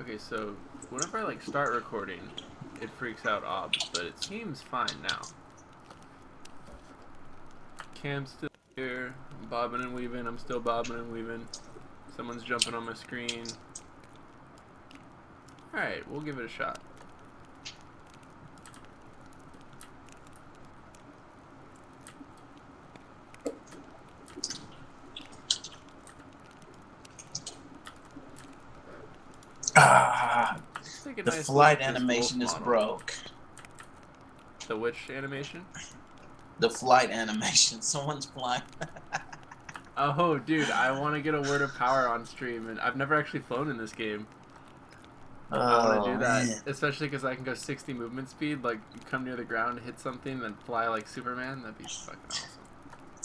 Okay, so whenever I like start recording, it freaks out obs, but it seems fine now. Cam's still here, I'm bobbing and weaving, I'm still bobbing and weaving. Someone's jumping on my screen. Alright, we'll give it a shot. The flight animation is broke. The which animation? The flight animation. Someone's flying. Oh, dude, I want to get a word of power on stream, and I've never actually flown in this game. I want to do that, man. Especially because I can go 60 movement speed, like come near the ground, hit something, then fly like Superman. That'd be fucking awesome.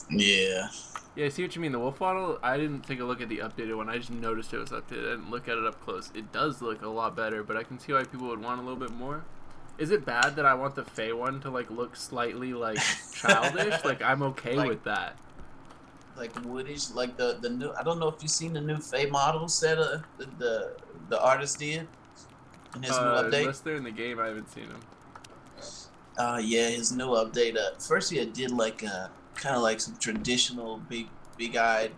Yeah. Yeah, I see what you mean. The wolf waddle, I didn't take a look at the updated one. I just noticed it was updated. I didn't look at it up close. It does look a lot better, but I can see why people would want a little bit more. Is it bad that I want the Fey one to like look slightly like childish? Like I'm okay like, with that. Like woodish, like the new. I don't know if you've seen the new Fey model set the artist did in his new update. Unless they're in the game, I haven't seen them. Yeah, his new update. First he did like kind of like some traditional big-eyed,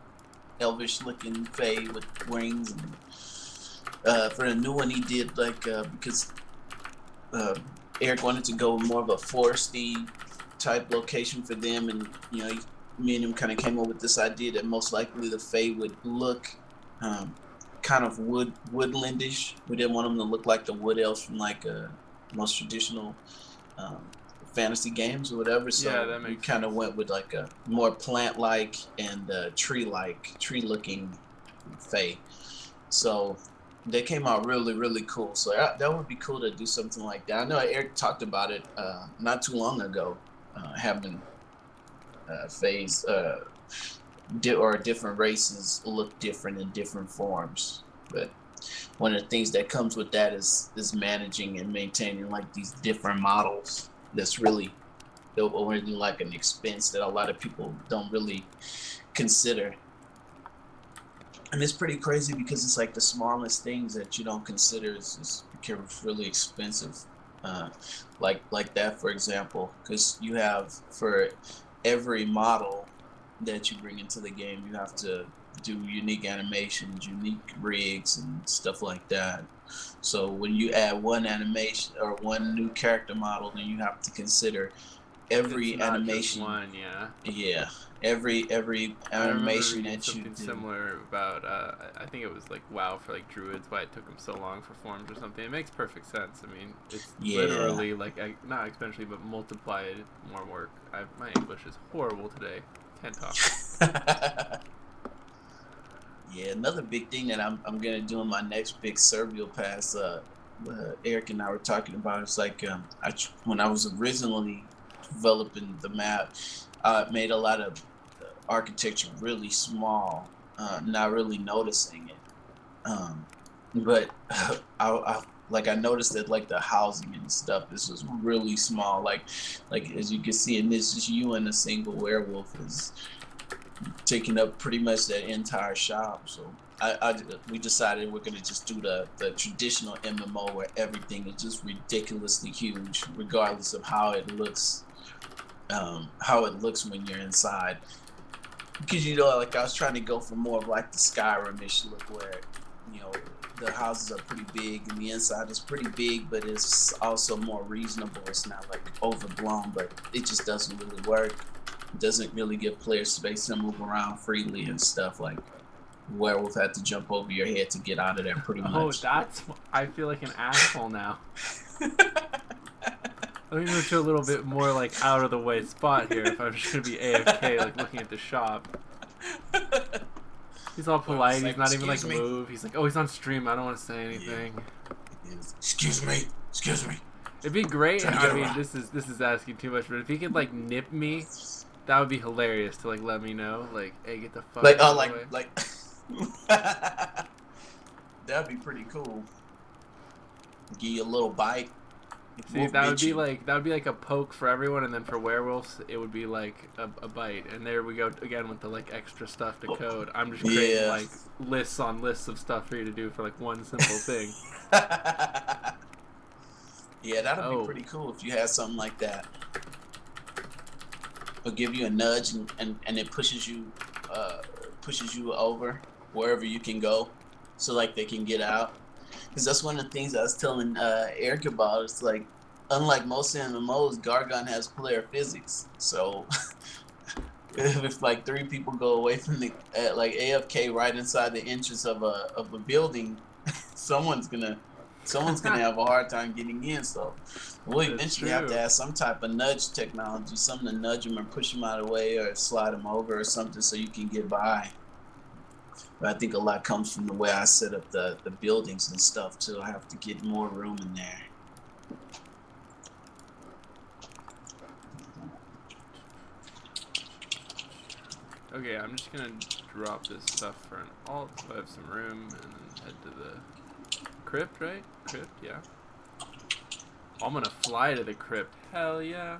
elvish-looking Fey with wings. And, for the new one, he did like because Eric wanted to go more of a foresty type location for them, and you know, me and him kind of came up with this idea that most likely the Fey would look kind of woodlandish. We didn't want them to look like the wood elves from like most traditional fantasy games or whatever, so yeah, we kind of went with like a more plant-like and tree-looking Fey. So they came out really cool. So that would be cool to do something like that. I know Eric talked about it not too long ago, having Feys or different races look different in different forms. But one of the things that comes with that is managing and maintaining like these different models. That's really like an expense that a lot of people don't really consider, and it's pretty crazy because it's like the smallest things that you don't consider is really expensive, like that for example, because you have for every model that you bring into the game you have to do unique animations, unique rigs and stuff like that. So when you add one animation or one new character model, then you have to consider every animation. One, yeah. Every animation that you do. Similar about I think it was like WoW for like druids, why it took them so long for forms or something. It makes perfect sense. I mean, it's literally like not exponentially, but multiplied more work. My English is horrible today. Can't talk. Yeah, another big thing that I'm gonna do in my next big Servial pass, Eric and I were talking about, it's like when I was originally developing the map, I made a lot of architecture really small, not really noticing it. But I noticed that like the housing and stuff is just really small. Like as you can see in this, just you and a single werewolf is taking up pretty much that entire shop. So we decided we're gonna just do the traditional MMO where everything is just ridiculously huge, regardless of how it looks when you're inside. Because you know, like I was trying to go for more of like the Skyrim-ish look, where you know the houses are pretty big and the inside is pretty big, but it's also more reasonable. It's not like overblown, but it just doesn't really work. It doesn't really give players space to move around freely and stuff. Like werewolf had to jump over your head to get out of there pretty much. Oh, I feel like an asshole now. Let me move to a little bit more like out of the way spot here if I'm just gonna be AFK like looking at the shop. He's all polite, he's not even like move. He's like, oh, he's on stream, I don't want to say anything. Yeah. Excuse me. It'd be great. I mean, this is asking too much, but if he could like nip me, that would be hilarious to like let me know, like, hey, get the fuck out of the way. Like that'd be pretty cool. Give you a little bite. See, that would be like a poke for everyone, and then for werewolves, it would be like a bite. And there we go again with the like extra stuff to code. I'm just creating like lists on lists of stuff for you to do for like one simple thing. Yeah, that'd be pretty cool if you had something like that. It'll give you a nudge and it pushes you over wherever you can go, so like they can get out. Because that's one of the things I was telling Eric about. It's like, unlike most MMOs, Gorgon has player physics. So if like 3 people go away from the like AFK right inside the entrance of a building, someone's gonna have a hard time getting in. So we'll eventually have to have some type of nudge technology, something to nudge them or push them out of the way or slide them over or something so you can get by. But I think a lot comes from the way I set up the buildings and stuff too. I have to get more room in there. Okay, I'm just gonna drop this stuff for an alt so I have some room, and then head to the crypt, right? Crypt, yeah. I'm gonna fly to the crypt. Hell yeah.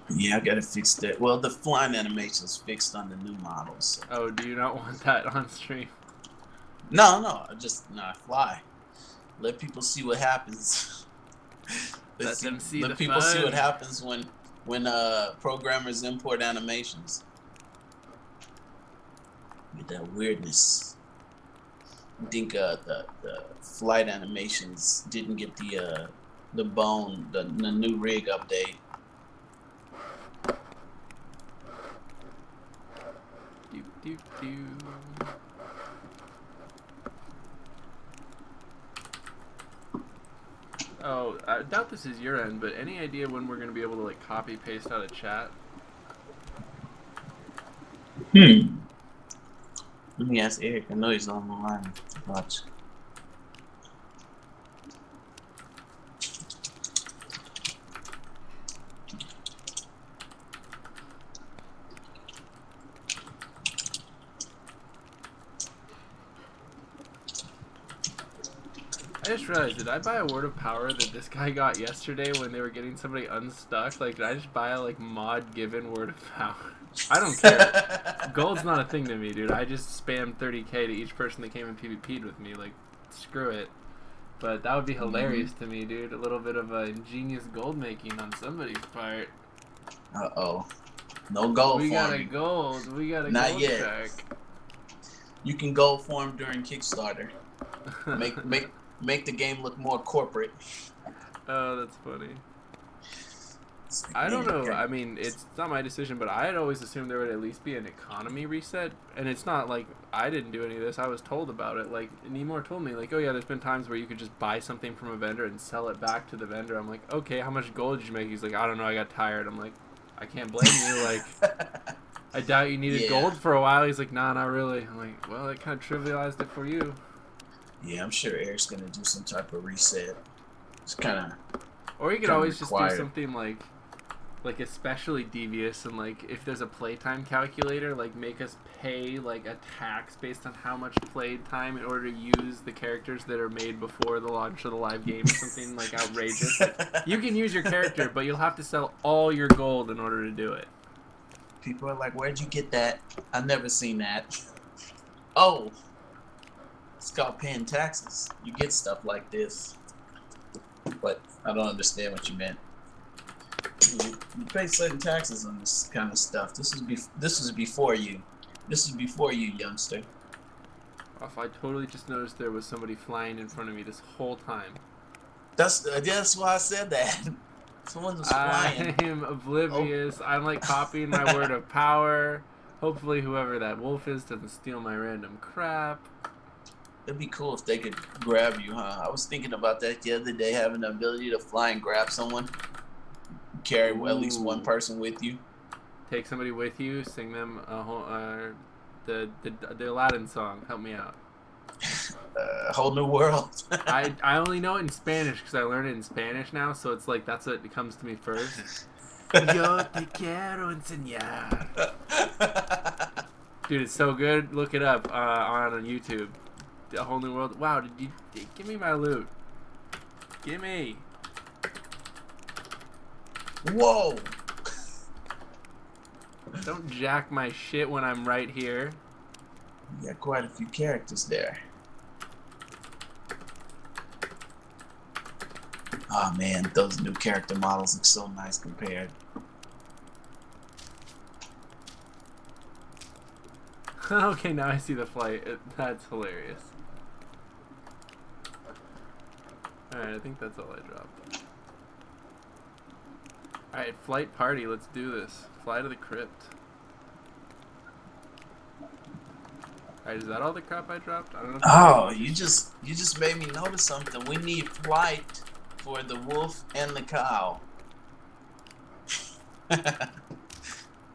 Yeah, I gotta fix that. Well, the flying animation's fixed on the new models. So. Oh, do you not want that on stream? No, I fly. Let people see what happens. Let them see let people see what happens when programmers import animations. With that weirdness. I think the flight animations didn't get the new rig update. Oh, I doubt this is your end, but any idea when we're going to be able to like copy paste out of chat? Let me ask Eric. I know he's on the line. Watch. I just realized, did I buy a word of power that this guy got yesterday when they were getting somebody unstuck? Like, did I just buy a, like, mod given word of power? I don't care. Gold's not a thing to me, dude. I just spammed 30k to each person that came and PvP'd with me. Like, screw it. But that would be hilarious to me, dude. A little bit of ingenious gold making on somebody's part. Uh-oh. No gold we farm. got a gold. We got a Not gold yet. track. You can gold farm during Kickstarter. Make the game look more corporate. Oh, that's funny. I don't know. I mean, it's not my decision, but I had always assumed there would at least be an economy reset. And it's not like I didn't do any of this. I was told about it. Like, Nemor told me, like, oh yeah, there's been times where you could just buy something from a vendor and sell it back to the vendor. I'm like, okay, how much gold did you make? He's like, I don't know, I got tired. I'm like, I can't blame you. Like, I doubt you needed gold for a while. He's like, nah, not really. I'm like, well, it kind of trivialized it for you. Yeah, I'm sure Eric's gonna do some type of reset. It's kind of. Or you could always just do something like especially devious, and like if there's a playtime calculator, like make us pay like a tax based on how much played time in order to use the characters that are made before the launch of the live game, or something like outrageous. Like, you can use your character, but you'll have to sell all your gold in order to do it. People are like, "Where'd you get that? I've never seen that." Oh. It's called paying taxes. You get stuff like this. But I don't understand what you meant. You pay certain taxes on this kind of stuff. This was before you. This is before you, youngster. I totally just noticed there was somebody flying in front of me this whole time. That's why I said that. Someone was flying. I am oblivious. I'm like copying my word of power. Hopefully whoever that wolf is doesn't steal my random crap. It'd be cool if they could grab you, huh? I was thinking about that the other day, having the ability to fly and grab someone. Carry at least one person with you. Take somebody with you, sing them a whole, the Aladdin song. Help me out. Whole new world. I only know it in Spanish because I learned it in Spanish now, so it's like that's what comes to me first. Yo te quiero enseñar. Dude, it's so good. Look it up on YouTube. A Whole New World. Wow, give me my loot. Give me. Whoa! Don't jack my shit when I'm right here. You got quite a few characters there. Oh man, those new character models look so nice compared. Okay, now I see the flight. That's hilarious. Alright, I think that's all I dropped. Alright, flight party, let's do this. Fly to the crypt. Alright, is that all the crap I dropped? I don't know. Oh, you just made me notice something. We need flight for the wolf and the cow.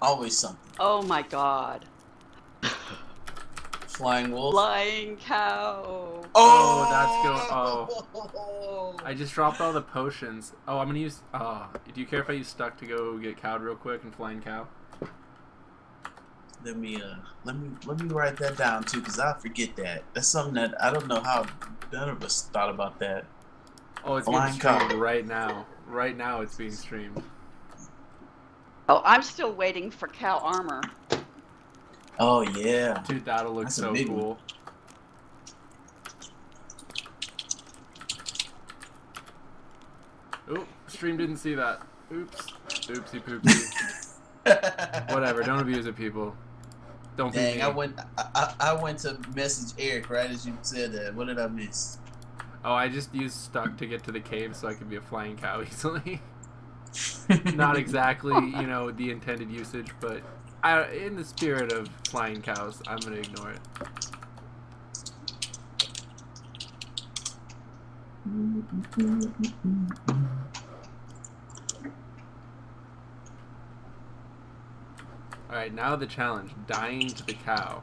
Always something. Oh my god. Flying wolf. Flying cow. Oh, that's good. Oh. I just dropped all the potions. Oh, I'm gonna use. Oh, do you care if I use stuck to go get cowed real quick and flying cow? Let me write that down too, because I forget that. That's something that I don't know how none of us thought about that. Oh, it's being streamed right now. Right now, it's being streamed. Oh, I'm still waiting for cow armor. Oh yeah. Dude, that'll look so cool. Oop, stream didn't see that. Oops. Oopsie poopsie. Whatever, don't abuse it, people. Don't be Dang, mean. I went to message Eric right as you said that. What did I miss? Oh, I just used stuck to get to the cave so I could be a flying cow easily. Not exactly, you know, the intended usage, but in the spirit of flying cows, I'm gonna ignore it. Alright, now the challenge. Dying to the cow.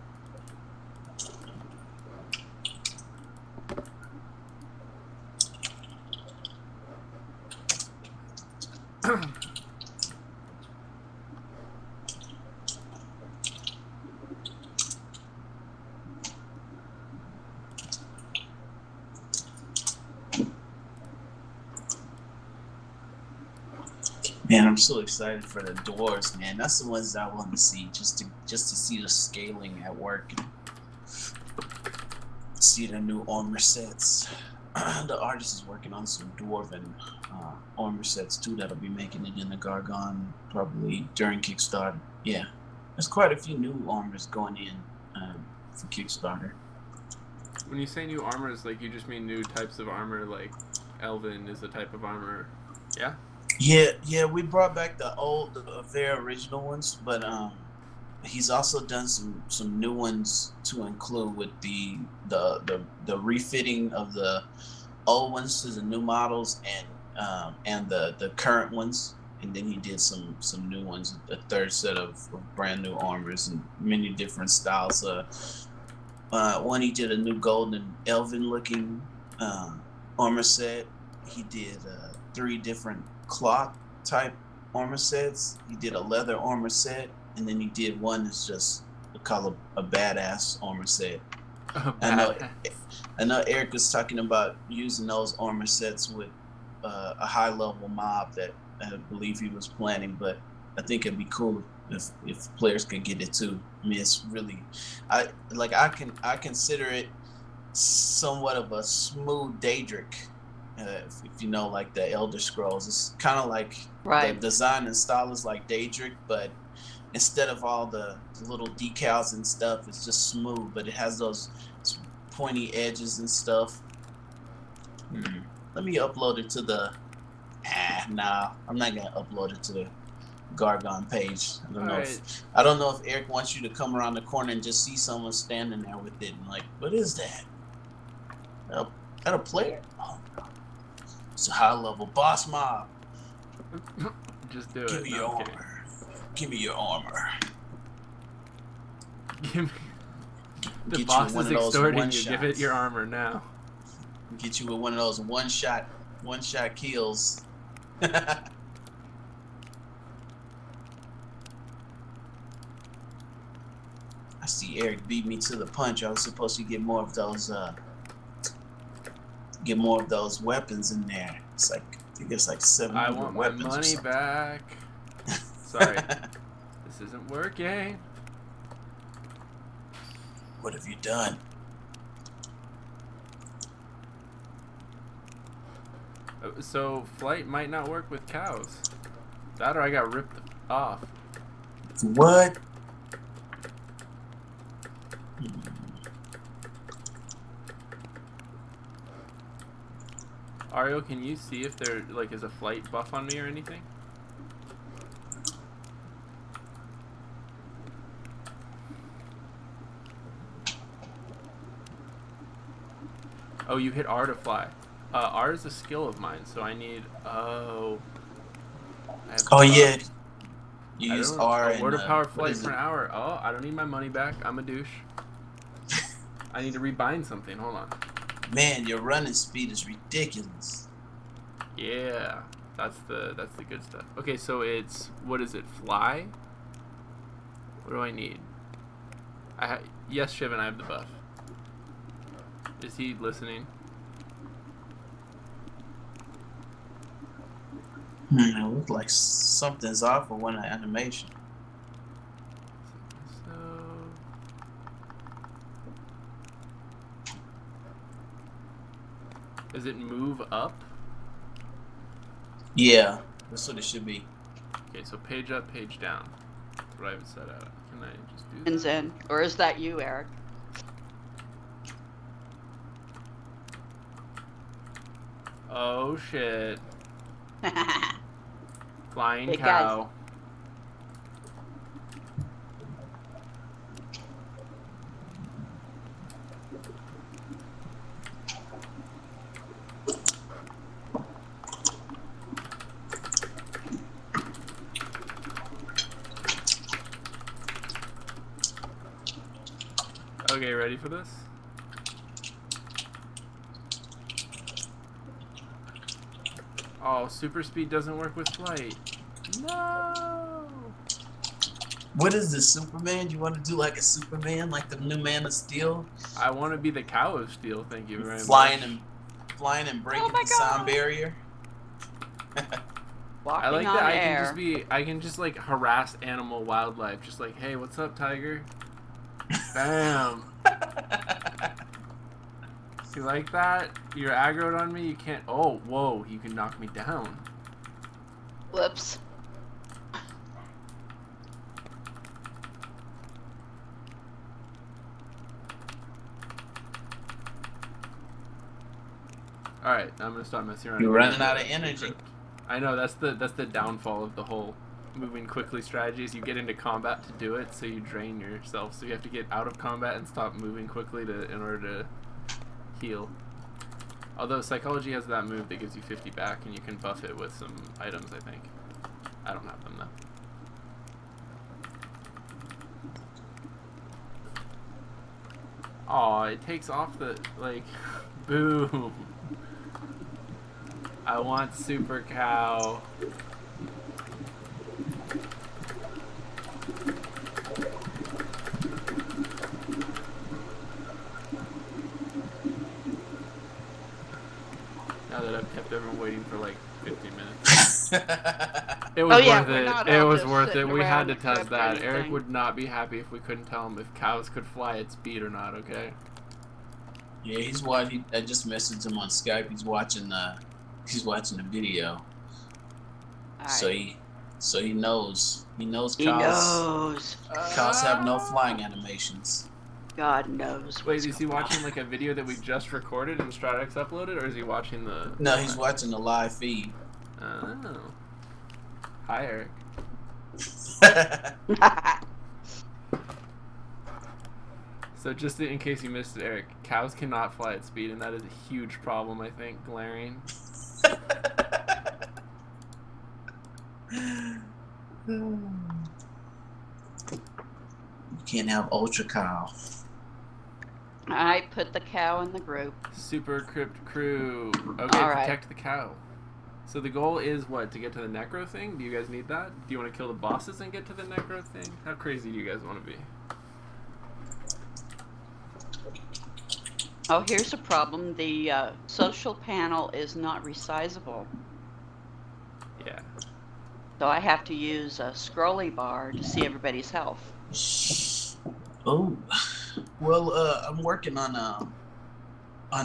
Man, I'm so excited for the dwarves, man. That's the ones that I want to see, just to see the scaling at work, see the new armor sets. The artist is working on some dwarven armor sets too that'll be making it in the Gorgon probably during Kickstarter. Yeah, there's quite a few new armors going in for Kickstarter. When you say new armors, like you just mean new types of armor, like Elven is a type of armor, yeah? Yeah, we brought back the very original ones, but he's also done some new ones to include with the refitting of the old ones to the new models and the current ones, and then he did some new ones, a third set of brand new armors and many different styles. One he did a new golden elven looking armor set. He did 3 different cloth type armor sets. He did a leather armor set, and then he did one that's just called a badass armor set. I know Eric was talking about using those armor sets with a high level mob that I believe he was planning, but I think it'd be cool if players could get it too. I mean, it's really, I consider it somewhat of a smooth Daedric. If you know, like the Elder Scrolls, it's kind of like the design and style is like Daedric, but instead of all the little decals and stuff, it's just smooth, but it has those pointy edges and stuff. Let me upload it to the. Nah, I'm not gonna upload it to the Gorgon page. I don't know if Eric wants you to come around the corner and just see someone standing there with it and like, what is that? That a player? Oh no. It's a high level boss mob. Just do it. Give me your armor. Give me your armor. Give me. The boss is extorting you. Give it your armor now. Get you with one of those one shot kills. I see Eric beat me to the punch. I was supposed to get more of those weapons in there. It's like I think it's like 700 I want my weapons. money back. Sorry, this isn't working. What have you done? So flight might not work with cows. That or I got ripped off. What? Ario, can you see if there like is a flight buff on me or anything? Oh, you hit R to fly. R is a skill of mine, so I need. Oh. Yeah. You use R and word of power flight for an hour. Oh, I don't need my money back. I'm a douche. I need to rebind something. Hold on. Man, your running speed is ridiculous. Yeah, that's the good stuff. Okay, so it's what is it? Fly. What do I need? Yes, Shivan, I have the buff. Is he listening? It looks like something's off with one animation. So does it move up? Yeah, that's what it should be. Okay, so page up, page down. That's what I have it set out. Can I just do that? And Zen, or is that you, Eric? Oh shit. Flying Hey, cow. Okay, ready for this? Oh, super speed doesn't work with flight. No. What is this, Superman? You want to do like a Superman, like the new Man of Steel? I want to be the cow of steel. Thank you very much. Flying and breaking Oh my the sound God. barrier. Walking I like on that. air. I can just like harass animal wildlife. Just like, hey, what's up, tiger? Bam. You like that? You're aggroed on me. You can't. Oh, whoa! You can knock me down. Whoops. All right, I'm gonna stop messing around. You're running out of energy. I know that's the downfall of the whole moving quickly strategy. Is you get into combat to do it, so you drain yourself. So you have to get out of combat and stop moving quickly in order to heal. Although psychology has that move that gives you 50 back, and you can buff it with some items. I think. I don't have them though. Aw, it takes off the like. Boom. I want super cow. Now that I've kept everyone waiting for like 50 minutes. It was worth it. It was worth it. We had to test that. Eric would not be happy if we couldn't tell him if cows could fly at speed or not, okay? Yeah, he's watching. I just messaged him on Skype. He's watching the video. Right. So he knows. He knows He cows. knows. Cows have no flying animations. God knows. Wait, is he watching like a video that we just recorded and Stratics uploaded, or is he watching the... No, he's watching the live feed. Oh. Hi, Eric. So just in case you missed it, Eric, cows cannot fly at speed, and that is a huge problem, I think, glaring. You can't have ultra cow. I put the cow in the group. Super crypt crew. Okay, All right. protect the cow. So the goal is what? To get to the necro thing? Do you guys need that? Do you want to kill the bosses and get to the necro thing? How crazy do you guys want to be? Oh, here's a problem. The social panel is not resizable. Yeah. So I have to use a scrolly bar to see everybody's health. Oh, well, I'm working on a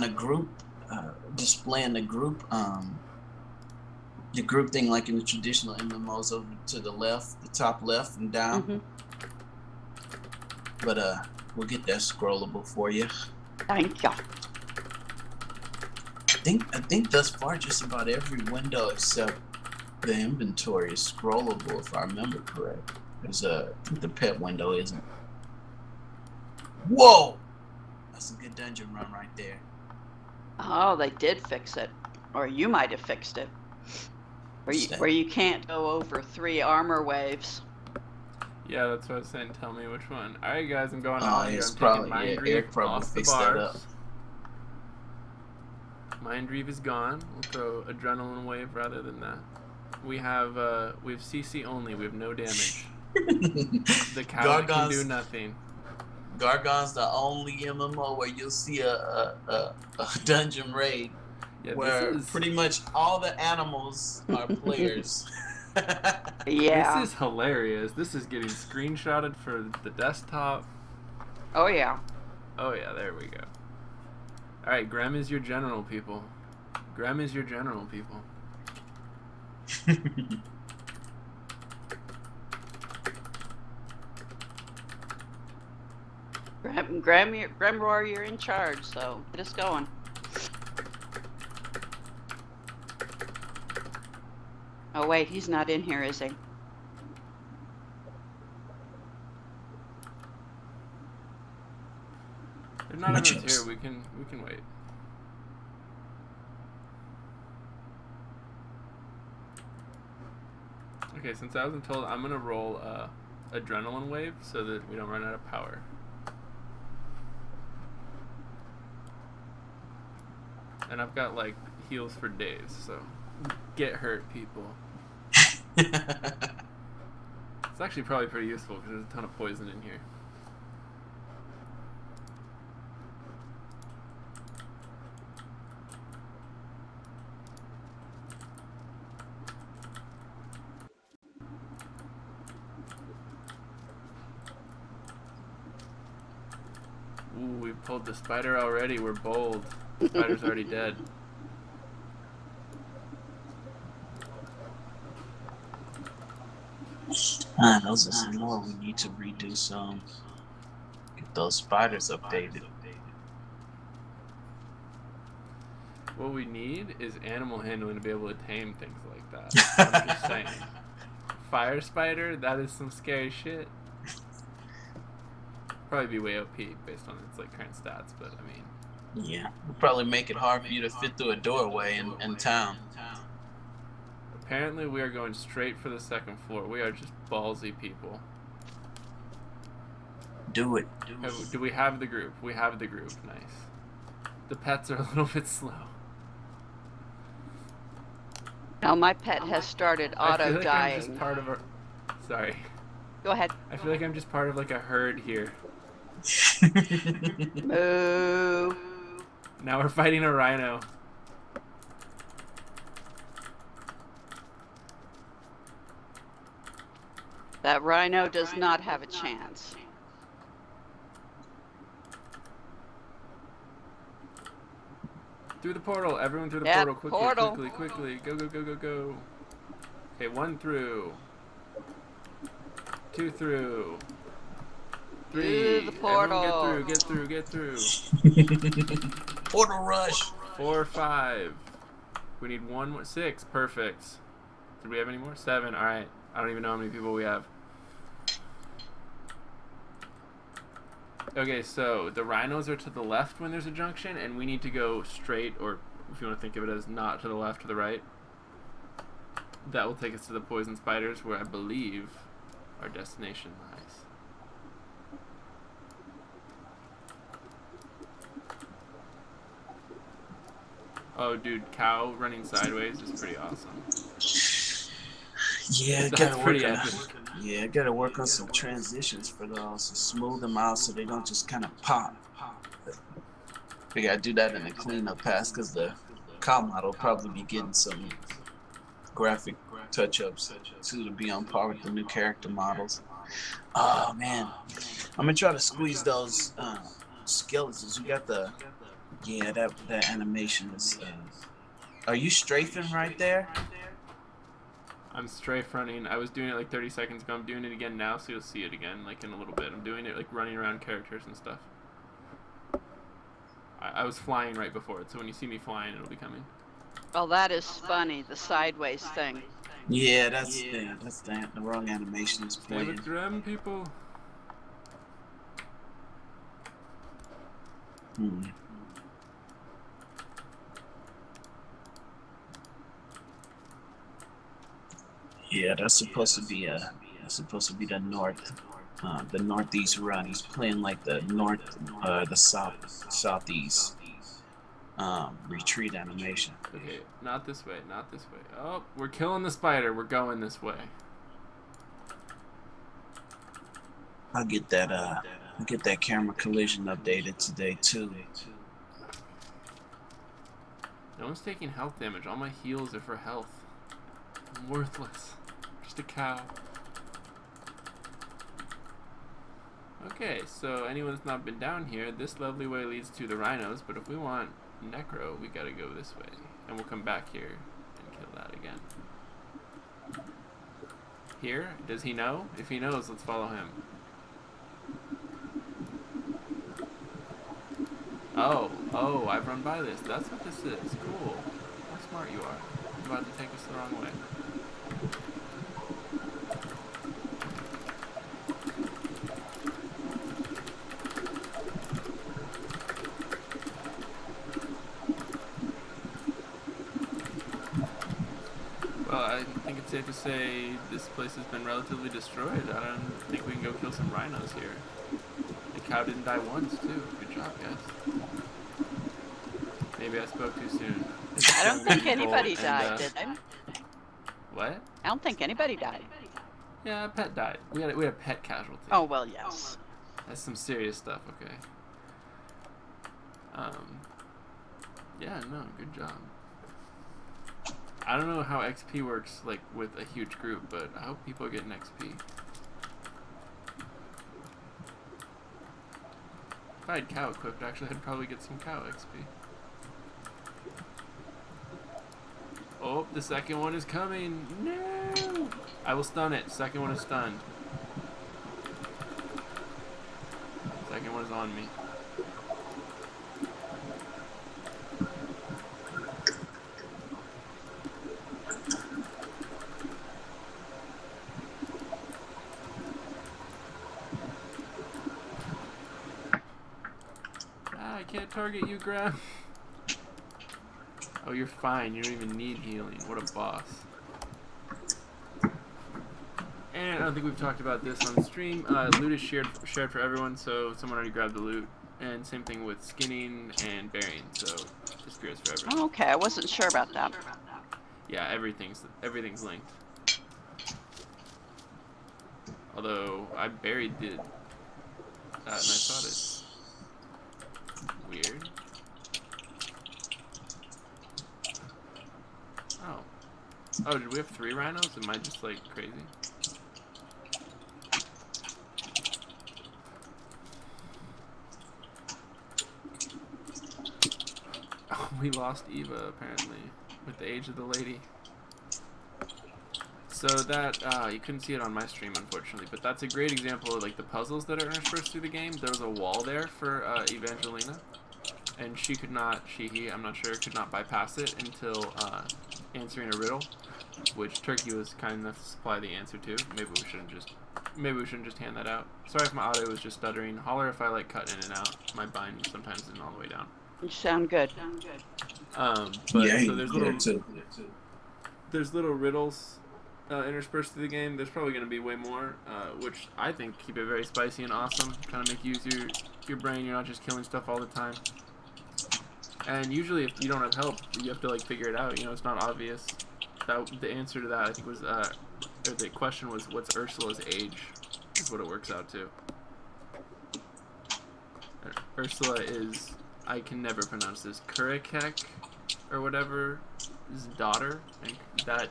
group, displaying the group thing like in the traditional MMOs over to the left, the top left and down. Mm-hmm. But we'll get that scrollable for you. Thank you. I think thus far just about every window except the inventory is scrollable, if I remember correct. There's I think the pet window isn't. Whoa! That's a good dungeon run right there. Oh, they did fix it. Or you might have fixed it. Where you can't go over 3 armor waves. Yeah, that's what I was saying. Tell me which one. Alright, guys, I'm going Oh, on here. it's I'm probably, taking Mind Eric Reeve probably off the fixed that bars. up. Mind Reeve is gone. We'll throw Adrenaline Wave rather than that. We have CC only. We have no damage. The cow can do nothing. Gorgon's the only MMO where you'll see a dungeon raid where pretty much all the animals are players. Yeah. This is hilarious. This is getting screenshotted for the desktop. Oh, yeah. Oh, yeah, there we go. Alright, Grem is your general, people. Grem is your general, people. Gremroar, you're in charge, so get us going. Oh wait, he's not in here, is he? If not everyone's here, we can wait. Okay, since I wasn't told, I'm gonna roll Adrenaline Wave so that we don't run out of power. And I've got like heals for days, so get hurt, people. It's actually probably pretty useful because there's a ton of poison in here. Ooh, we pulled the spider already. We're bold. The spider's already dead. Those are some more we need to redo some. Get those spiders updated. What we need is animal handling to be able to tame things like that. I'm just saying. Fire spider, that is some scary shit. Probably be way OP based on its like current stats, but I mean. Yeah, it'll probably make it hard for you to fit through a doorway in town. Apparently we are going straight for the second floor. We are just ballsy people. Do it. Do we have the group? We have the group. Nice. The pets are a little bit slow. Now my pet has started auto dying. I'm just part of our... Sorry. Go ahead. I feel like I'm just part of like a herd here. Moo. Now we're fighting a rhino. That rhino does not have a chance. Through the portal. Everyone through the portal. Quickly, quickly. Go, go, go, go, go. Okay, 1 through. 2 through. 3. Through the portal. Everyone get through, get through, get through. Portal rush. 4, 5. We need 1 more. 6. Perfect. Did we have any more? 7. Alright. I don't even know how many people we have. Okay, so the rhinos are to the left when there's a junction, and we need to go straight, or if you want to think of it as not to the left, to the right. That will take us to the poison spiders, where I believe our destination lies. Oh, dude, cow running sideways is pretty awesome. Yeah, I gotta work on some transitions for those to smooth them out so they don't just kind of pop. We gotta do that in the cleanup pass because the cow model will probably be getting some graphic touch-ups to be on par with the new character models. Oh man, I'm gonna try to squeeze those skeletons. You got the that animation is. Are you strafing right there? I'm strafe running. I was doing it like 30 seconds ago. I'm doing it again now, so you'll see it again like in a little bit. I'm doing it like running around characters and stuff. I was flying right before it, so when you see me flying, it'll be coming. Oh, that is funny. The sideways thing. Yeah, that's the wrong animation is Stay playing. with Grem, people. Yeah, that's supposed to be the northeast run. He's playing like the southeast retreat animation. Okay, not this way, not this way. Oh, we're killing the spider. We're going this way. I'll get that camera collision updated today too. No one's taking health damage. All my heals are for health. I'm worthless. Just a cow. Okay, so anyone that's not been down here, this lovely way leads to the rhinos, but if we want necro, we gotta go this way. And we'll come back here and kill that again. Here? Does he know? If he knows, let's follow him. Oh, I've run by this. That's what this is. Cool. How smart you are. You're about to take us the wrong way. Well, I think it's safe to say this place has been relatively destroyed. I don't think we can go kill some rhinos here. The cow didn't die once, too. Good job, guys. Maybe I spoke too soon. I don't think anybody died, did they? What? I don't think anybody died. Yeah, a pet died. We had a pet casualty. Oh, well, yes. That's some serious stuff, okay. Yeah, no, good job. I don't know how XP works, like, with a huge group, but I hope people are getting XP. If I had cow equipped, actually, I'd probably get some cow XP. Oh, the second one is coming. No! I will stun it. Second one is stunned. Second one is on me. Ah, I can't target you, Graham. Oh, you're fine. You don't even need healing. What a boss. And I don't think we've talked about this on the stream. Loot is shared for everyone, so someone already grabbed the loot. And same thing with skinning and burying, so disappears for everyone. Oh, okay, I wasn't sure about that. Yeah, everything's linked. Although I buried the and I thought it's weird. Oh, did we have 3 rhinos? Am I just like crazy? Oh, we lost Eva apparently with the age of the lady. So that you couldn't see it on my stream unfortunately, but that's a great example of like the puzzles that are interspersed through the game. There was a wall there for Evangelina, and she could not, I'm not sure, could not bypass it until answering a riddle, which Turkey was kind enough to supply the answer to. Maybe we shouldn't just hand that out. Sorry if my audio was just stuttering. Holler if I like cut in and out. My bind sometimes isn't all the way down. You sound good. But yeah, so there's little riddles interspersed through the game. There's probably going to be way more, which I think keep it very spicy and awesome. Kind of make you use your brain. You're not just killing stuff all the time. And usually, if you don't have help, you have to like figure it out. You know, it's not obvious. The answer to that I think was, or the question was, what's Ursula's age? Is what it works out to. Ursula is I can never pronounce this. Kurakek or whatever, his daughter, and that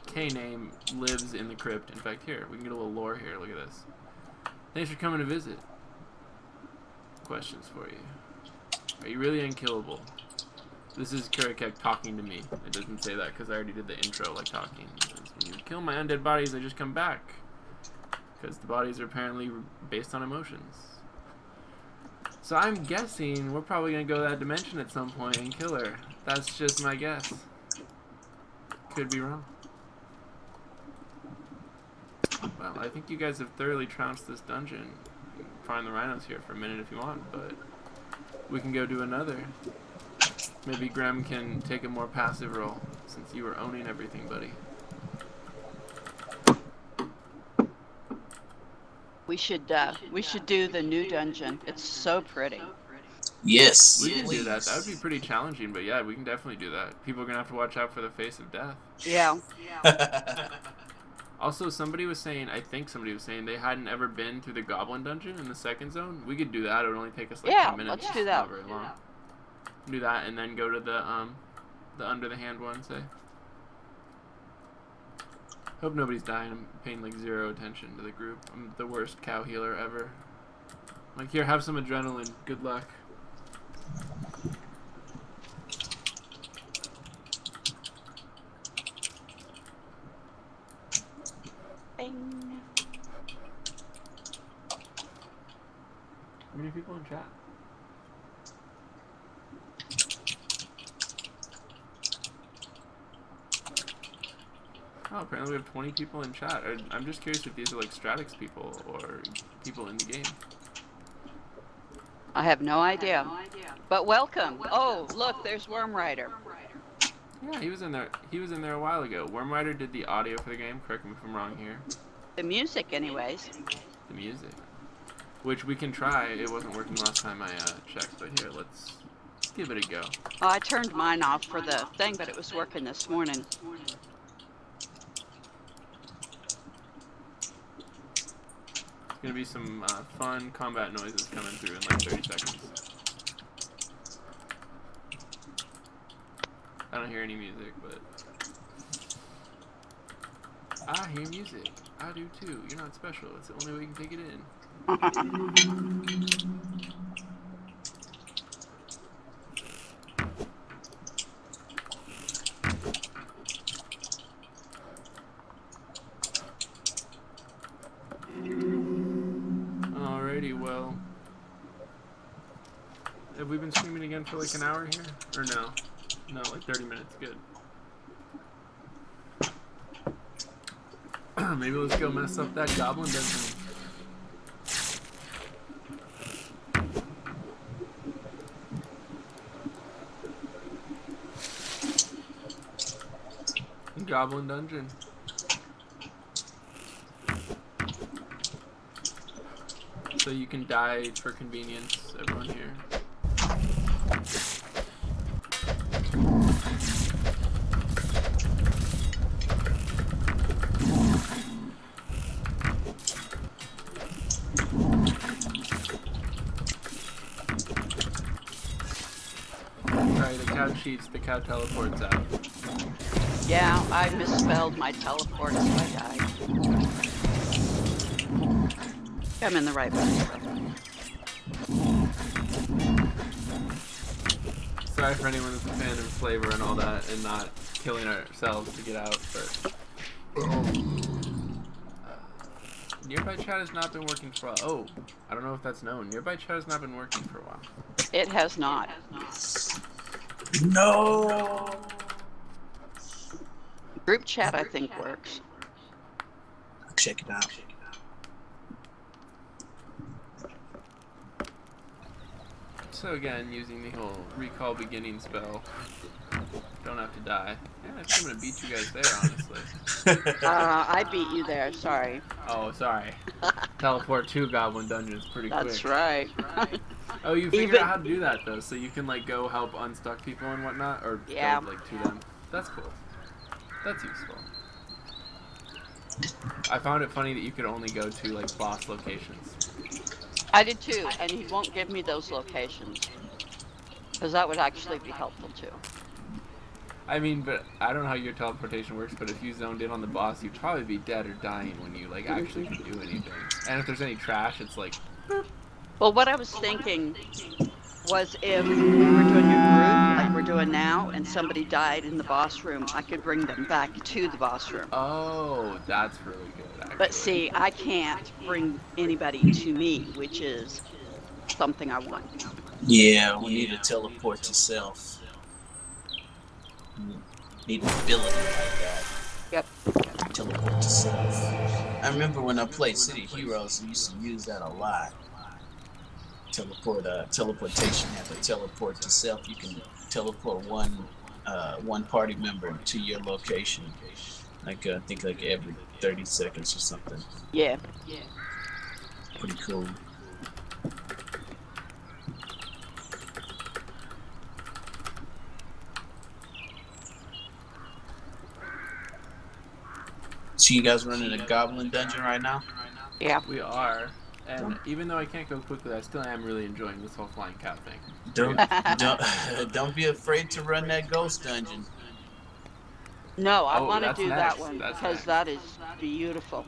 K name lives in the crypt. In fact, here, we can get a little lore here. Look at this. Thanks for coming to visit. Questions for you. Are you really unkillable? This is Kurakek talking to me. It doesn't say that because I already did the intro like talking. It says, when you kill my undead bodies, they just come back. Because the bodies are apparently based on emotions. So I'm guessing we're probably going to go to that dimension at some point and kill her. That's just my guess. Could be wrong. Well, I think you guys have thoroughly trounced this dungeon. You can find the rhinos here for a minute if you want, but we can go do another. Maybe Grem can take a more passive role, since you were owning everything, buddy. We should do the new dungeon. It's so pretty. Yes. We can do that. That would be pretty challenging, but yeah, we can definitely do that. People are gonna have to watch out for the face of death. Yeah. Also, somebody was saying, I think somebody was saying they hadn't ever been through the Goblin dungeon in the second zone. We could do that. It would only take us like 10 minutes. Let's do that. Not very long. Do that and then go to the under the hand one, say. Hope nobody's dying. I'm paying like 0 attention to the group. I'm the worst cow healer ever. Like, here, have some adrenaline. Good luck. Bing. How many people in chat? Oh, apparently we have 20 people in chat. I'm just curious if these are like Stratics people or people in the game. I have no idea. But welcome. Oh, look, there's Worm Rider. Yeah, he was in there. He was in there a while ago. Worm Rider did the audio for the game. Correct me if I'm wrong here. The music, anyways. The music, which we can try. It wasn't working last time I checked, but here, let's give it a go. Oh, I turned mine off for the thing, but it was working this morning. There's gonna be some fun combat noises coming through in like 30 seconds. I don't hear any music, but I hear music. I do too. You're not special. It's the only way you can take it in. Alrighty, well. Have we been streaming again for like an hour here? Or no? No, like 30 minutes. Good. Maybe let's go mess up that Goblin dungeon. Goblin dungeon. So you can die for convenience, everyone here. Alright, the cow cheats, the cow teleports out. Yeah, I misspelled my teleport, so I died. I'm in the right place. Sorry for anyone that's a fan of flavor and all that, and not killing ourselves to get out, but... Nearby chat has not been working for a while. Oh, I don't know if that's known. Nearby chat has not been working for a while. It has not. No! Group chat, I think, works. Check it out. So again, using the whole recall beginning spell. Don't have to die. Yeah, I think I'm gonna beat you guys there, honestly. I beat you there, sorry. Oh, sorry. Teleport to Goblin dungeons pretty quick. That's right. Oh, you figured out how to do that though, so you can like go help unstuck people and whatnot, or yeah, go, like to them. That's cool. That's useful. I found it funny that you could only go to like boss locations. I did too, and he won't give me those locations. Because that would actually be helpful too. I mean, but I don't know how your teleportation works, but if you zoned in on the boss, you'd probably be dead or dying when you like actually can do anything. And if there's any trash, it's like. Boop. Well, what I was thinking was if we were doing a group like we're doing now, and somebody died in the boss room, I could bring them back to the boss room. Oh, that's really good. Actually. But see, I can't bring anybody to me, which is something I want. Yeah, we need to teleport to self. Need an ability like that. Yep. Teleport to self. I remember when I played City Heroes, we used to use that a lot. Teleportation. You have to teleport to self. You can teleport one party member to your location. Like I think like every 30 seconds or something. Yeah. Pretty cool. So you guys running a Goblin dungeon right now? Yeah. We are. And even though I can't go quickly, I still am really enjoying this whole flying cat thing. Don't be afraid to run that ghost dungeon. No, I Oh, want to that's do next. that one That's because next. that is beautiful.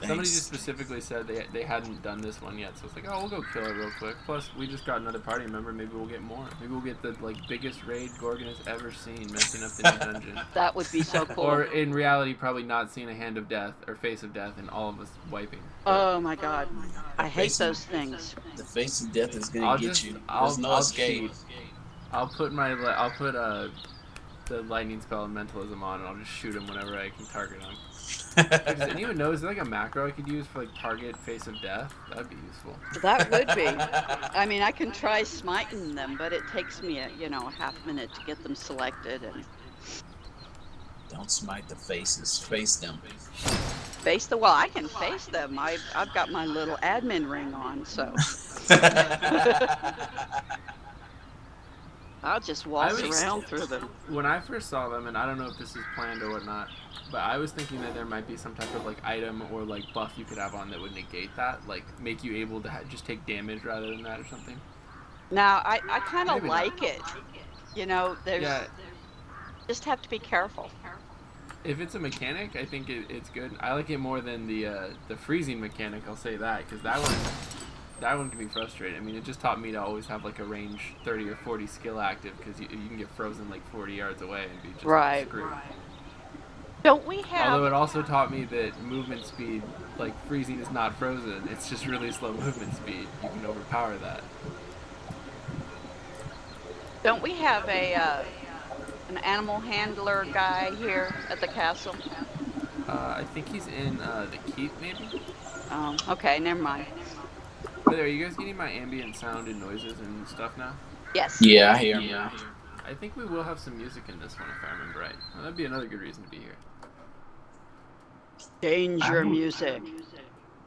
Somebody just specifically said they hadn't done this one yet, so it's like, oh, we'll go kill it real quick. Plus, we just got another party member. Maybe we'll get more. Maybe we'll get the like biggest raid Gorgon has ever seen, messing up the new dungeon. That would be so cool. Or in reality, probably not seeing a hand of death or face of death, and all of us wiping. Oh my God, I hate those things. The face of death is gonna get you. There's no I'll escape. cheat. I'll put the lightning spell and mentalism on, and I'll just shoot him whenever I can target him. Does anyone know, is there like a macro I could use for like target face of death? That'd be useful. That would be. I mean, I can try smiting them, but it takes me a half minute to get them selected. And Don't smite the faces. Face them. face the well, I can face them. I've got my little admin ring on, so I'll just waltz around through them. When I first saw them, and I don't know if this is planned or whatnot, but I was thinking that there might be some type of like item or like buff you could have on that would negate that, like make you able to just take damage rather than that or something. Now, I kind of Maybe like it. You know, just have to be careful. If it's a mechanic, I think it's good. I like it more than the freezing mechanic, I'll say that, because that one can be frustrating. I mean, it just taught me to always have like a range 30 or 40 skill active, because you can get frozen like 40 yards away and be just screwed. Don't we have... Although it also taught me that movement speed, like freezing is not frozen, it's just really slow movement speed. You can overpower that. Don't we have an animal handler guy here at the castle? I think he's in the keep, maybe? Oh, okay, never mind. By the way, are you guys getting my ambient sound and noises and stuff now? Yes. Yeah, I hear him now. I think we will have some music in this one, if I remember right. Well, that'd be another good reason to be here. Danger music.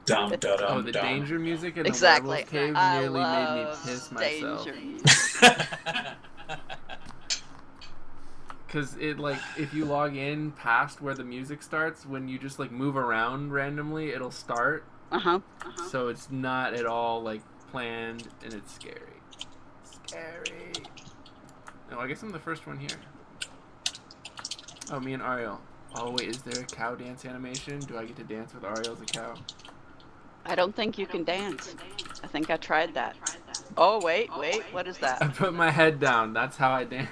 Dum, da, dum, Oh, the dum. danger music in the Exactly. werewolf cave I nearly made me love piss myself. danger music. Because it, like, if you log in past where the music starts, when you just, like, move around randomly, it'll start. So it's not at all, like, planned, and it's scary. Scary. No, I guess I'm the first one here. Oh, me and Ariel. Oh, wait, is there a cow dance animation? Do I get to dance with Ariel as a cow? I don't think you can dance. I think I tried that. Oh, wait, what is I that? put my head down. That's how I dance.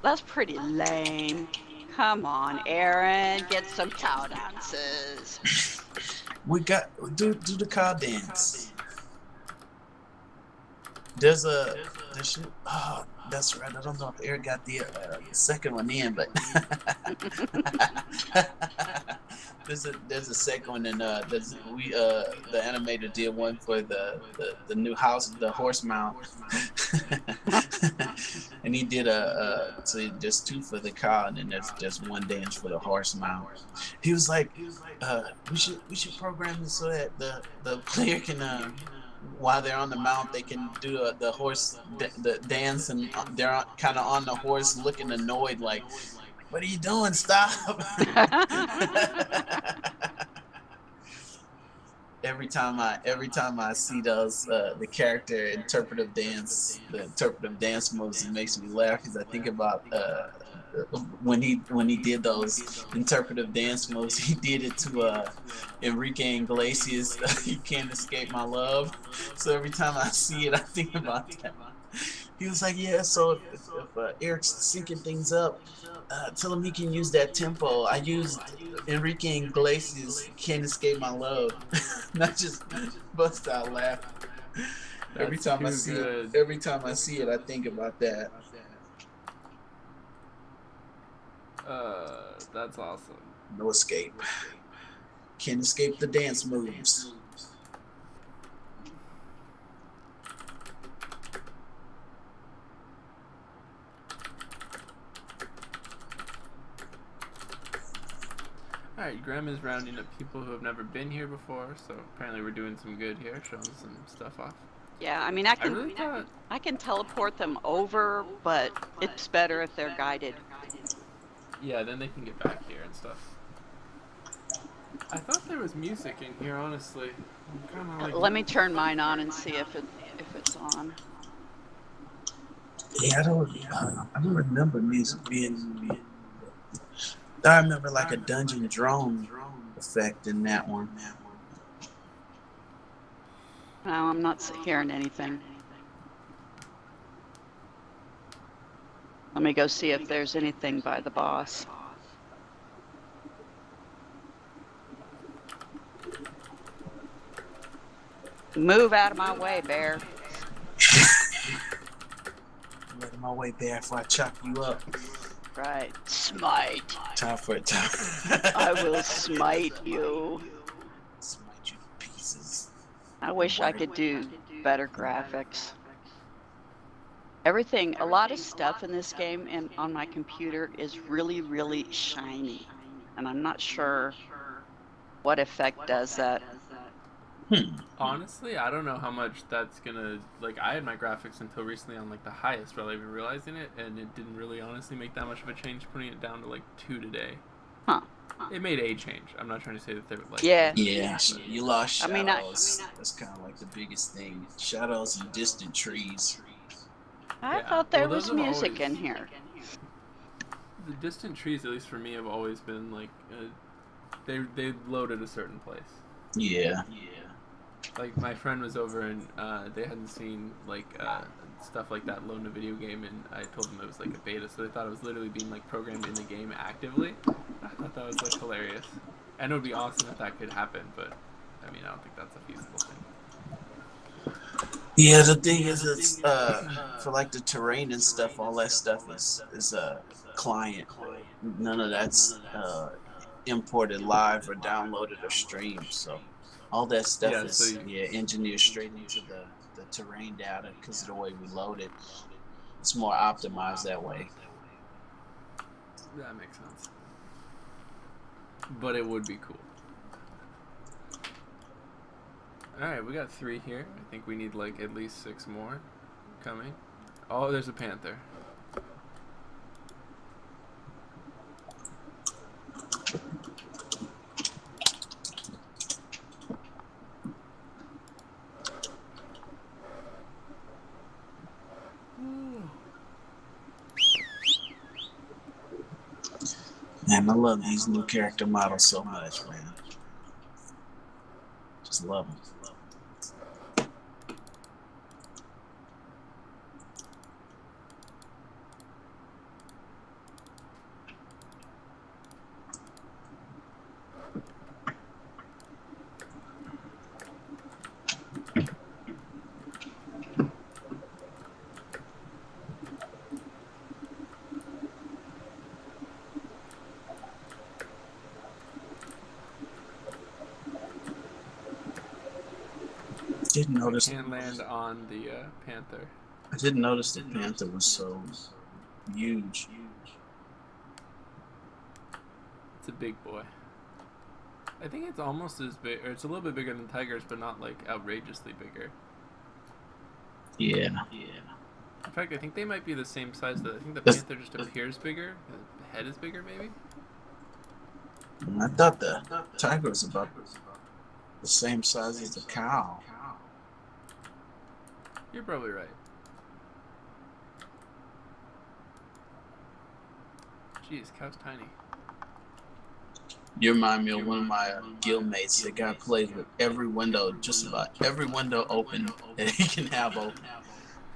That's pretty lame. Come on, Aaron, get some cow dances. We got do the cow dance. There's oh, that's right. I don't know if Eric got the second one in, but there's a second one, and the animator did one for the new house, the horse mount, and he did so there's two for the cow, and then there's just one dance for the horse mount. He was like, we should program this so that the player can while they're on the mount, they can do the horse the dance, and they're kind of on the horse looking annoyed, like, what are you doing? Stop. every time I see those the character interpretive dance moves, it makes me laugh because I think about when he did those interpretive dance moves, he did it to Enrique Iglesias. You Can't Escape My Love. So every time I see it, I think about that. He was like, yeah, so if Eric's syncing things up, tell him he can use that tempo. I used Enrique Iglesias' Can't Escape My Love. Not just bust out laughing. Every time I see it, I think about that. That's awesome. No escape. Can't escape the dance moves. Alright, Graham is rounding up people who have never been here before, so apparently we're doing some good here, showing some stuff off. Yeah, I mean, I can teleport them over, but it's better if they're guided. Yeah, then they can get back here and stuff. I thought there was music in here, honestly. I'm kinda like... Let me turn mine on and see if it's on. Yeah, I don't remember music being. I remember like a dungeon drone effect in that one. No, I'm not hearing anything. Let me go see if there's anything by the boss. Move out of my way, bear. Out of my way, bear, before I chop you up. Right. Smite. Time for it. Time. I will smite you. Smite you to pieces. I wish I could do better graphics. Everything, a lot of stuff in this game and on my computer is really, really shiny. And I'm not sure what effect does that. Honestly, I don't know how much that's gonna, like, I had my graphics until recently on like the highest without even realizing it, and it didn't really honestly make that much of a change putting it down to like 2 today. Huh. It made a change. I'm not trying to say that they were like... Yeah, you lost shadows. I mean, that's kind of like the biggest thing. Shadows and distant trees. I thought there was music in here. The distant trees, at least for me, have always been like, they load at a certain place. Yeah. Like, my friend was over and they hadn't seen like stuff like that load in a video game, and I told them it was like a beta, so they thought it was literally being like programmed in the game actively. I thought that was like hilarious, and it would be awesome if that could happen, but I mean, I don't think that's a feasible thing. Yeah, the thing is, it's for like the terrain and stuff. All that stuff is a client. None of that's imported live or downloaded or streamed. So all that stuff is engineered straight into the terrain data because of the way we load it. It's more optimized that way. That makes sense. But it would be cool. Alright, we got 3 here. I think we need like at least 6 more coming. Oh, there's a panther. Man, I love these new character models so much, man. Just love them. Didn't notice. Can't land on the panther. I didn't notice the panther was so huge. It's a big boy. I think it's almost as big, or it's a little bit bigger than tigers, but not like outrageously bigger. Yeah. In fact, I think they might be the same size. I think the panther just appears bigger. The head is bigger, maybe. I thought the tiger was about The same size as the cow. You're probably right. Jeez, cow's tiny. You remind me of one of my guild mates. The guy plays with every window, just about every window open that he can have open.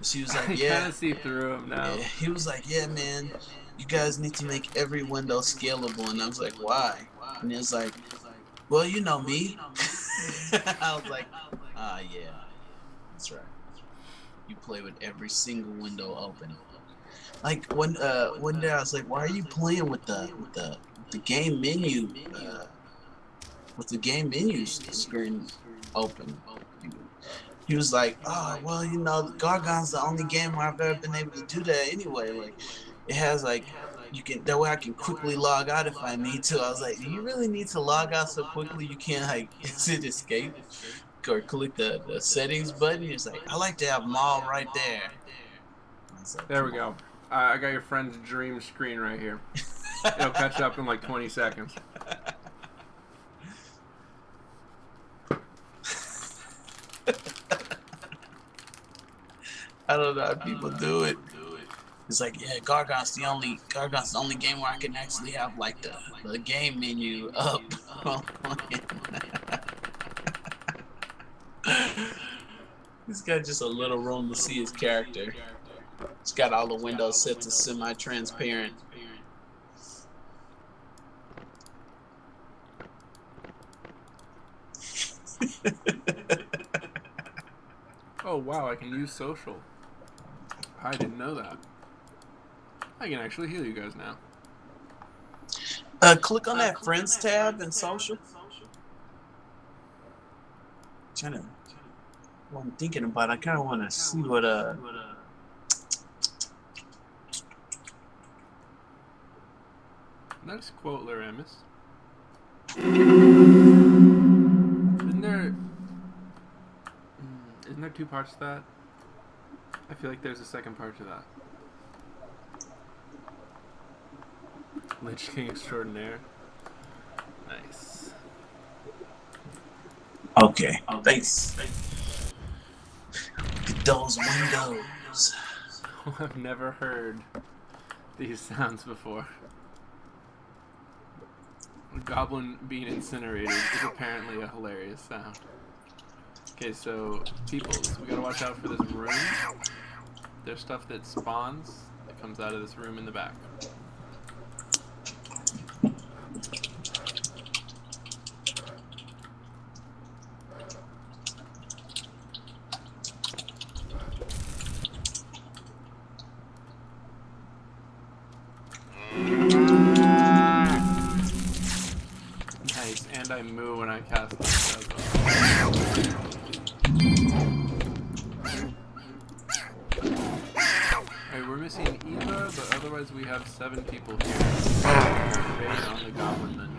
She was like, I kind of see through him now. Yeah. He was like, yeah, man, you guys need to make every window scalable. And I was like, why? And he was like, well, you know me. I was like, yeah, that's right. You play with every single window open. Like one day I was like, why are you playing with the game menu with the game menu screen open? He was like, oh, well, you know, Gorgon's the only game where I've ever been able to do that anyway. Like, it has, like, you can, that way I can quickly log out if I need to. I was like, do you really need to log out so quickly you can't, like, hit escape or click the settings button? He's like, I like to have them all right there. Like, there we go. I got your friend's dream screen right here. It'll catch up in like 20 seconds. I don't know how people do it. It's like, yeah, Gorgon's the only game where I can actually have like the game menu up. He's got just a little room to see his character. He's got all the windows set to semi-transparent. Oh wow, I can use social. I didn't know that. I can actually heal you guys now. Click on that friends tab in social. What I'm thinking about, I kind of want to see what Nice quote, Laramus. Isn't there two parts to that? I feel like there's a second part to that. Lich King Extraordinaire. Nice. Okay. Thanks. Look at those windows. I've never heard these sounds before. A goblin being incinerated is apparently a hilarious sound. Okay, so peoples, we gotta watch out for this room. There's stuff that spawns that comes out of this room in the back. Nice, and I moo when I cast this as well. Alright, we're missing Eva, but otherwise we have 7 people here. Based on the Goblin dungeon.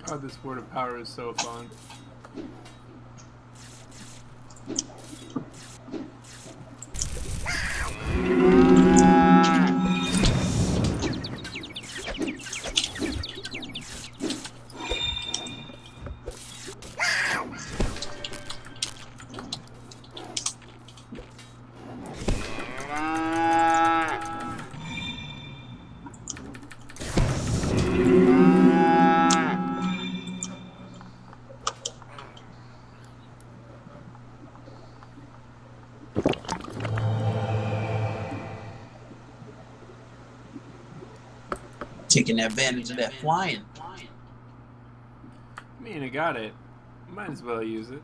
Oh, this word of power is so fun. Taking advantage of that flying. I mean, I got it. Might as well use it.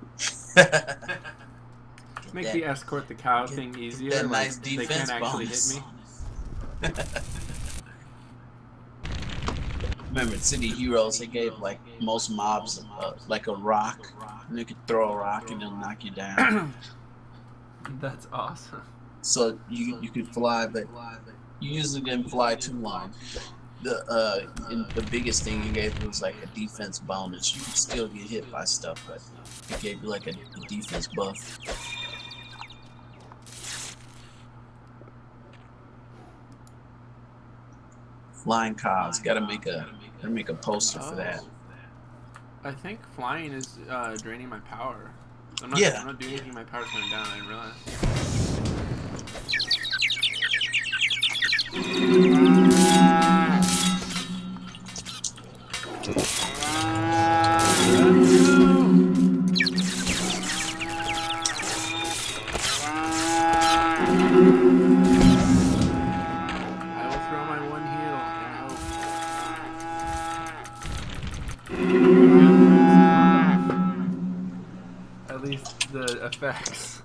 Make that, the escort the cow thing easier. That like, nice defense they can't actually bonus. hit me. Remember, in City Heroes, they gave like most mobs like a rock, and you could throw a rock and it'll knock you down. That's awesome. So you could fly, but you usually didn't fly too long. The biggest thing you gave was like a defense bonus. You could still get hit by stuff, but it gave you like a defense buff. Flying cows. Gotta make a poster for that. I think flying is draining my power. I'm not doing anything. My power's going down. I didn't realize. At least the effects.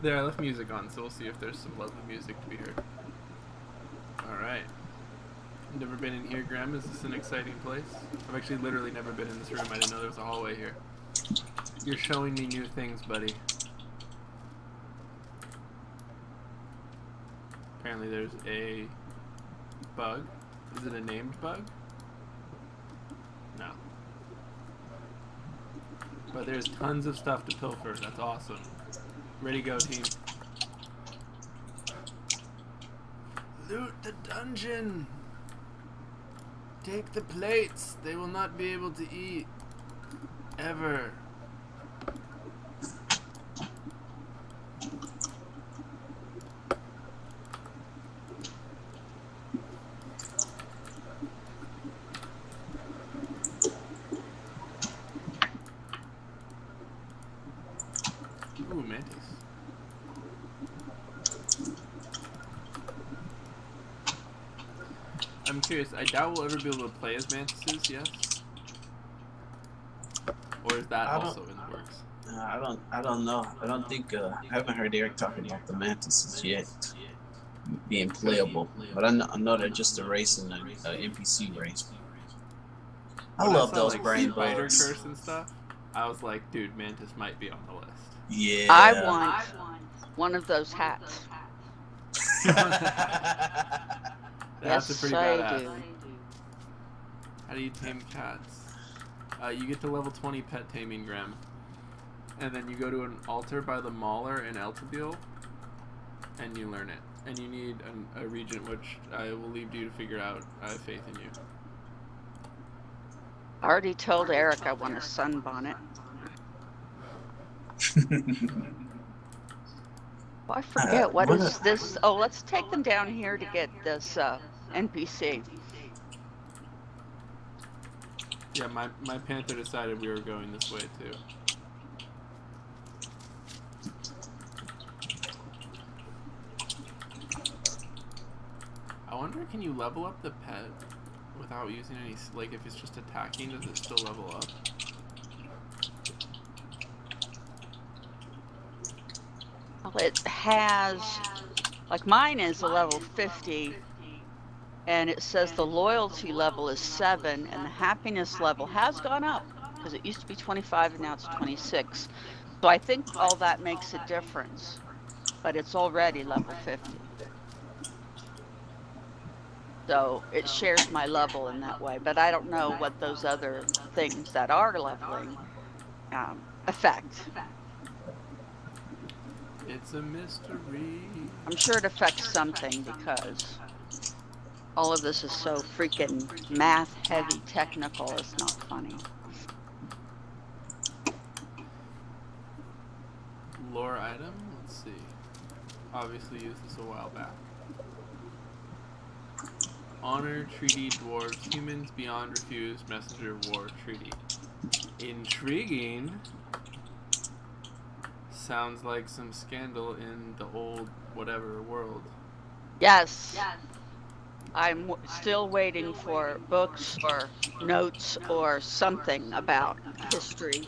There, I left music on, so we'll see if there's some lovely music to be heard. Alright. Never been in here, Graham. Is this an exciting place? I've actually literally never been in this room. I didn't know there was a hallway here. You're showing me new things, buddy. Apparently there's a bug. Is it a named bug? No. But there's tons of stuff to pilfer. That's awesome. Ready, go, team. Loot the dungeon! Take the plates. They will not be able to eat. Ever. Ooh, mantis. I'm curious, I doubt we'll ever be able to play as mantises, yes? Or is that also in the works? I don't know. I don't think, I haven't heard Eric talking about the mantises yet being playable. But I know they're just a race and an NPC race. I love those like, brain spider bugs. curse and stuff. I was like, dude, mantis might be on the list. Yeah. I want one of those hats. That's yes, a pretty I badass. do. How do you tame cats? You get to level 20 pet taming, Graham. And then you go to an altar by the Mauler in Eltabil, and you learn it. And you need a regent, which I will leave to you to figure out. I have faith in you. I already told Eric I want a sunbonnet. Oh, I forget, what is this? Oh, let's take them down here to get this NPC. Yeah, my panther decided we were going this way too. I wonder, can you level up the pet without using any, like, if it's just attacking, does it still level up? Well, it has, like mine is a level 50, and it says the loyalty level is 7, and the happiness level has gone up, because it used to be 25 and now it's 26. So I think all that makes a difference, but it's already level 50. So it shares my level in that way, but I don't know what those other things that are leveling affect. It's a mystery. I'm sure it affects something because all of this is so freaking math heavy, technical, it's not funny. Lore item, let's see. Obviously used this a while back. Honor, treaty, dwarves, humans, beyond, refused, messenger, war, treaty. Intriguing. Sounds like some scandal in the old whatever world. Yes. I'm still waiting for books or notes or something about history.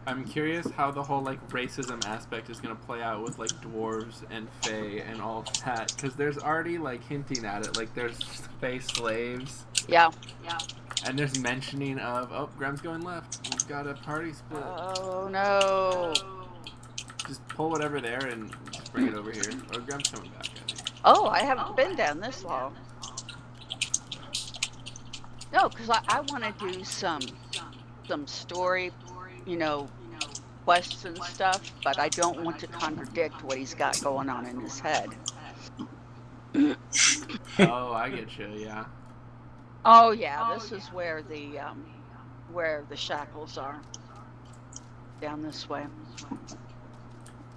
I'm curious how the whole like racism aspect is gonna play out with like dwarves and fae and all that, because there's already like hinting at it. Like there's fae slaves. Yeah. And there's mentioning of, oh, Graham's going left. We've got a party split. Oh no. Just pull whatever there and just bring it over here. Or Graham's coming back, I think. Oh, I haven't been down this long. No, because I want to do some story, you know, quests and stuff, but I don't want to contradict what he's got going on in his head. Oh, I get you, yeah. Oh yeah, this is where the shackles are. Down this way.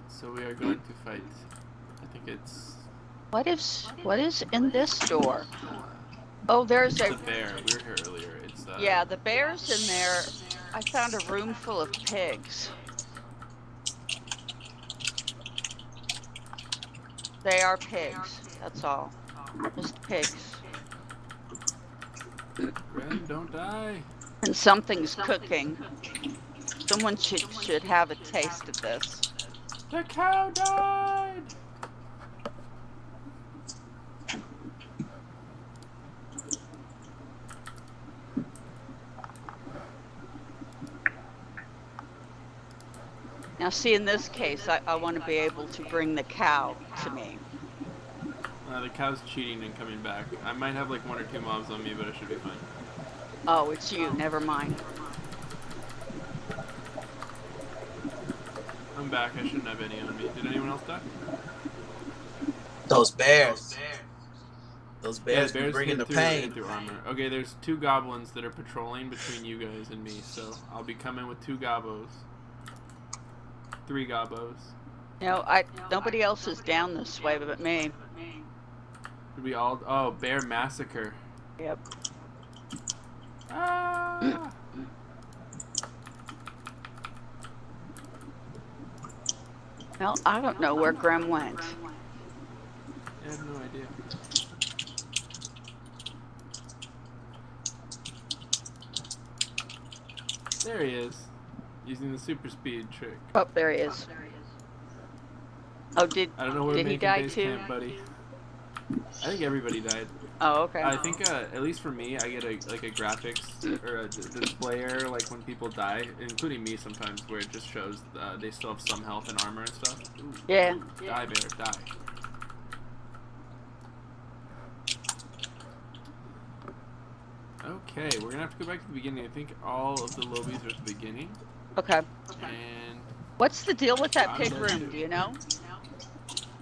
So we are going to fight. I think it's What is in this door? Oh, there's a bear. We were here earlier. It's yeah, the bear's in there. I found a room full of pigs. They are pigs. That's all. Just pigs. Graham, don't die. And something's cooking. Someone should have a taste of this. The cow died. Now, see, in this case, I want to be able to bring the cow to me. The cow's cheating and coming back. I might have like 1 or 2 mobs on me, but I should be fine. Oh, it's you. Never mind. I'm back. I shouldn't have any on me. Did anyone else die? Those bears. Those bears, Yeah, be bringing the through, pain. through armor. Okay, there's 2 goblins that are patrolling between you guys and me, so I'll be coming with 2 gobos. 3 gobos. You know, nobody else is down this way but me. Did we all? Oh, bear massacre. Yep. Ah! Well, I don't know where Graham went. I have no idea. There he is, using the super speed trick. Oh, there he is. Oh, I don't know where did he die too? Camp, buddy. I think everybody died. Oh, okay. I think at least for me, I get a graphics or a display error like when people die, including me sometimes, where it just shows they still have some health and armor and stuff. Ooh, Yeah. Die, bear, die. Okay, we're gonna have to go back to the beginning. I think all of the lobbies are at the beginning. Okay. And What's the deal with that I'm pig dead room? too. Do you know?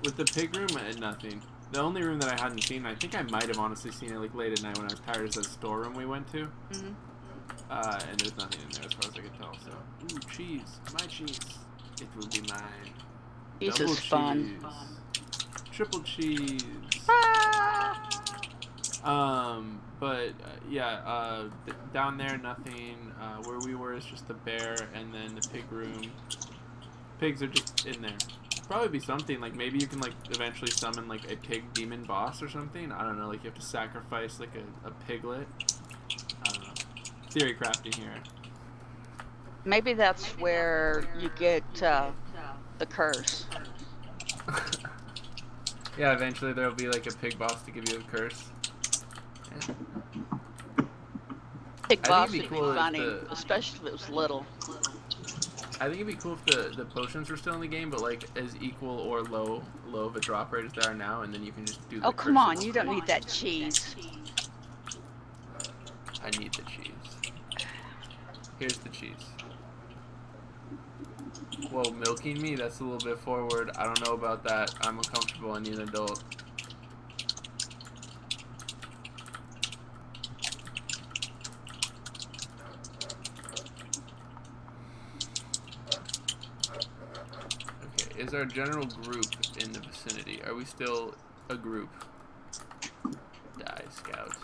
With the pig room, nothing. The only room that I hadn't seen, I think I might have honestly seen it like late at night when I was tired, is that storeroom we went to. Mm-hmm. And there's nothing in there as far as I can tell. So, ooh, cheese, my cheese, it will be mine. Cheese Double is fun. cheese. Triple cheese. Ah! Down there, nothing. Where we were is just the bear, and then the pig room. Pigs are just in there. Probably be something like maybe you can like eventually summon like a pig demon boss or something. I don't know. Like you have to sacrifice like a piglet. I don't know. Theory crafting here. Maybe that's where you get the curse. Yeah, eventually there'll be like a pig boss to give you a curse. Yeah. Pig I boss think it'd would be cool be if funny, especially if it was little. I think it'd be cool if the potions were still in the game, but like as equal or low of a drop rate as they are now, and then you can just do the Oh, come on, curses. you don't need that cheese. I need the cheese. Here's the cheese. Whoa, milking me? That's a little bit forward. I don't know about that. I'm uncomfortable. I need an adult. Okay, is our general group in the vicinity? Are we still a group? Die, scout.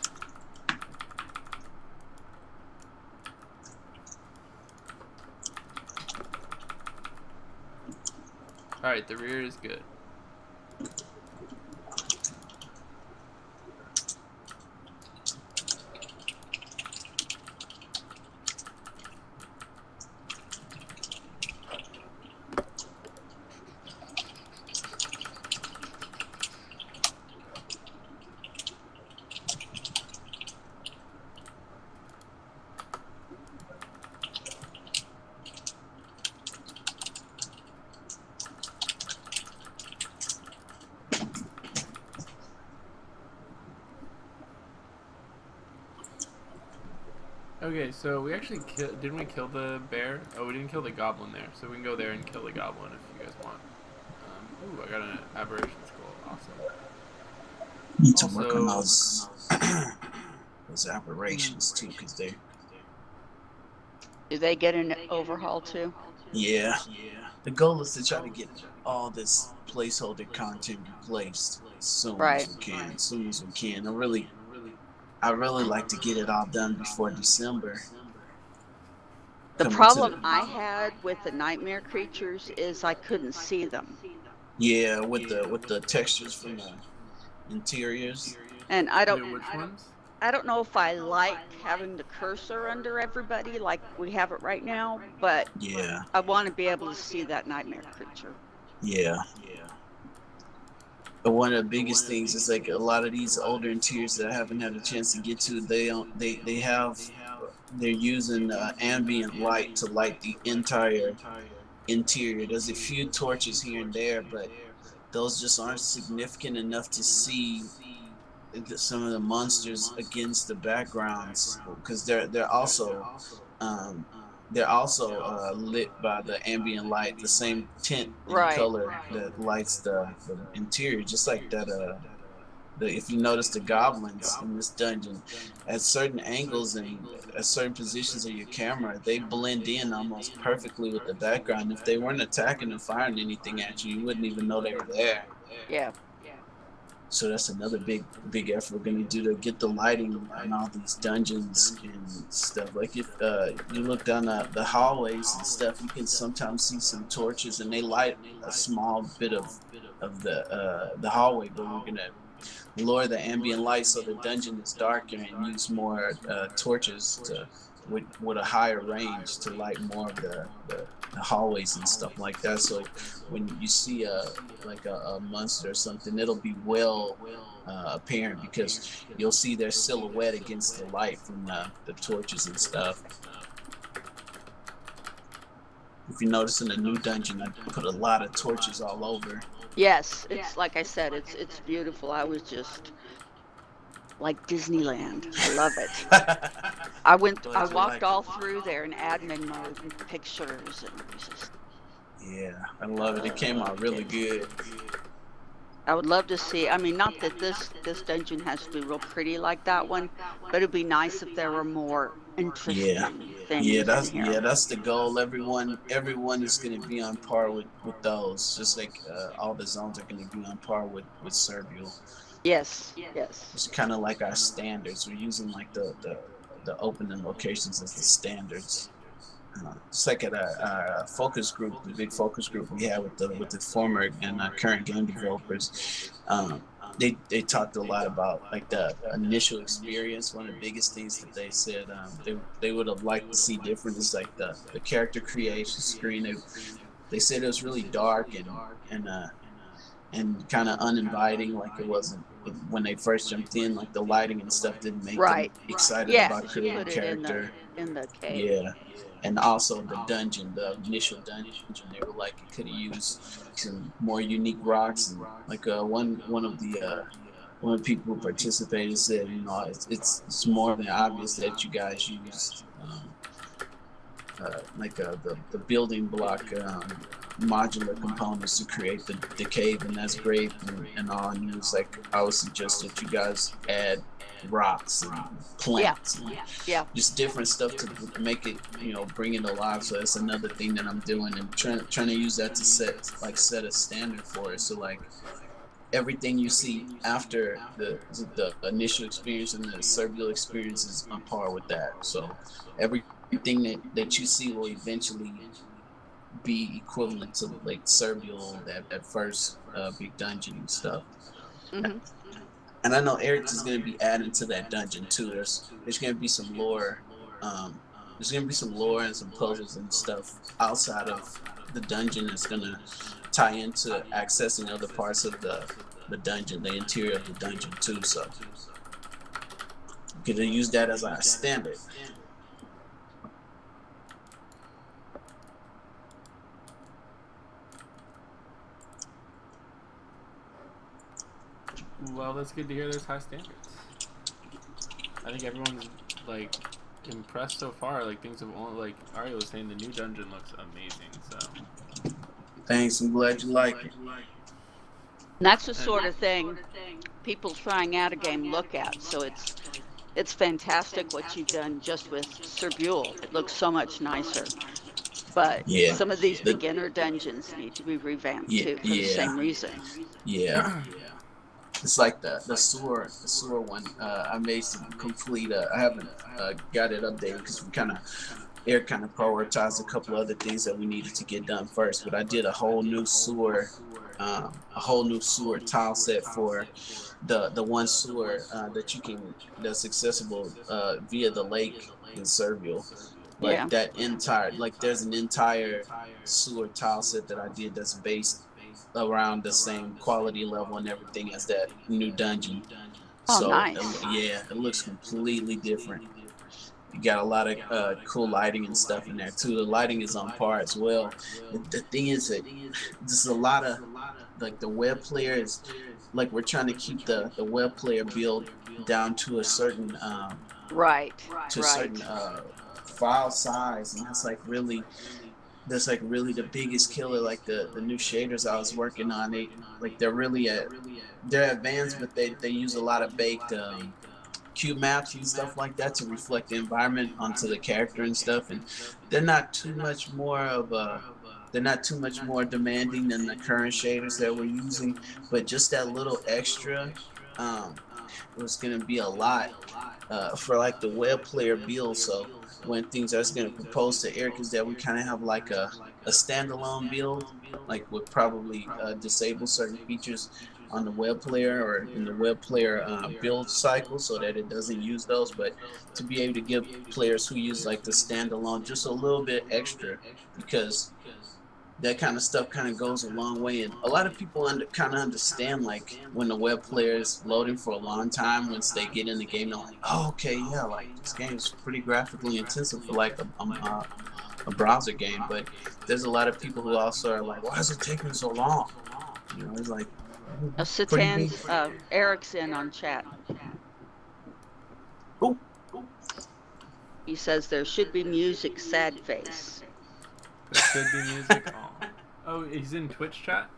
All right, the rear is good. Okay, so we actually didn't we kill the bear? Oh, we didn't kill the goblin there, so we can go there and kill the goblin if you guys want. Ooh, I got an aberration skull. Awesome. Need to work on those aberrations too, because they. Do they get an overhaul too? Yeah. The goal is to try to get all this placeholder content replaced as soon as we can. As soon as we can. I really like to get it all done before December. The problem I had with the nightmare creatures is I couldn't see them. Yeah, with the textures from the interiors. And I don't. Which ones? I don't know if I like having the cursor under everybody like we have it right now, but yeah, I want to be able to see that nightmare creature. Yeah. But one of the biggest things is like a lot of these older interiors that I haven't had a chance to get to, they're using ambient light to light the entire interior. There's a few torches here and there, but those just aren't significant enough to see some of the monsters against the backgrounds, because they're also lit by the ambient light, the same tint and color that lights the interior, just like that. If you notice the goblins in this dungeon, at certain angles and at certain positions of your camera, they blend in almost perfectly with the background. If they weren't attacking and firing anything at you, you wouldn't even know they were there. Yeah. So that's another big effort we're gonna do to get the lighting in all these dungeons and stuff. Like if you look down the hallways and stuff, you can sometimes see some torches, and they light a small bit of the hallway. But we're gonna lower the ambient light so the dungeon is darker and use more torches with a higher range to light more of the hallways and stuff like that. So when you see a monster or something, it'll be well apparent, because you'll see their silhouette against the light from the torches and stuff. If you notice in the new dungeon, I put a lot of torches all over. Yes, it's like I said, it's beautiful. I was just like Disneyland. I love it. I walked all through there in admin mode and pictures, and it was just. Yeah, I love it. It came out really good. I would love to see. I mean, not that this dungeon has to be real pretty like that one, but it'd be nice if there were more interesting things. Yeah, that's the goal. Everyone is going to be on par with those. Just like all the zones are going to be on par with Serbial. Yes. It's kind of like our standards. We're using like the opening locations as the standards. It's like at our focus group, the big focus group we had with the former and current game developers. They talked a lot about like the initial experience. One of the biggest things that they said they would have liked to see different is like the character creation screen. They said it was really dark and kind of uninviting, like it wasn't when they first jumped in. Like the lighting and stuff didn't make them excited about creating a character. In the cave. Yeah. And also the dungeon, the initial dungeon, they were like it could have used some more unique rocks. And like one of the people who participated said, you know, it's more than obvious that you guys used the building block modular components to create the cave, and that's great and all. And it was like, I would suggest that you guys add rocks and plants and just different stuff to make it, you know, bring it alive. So that's another thing that I'm doing, and trying to use that to set a standard for it. So like everything you see after the initial experience and the Serbial experience is on par with that. So everything that you see will eventually be equivalent to like Serbial at first big dungeon and stuff. Mm-hmm. And I know Eric is going to be adding to that dungeon too. There's going to be some lore. There's going to be some lore and some puzzles and stuff outside of the dungeon that's going to tie into accessing other parts of the dungeon, the interior of the dungeon too. So you can use that as our standard. Well, that's good to hear. There's high standards. I think everyone's like impressed so far. Like things have only, like Aria was saying, the new dungeon looks amazing. So Thanks. I'm glad you like it. And that's the sort of thing people trying out a game look at. So it's fantastic what you've done just with Serbule. It looks so much nicer. But Yeah. some of these beginner dungeons need to be revamped too for the same reason. Yeah. It's like the sewer one. I made some complete. I haven't got it updated because Eric kind of prioritized a couple other things that we needed to get done first. But I did a whole new sewer tile set for the one sewer that's accessible via the lake in Servial. Like that entire, like there's an entire sewer tile set that I did that's based around the same quality level and everything as that new dungeon. Oh, so nice. It looks completely different. You got a lot of cool lighting and stuff in there too. The lighting is on par as well. The thing is that there's a lot of like the web player is like we're trying to keep the web player build down to a certain certain file size, and that's like really the biggest killer. Like the new shaders I was working on, they're advanced, but they use a lot of baked cube maps and stuff like that to reflect the environment onto the character and stuff, and they're not too much more demanding than the current shaders that we're using, but just that little extra was going to be a lot for like the web player build. So one things I was going to propose to Eric is that we kind of have like a standalone build, like would probably disable certain features on the web player or in the web player build cycle so that it doesn't use those, but to be able to give players who use like the standalone just a little bit extra, because that kind of stuff kind of goes a long way. And a lot of people kind of understand, like when the web player is loading for a long time, once they get in the game, they're like, oh, okay, yeah, like this game is pretty graphically intensive for like a browser game. But there's a lot of people who also are like, why is it taking so long? You know, it's like Satan's Eric's in on chat. Oh. He says there should be music, sad face. There should be music. Oh, he's in Twitch chat?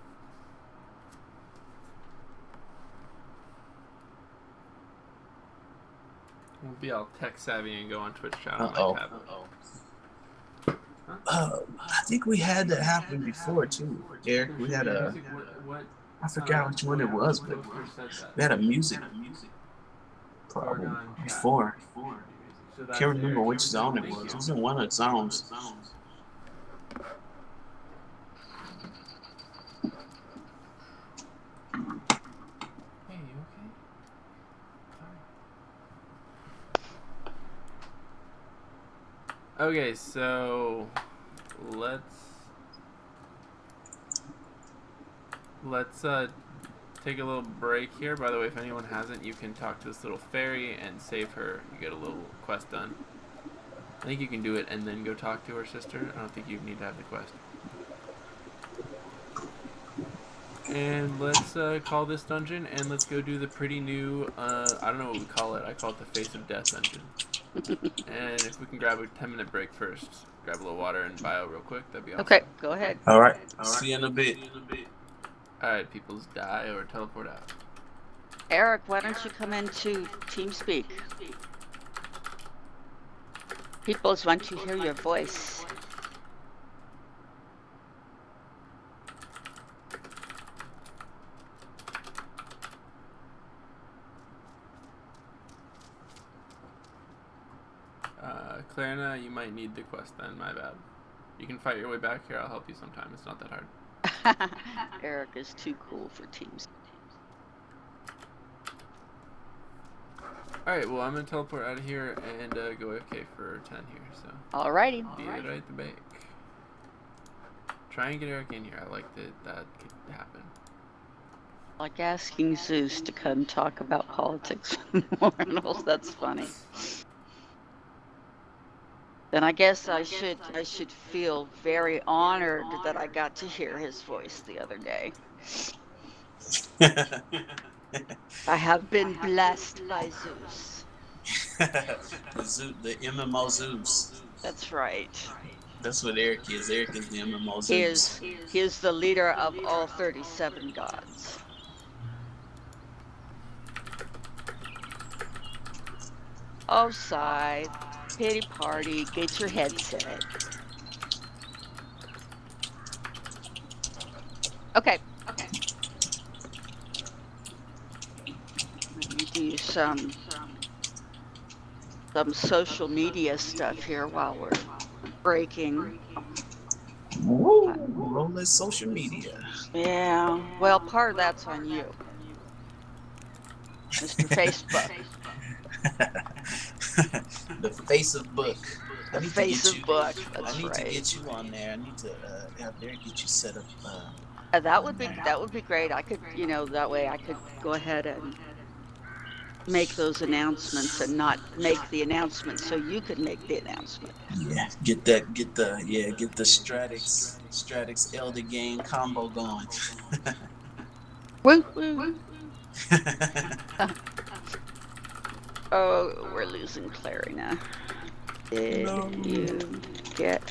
We'll be all tech savvy and go on Twitch chat on my tablet. I think we had that happen before too, Eric. We had I forgot which one it was, but we had a music problem before. Can't remember which zone it was. It was in one of the zones. Okay, so let's take a little break here. By the way, if anyone hasn't, you can talk to this little fairy and save her. You get a little quest done. I think you can do it and then go talk to her sister. I don't think you need to have the quest. And let's call this dungeon, and let's go do the pretty new, I don't know what we call it. I call it the Face of Death dungeon. And if we can grab a 10-minute break first, grab a little water and bio real quick, that'd be awesome. Okay, go ahead. All right. See you in a bit. Alright, peoples, die or teleport out. Eric, why don't you come into Teamspeak? Peoples want to hear your voice. Clarina, you might need the quest then, my bad. You can fight your way back here. I'll help you sometime. It's not that hard. Eric is too cool for Teams. Alright, well, I'm going to teleport out of here and go AFK for 10 here, so. Alrighty. Be right back. Try and get Eric in here. I like that could happen. Like asking Zeus to come talk about politics with mortals. That's funny. Then I guess I should feel very honored that I got to hear his voice the other day. I have been blessed by Zeus. The MMO Zeus. That's right. That's what Eric is. Eric is the MMO Zeus. He is the leader of all 37 gods. Oh, side. Pity party. Get your headset. Okay. Let me do some social media stuff here while we're breaking. Woo! Rolling social media. Yeah. Well, part of that's on you, Mr. Facebook. The face of book. The face of book. That's I need right. to get you on there. I need to have Derek get you set up. That would be great. I could, that way I could go ahead and make those announcements and not make the announcement so you could make the announcement. Yeah, get the Stratics Elder Game combo going. Woo woo. Oh, we're losing Clary now. Did you get?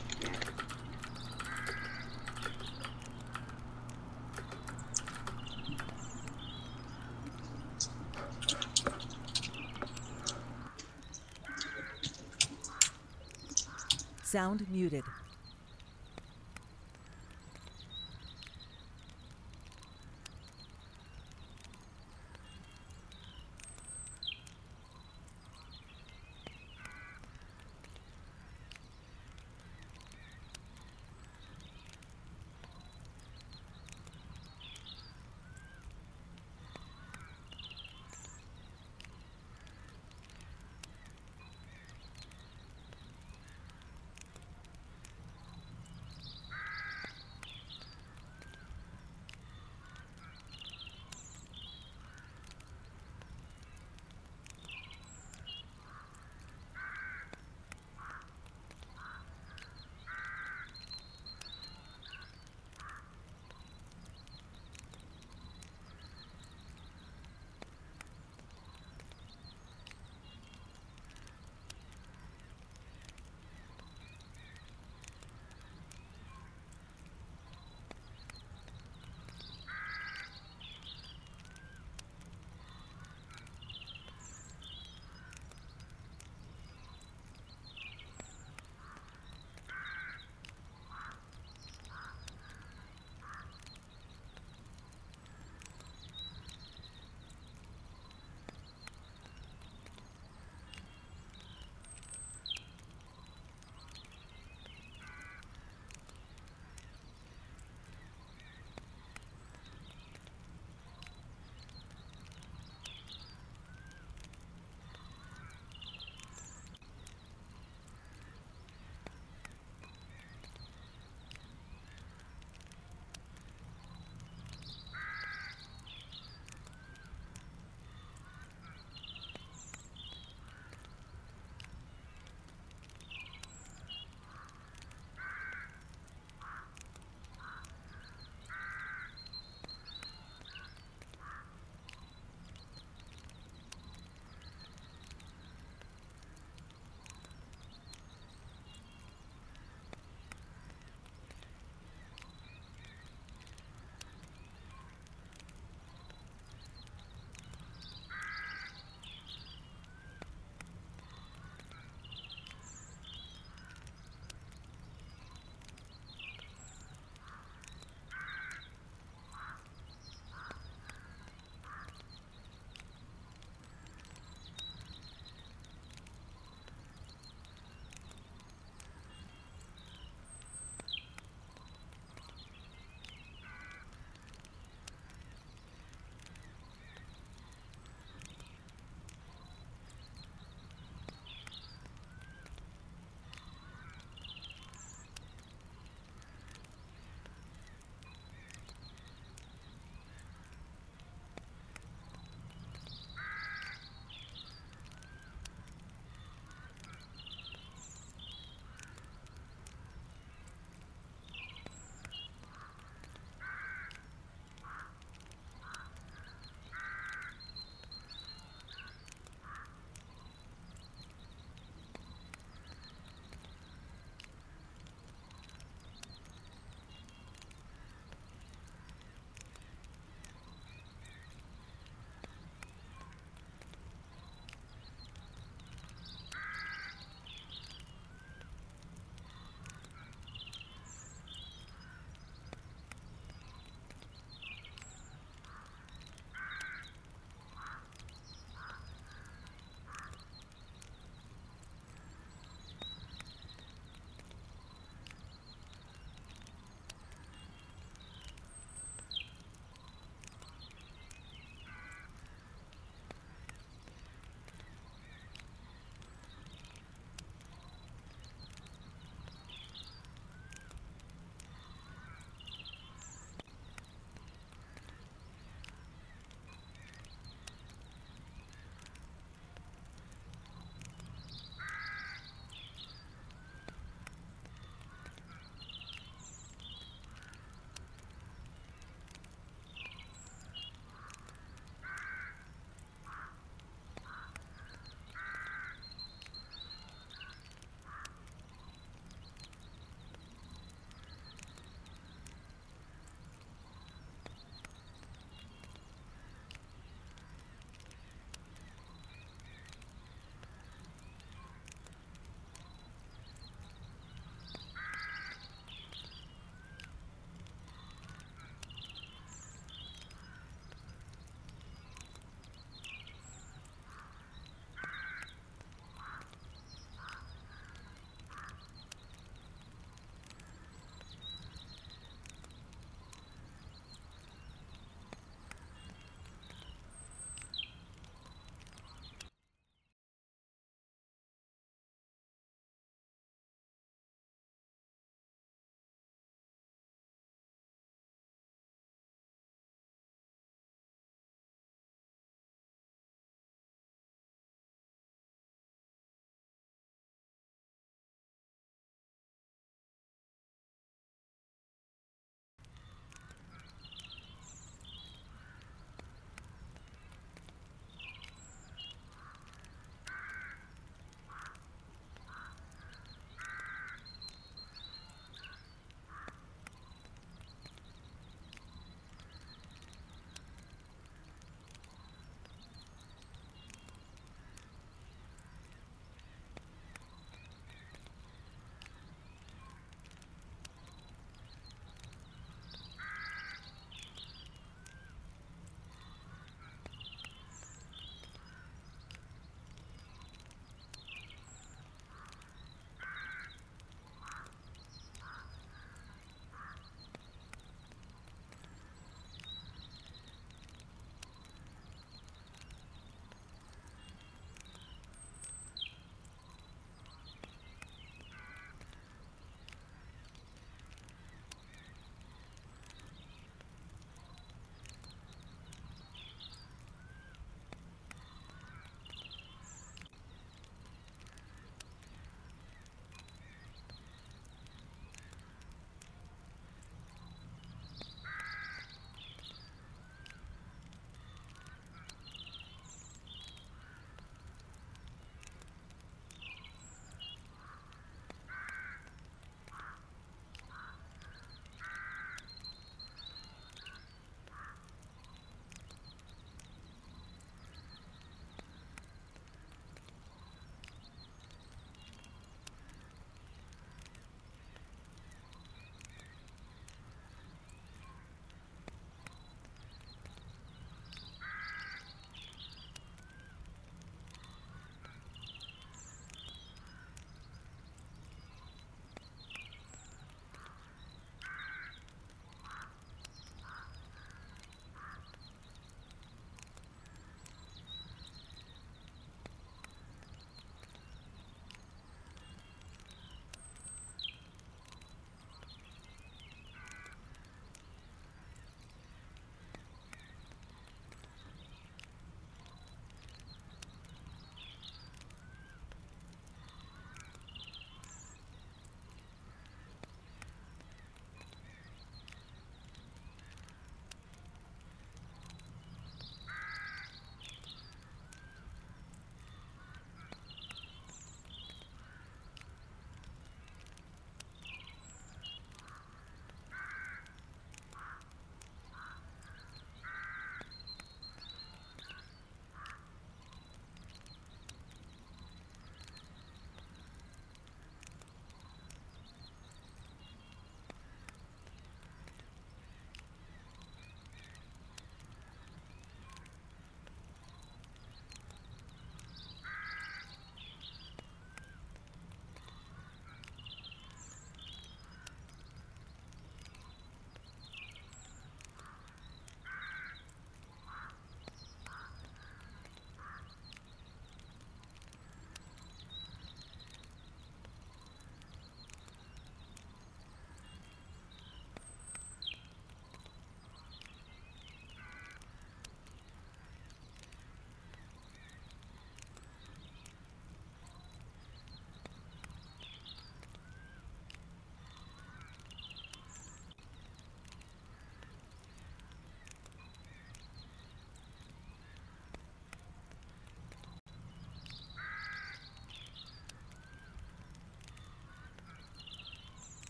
Sound muted.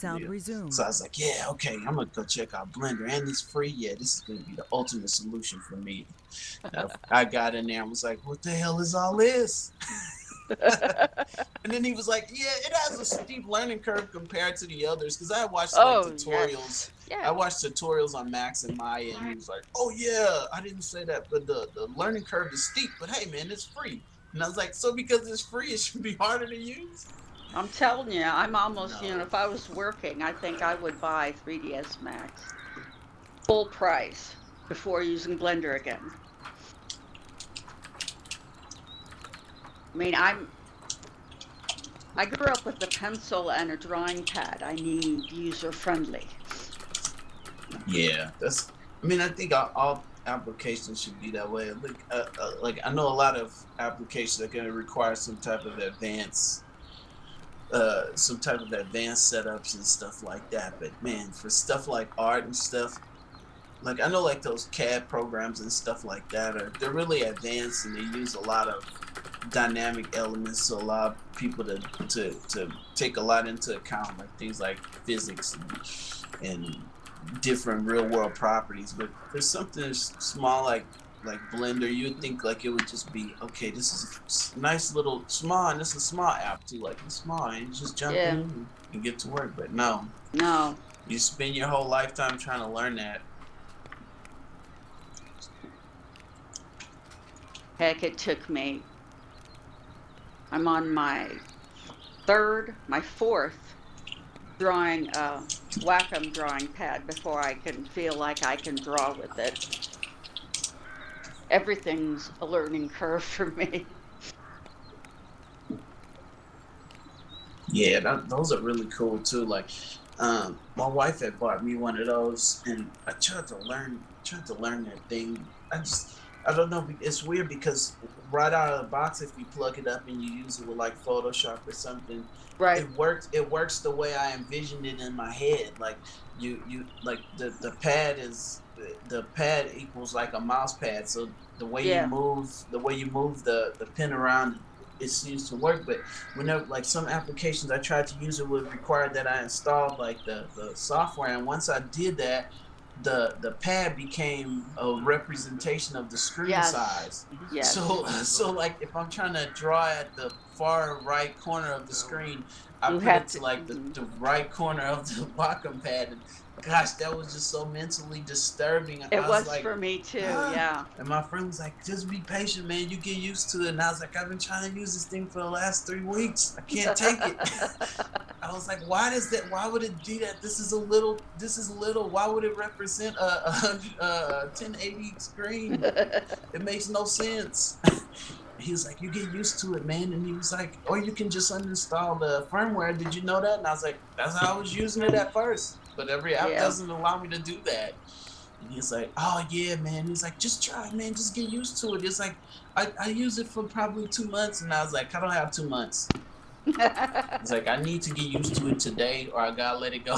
Sound resumed. So I was like, yeah, okay, I'm gonna go check out Blender, and it's free. Yeah, this is gonna be the ultimate solution for me. I got in there and was like, what the hell is all this? And then he was like, yeah, it has a steep learning curve compared to the others, because I watched tutorials. Yes. Yeah. I watched tutorials on Max and Maya, and he was like, oh yeah, I didn't say that, but the learning curve is steep, but hey man, it's free. And I was like, so because it's free, it should be harder to use? I'm telling you, I'm almost, you know, if I was working, I think I would buy 3ds Max full price before using Blender again. I mean, I grew up with a pencil and a drawing pad. I need user-friendly. Yeah, I think all applications should be that way. Like I know a lot of applications are going to require some type of advanced setups and stuff like that. But man, for stuff like art and stuff, like I know like those CAD programs and stuff like that they're really advanced, and they use a lot of dynamic elements, so allow people to take a lot into account, like things like physics and different real world properties. But for something small like Blender, you'd think like it would just be, okay, this is a nice little small, and this is a small app too, like it's small, and you just jump in and get to work. But no, you spend your whole lifetime trying to learn that. Heck, it took me, I'm on my fourth drawing, Wacom drawing pad before I can feel like I can draw with it. Everything's a learning curve for me. Yeah, those are really cool too. Like, my wife had bought me one of those, and I tried to learn that thing. I don't know. It's weird because right out of the box, if you plug it up and you use it with like Photoshop or something, right? It works the way I envisioned it in my head. Like you like the pad equals like a mouse pad. So the way you move the pen around, it seems to work. But whenever like some applications I tried to use, it would require that I installed like the software, and once I did that, the pad became a representation of the screen size. Yes. So like if I'm trying to draw at the far right corner of the screen, I put it to like the right corner of the Wacom pad, and gosh, that was just so mentally disturbing. It was like, for me too, yeah. And my friend was like, just be patient, man, you get used to it. And I was like, I've been trying to use this thing for the last 3 weeks. I can't take it. I was like, why would it do that? This is little. Why would it represent a 1080 screen? It makes no sense. He was like, you get used to it, man. And he was like, or you can just uninstall the firmware. Did you know that? And I was like, that's how I was using it at first. But every app doesn't allow me to do that. And he's like, oh yeah, man. He's like, just try it, man. Just get used to it. It's like, I use it for probably 2 months. And I was like, I don't have 2 months. It's like, I need to get used to it today, or I gotta let it go.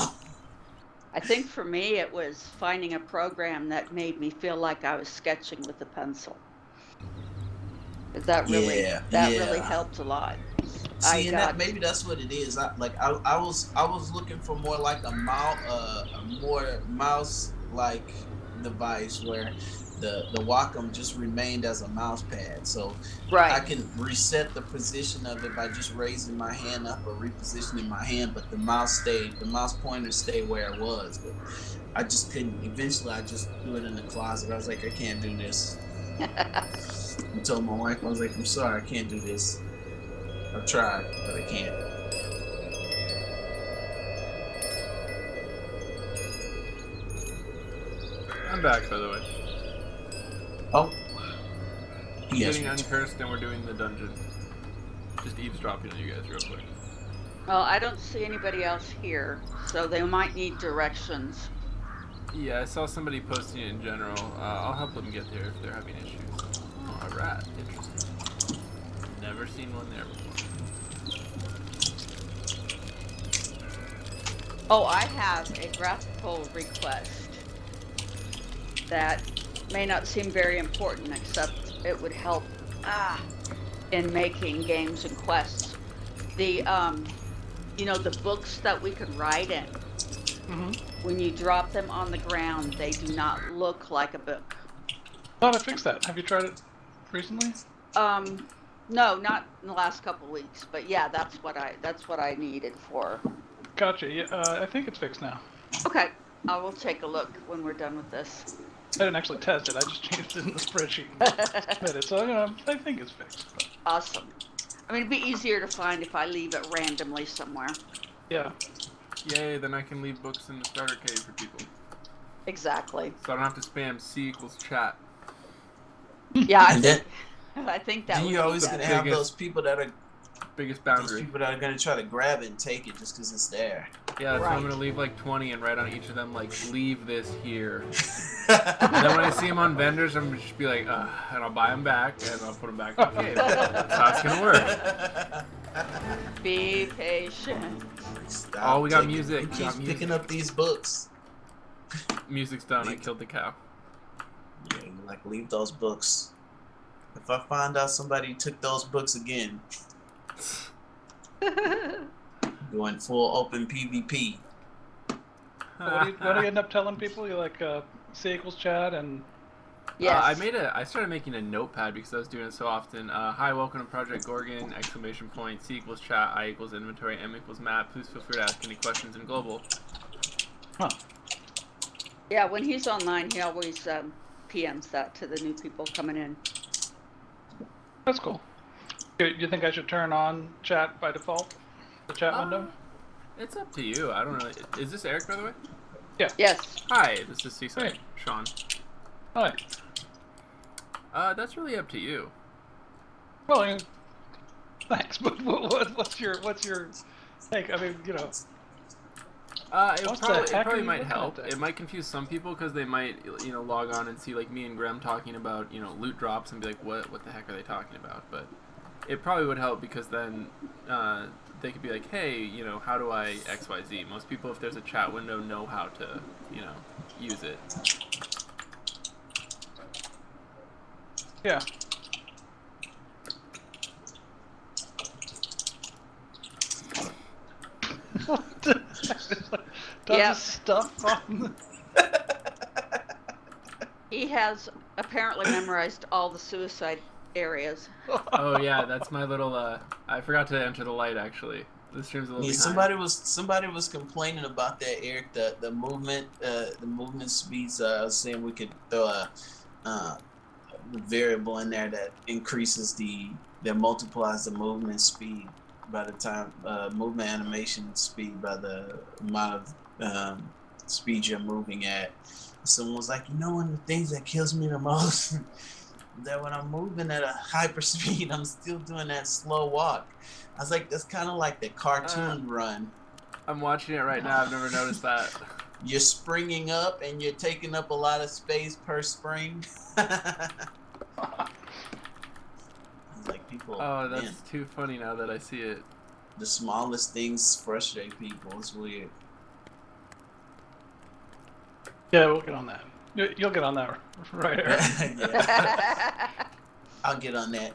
I think for me, it was finding a program that made me feel like I was sketching with a pencil. That really helped a lot. See, maybe that's what it is. I was looking for more like a more mouse-like device where the Wacom just remained as a mouse pad. So I can reset the position of it by just raising my hand up or repositioning my hand, but the mouse pointer stayed where it was. But I just couldn't. Eventually, I just threw it in the closet. I was like, I can't do this. I told my wife, I was like, I'm sorry, I can't do this. I've tried, but I can't. I'm back, by the way. Oh. Getting uncursed, and we're doing the dungeon. Just eavesdropping on you guys real quick. Well, I don't see anybody else here, so they might need directions. Yeah, I saw somebody posting it in general. I'll help them get there if they're having issues. Oh, a rat. Interesting. Never seen one there before. Oh, I have a graphical request that may not seem very important, except it would help in making games and quests. The you know, the books that we could write in. When you drop them on the ground, they do not look like a book. Thought I fixed that. Have you tried it recently? No, not in the last couple weeks, but yeah, that's what I needed for. Gotcha. Yeah, I think it's fixed now. Okay, I will take a look when we're done with this. I didn't actually test it. I just changed it in the spreadsheet. So you know, I think it's fixed. But... Awesome. I mean, it'd be easier to find if I leave it randomly somewhere. Yeah. Yay! Then I can leave books in the starter cave for people. Exactly. So I don't have to spam C equals chat. Yeah, I think that. Then you're always gonna have those people that are biggest boundary. Those people that are gonna try to grab it and take it just because it's there. Yeah, that's why I'm gonna leave like 20 and write on each of them like leave this here. And then when I see them on vendors, I'm gonna just be like, and I'll buy them back and I'll put them back. Okay, that's how it's gonna work. Be patient. Stop we got music. Who keeps picking up these books? Music's done. I killed the cow. Yeah, you like leave those books. If I find out somebody took those books again, going full open PvP. What do you end up telling people? You like C equals chat and. Yes. I started making a notepad because I was doing it so often. Hi, welcome to Project Gorgon! ! C equals chat, I equals inventory, M equals map. Please feel free to ask any questions in global. Huh. Yeah, when he's online, he always PMs that to the new people coming in. That's cool. You think I should turn on chat by default? The chat window? It's up to you. I don't know. Is this Eric, by the way? Yeah. Yes. Hi, this is Seaside. Hey. Sean. Hi. That's really up to you. Well, I mean, thanks. But what's your take? I mean, you know. It probably might help. It might confuse some people because they might, you know, log on and see like me and Graham talking about, you know, loot drops and be like, what the heck are they talking about? But it probably would help because then they could be like, hey, you know, how do I XYZ? Most people, if there's a chat window, know how to, you know, use it. Yeah. What the heck? Does stuff on He has apparently memorized all the suicide areas. Oh yeah, that's my little. I forgot to enter the light actually. The stream's a little. Yeah, somebody was complaining about that, Eric. The movement speeds. Saying we could throw a variable in there that increases that multiplies the movement speed by the time movement animation speed by the amount of speed you're moving at. Someone was like, you know, one of the things that kills me the most that when I'm moving at a hyper speed, I'm still doing that slow walk. I was like, that's kind of like the cartoon run. I'm watching it right now. I've never noticed that. You're springing up and you're taking up a lot of space per spring. Like people. Oh, that's too funny now that I see it. The smallest things frustrate people. It's weird. Yeah, we'll get on that. You'll get on that, right, Eric? Yeah. I'll get on that.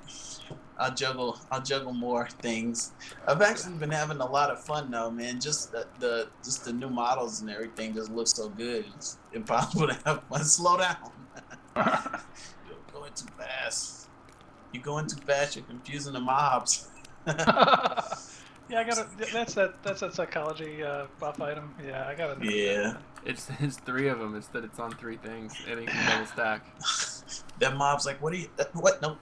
I'll juggle more things. I've actually been having a lot of fun though, man. Just the new models and everything just looks so good. It's impossible to have fun. Slow down. You're going too fast. You're going too fast. You're confusing the mobs. Yeah, I gotta. That's that psychology buff item. Yeah, I gotta. Yeah. It's 3 of them. It's that it's on 3 things and it can double stack. That mob's like, what are you? What? No,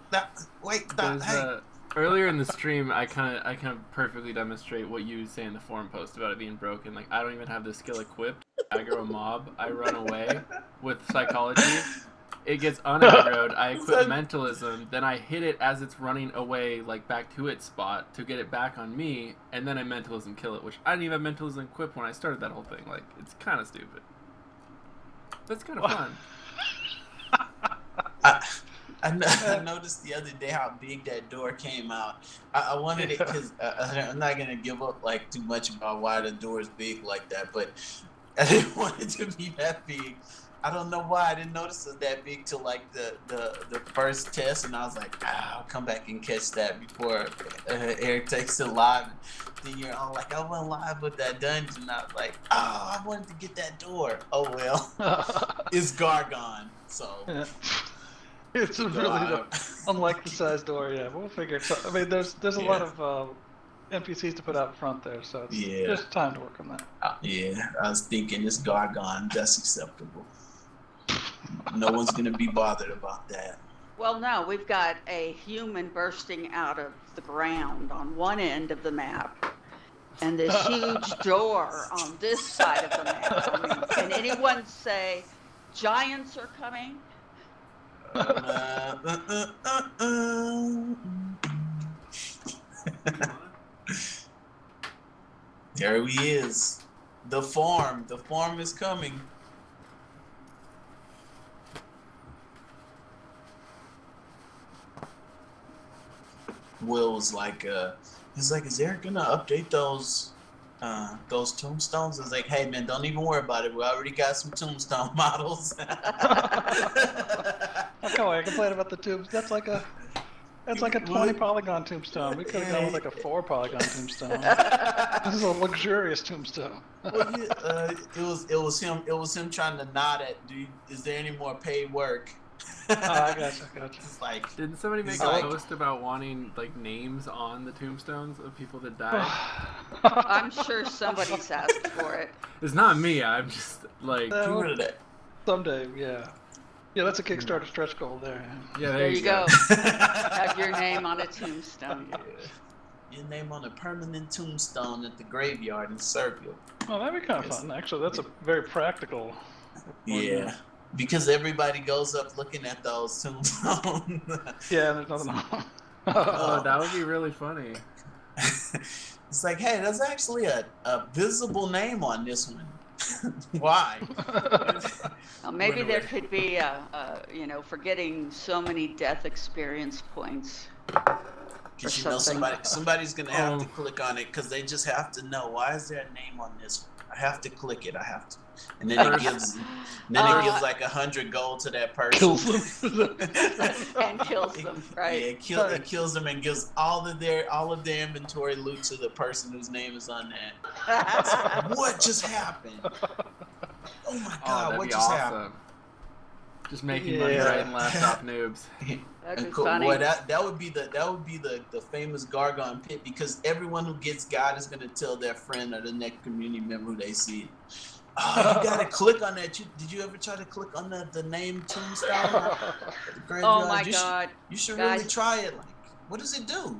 wait, stop. Hey. Earlier in the stream, I kind of perfectly demonstrate what you say in the forum post about it being broken. Like, I don't even have this skill equipped. Aggro a mob, I run away with psychology. It gets unaggroed. I equip mentalism, then I hit it as it's running away, like back to its spot to get it back on me, and then I mentalism kill it, which I didn't even have mentalism equipped when I started that whole thing. Like, it's kind of stupid. That's kind of fun. I noticed the other day how big that door came out. I wanted it because I'm not gonna give up like too much about why the door is big like that, but I didn't want it to be that big. I don't know why I didn't notice it that big till like the first test, and I was like, I'll come back and catch that before Eric takes it live. Then you're all like, I went live with that dungeon. I was like, I wanted to get that door. Oh well, it's Gorgon, so. Yeah. It's a really unlikely size door. Yeah, we'll figure it. So, I mean, there's a lot of NPCs to put out front there, so there's time to work on that. Yeah, I was thinking it's Gorgon. That's acceptable. No one's gonna be bothered about that. Well, no, we've got a human bursting out of the ground on one end of the map, and this huge door on this side of the map. I mean, can anyone say giants are coming? There he is. The farm. The farm is coming. Will was like, he's like, is Eric gonna update those tombstones? I was like, hey man, don't even worry about it. We already got some tombstone models. Okay, I complain about the tubes. That's like a 20 polygon tombstone. We could have gone with like a 4 polygon tombstone. This is a luxurious tombstone. Well, it was him trying to nod at. Is there any more paid work? I gotcha. It's like, didn't somebody make a post about wanting like names on the tombstones of people that died? I'm sure somebody's asked for it. It's not me. I'm just like someday, yeah. Yeah, that's a Kickstarter stretch goal there. Yeah, there you go. Have your name on a tombstone. Your name on a permanent tombstone at the graveyard in Serbia. Well, that'd be kind of fun. Actually, that's a very practical. Yeah. Because everybody goes up looking at those tombstones. Yeah, there's nothing on. Oh, that would be really funny. It's like, hey, there's actually a visible name on this one. Why? Well, maybe there could be for getting so many death experience points. Because you know somebody's gonna have to click on it because they just have to know, why is there a name on this one? I have to click it. I have to, and then it gives like 100 gold to that person. Kills them. And kills them, right? Yeah, it kills them and gives all of their inventory loot to the person whose name is on that. What just happened? Oh my god! What just happened? Just making money right and left off noobs. That'd be funny. Boy, that would be the famous Gorgon pit, because everyone who gets God is gonna tell their friend or the next community member who they see. Oh, you gotta click on that. Did you ever try to click on the name tombstone? Oh my god! You should really try it. Like, what does it do?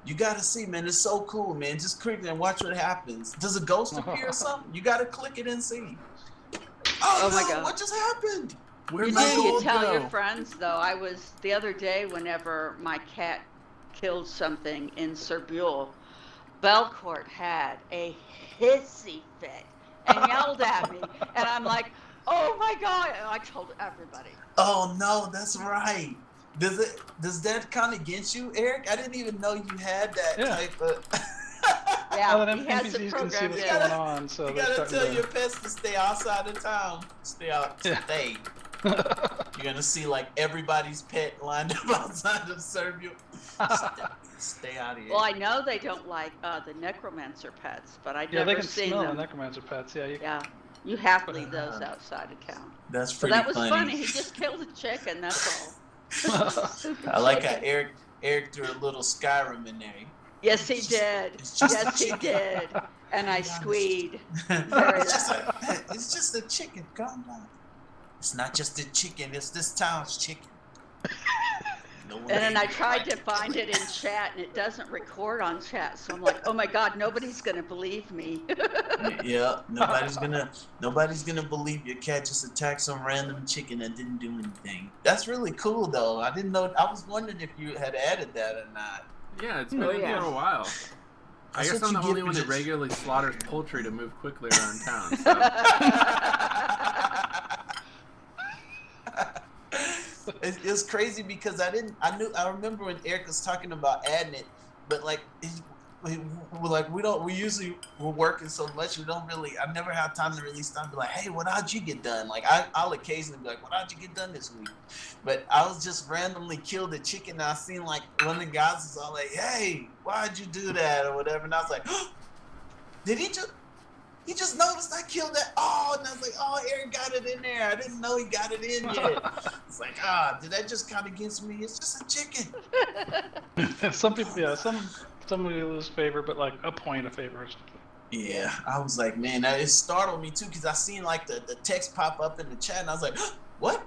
You gotta see, man. It's so cool, man. Just click it and watch what happens. Does a ghost appear or something? You gotta click it and see. Oh my god! What just happened? You tell your friends though. I was the other day whenever my cat killed something in Serbule, Belcourt had a hissy fit and yelled at me, and I'm like, oh my god! And I told everybody. Oh no, that's right. Does that count against you, Eric? I didn't even know you had that type of. Yeah, well, then NPCs can see what's going on, so you gotta tell your pets to stay outside of town. Stay out. Stay. You're gonna see like everybody's pet lined up outside of Serbia. Stay out of here. Well, I know they don't like the necromancer pets, but I've never seen them. Yeah, they can smell the necromancer pets. Yeah, you have to leave those outside of town. That's pretty funny. So that was funny. He just killed a chicken. That's all. I like how Eric threw a little Skyrim in there. Yes, he did. Yes, he did. And I squeed. It's just a chicken. Calm down. It's not just a chicken. It's this town's chicken. And then I tried to find it in chat, and it doesn't record on chat. So I'm like, oh my god, nobody's gonna believe me. Yeah, nobody's gonna believe your cat just attacked some random chicken that didn't do anything. That's really cool, though. I didn't know. I was wondering if you had added that or not. Yeah, it's been in for a while. I guess I'm the only one that regularly slaughters poultry to move quickly around town. So. It's crazy because I remember when Eric was talking about adding it, but like we're working so much, we don't really, I never have time to really stop and be like, hey, how'd you get done? Like, I'll occasionally be like, how'd you get done this week? But I was just randomly killed a chicken, and I seen, like, one of the guys was all like, hey, why'd you do that, or whatever, and I was like, oh, did he just noticed I killed that? Oh, and I was like, oh, Eric got it in there. I didn't know he got it in yet. It's like, did that just count against me? It's just a chicken. Some people, yeah, some lose favor, but like a point of favor or something. Yeah, I was like, man, it startled me too, because I seen like the text pop up in the chat, and I was like, what?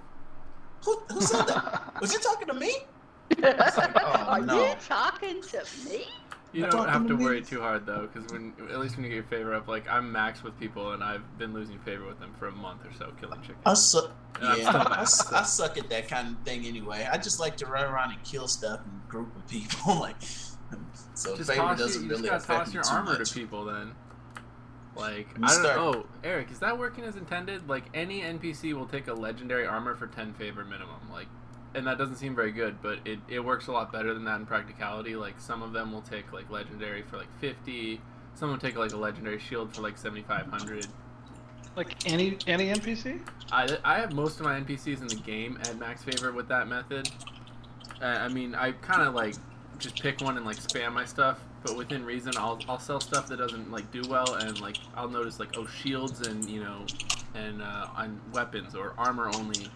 Who said that? Was you talking to me? I was like, oh, no. Are you talking to me? You don't have to worry too hard though, because at least when you get your favor up, like I'm maxed with people, and I've been losing favor with them for a month or so, killing chickens. I suck at that kind of thing anyway. I just like to run around and kill stuff in a group of people, like. So just favor doesn't really affect me toss your too armor much. to people then. Like I don't know. Oh, Eric, is that working as intended? Like any NPC will take a legendary armor for 10 favor minimum. Like. And that doesn't seem very good, but it works a lot better than that in practicality. Like, some of them will take, like, legendary for, like, 50. Some will take, like, a legendary shield for, like, 7,500. Like, any NPC? I have most of my NPCs in the game at max favor with that method. I mean, I kind of, like, just pick one and, like, spam my stuff. But within reason, I'll sell stuff that doesn't, like, do well. And, like, I'll notice, like, oh, shields and, you know, and on weapons or armor only.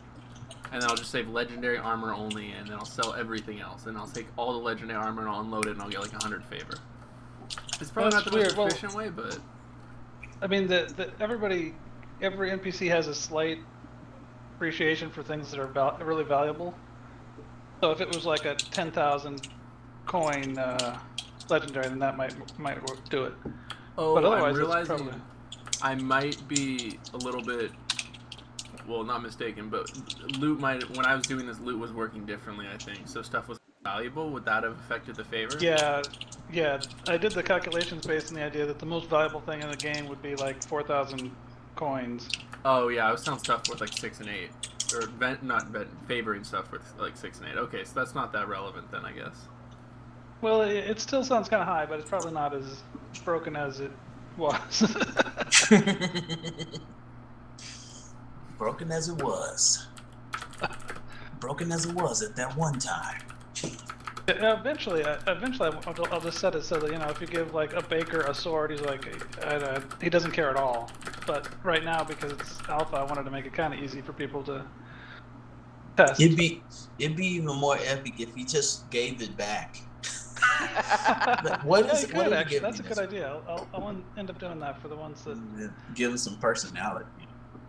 And then I'll just save legendary armor only, and then I'll sell everything else. And I'll take all the legendary armor and I'll unload it, and I'll get like 100 favor. It's probably not the most efficient way, but I mean, every NPC has a slight appreciation for things that are really valuable. So if it was like a 10,000 coin legendary, then that might do it. Oh, but otherwise, I'm realizing I might be a little bit. Well, not mistaken, but loot when I was doing this, loot was working differently, I think. So stuff was valuable. Would that have affected the favor? Yeah. I did the calculations based on the idea that the most valuable thing in the game would be like 4,000 coins. Oh, yeah, I was selling stuff worth like 6 and 8. Or favoring stuff worth like 6 and 8. Okay, so that's not that relevant then, I guess. Well, it still sounds kind of high, but it's probably not as broken as it was. Broken as it was. Broken as it was at that one time. Eventually, I'll just set it so that, you know, if you give like a baker a sword, he's like, he doesn't care at all. But right now, because it's alpha, I wanted to make it kind of easy for people to test. It'd be even more epic if he just gave it back. What is it? Actually, that's a good idea. I'll end up doing that for the ones that give him some personality.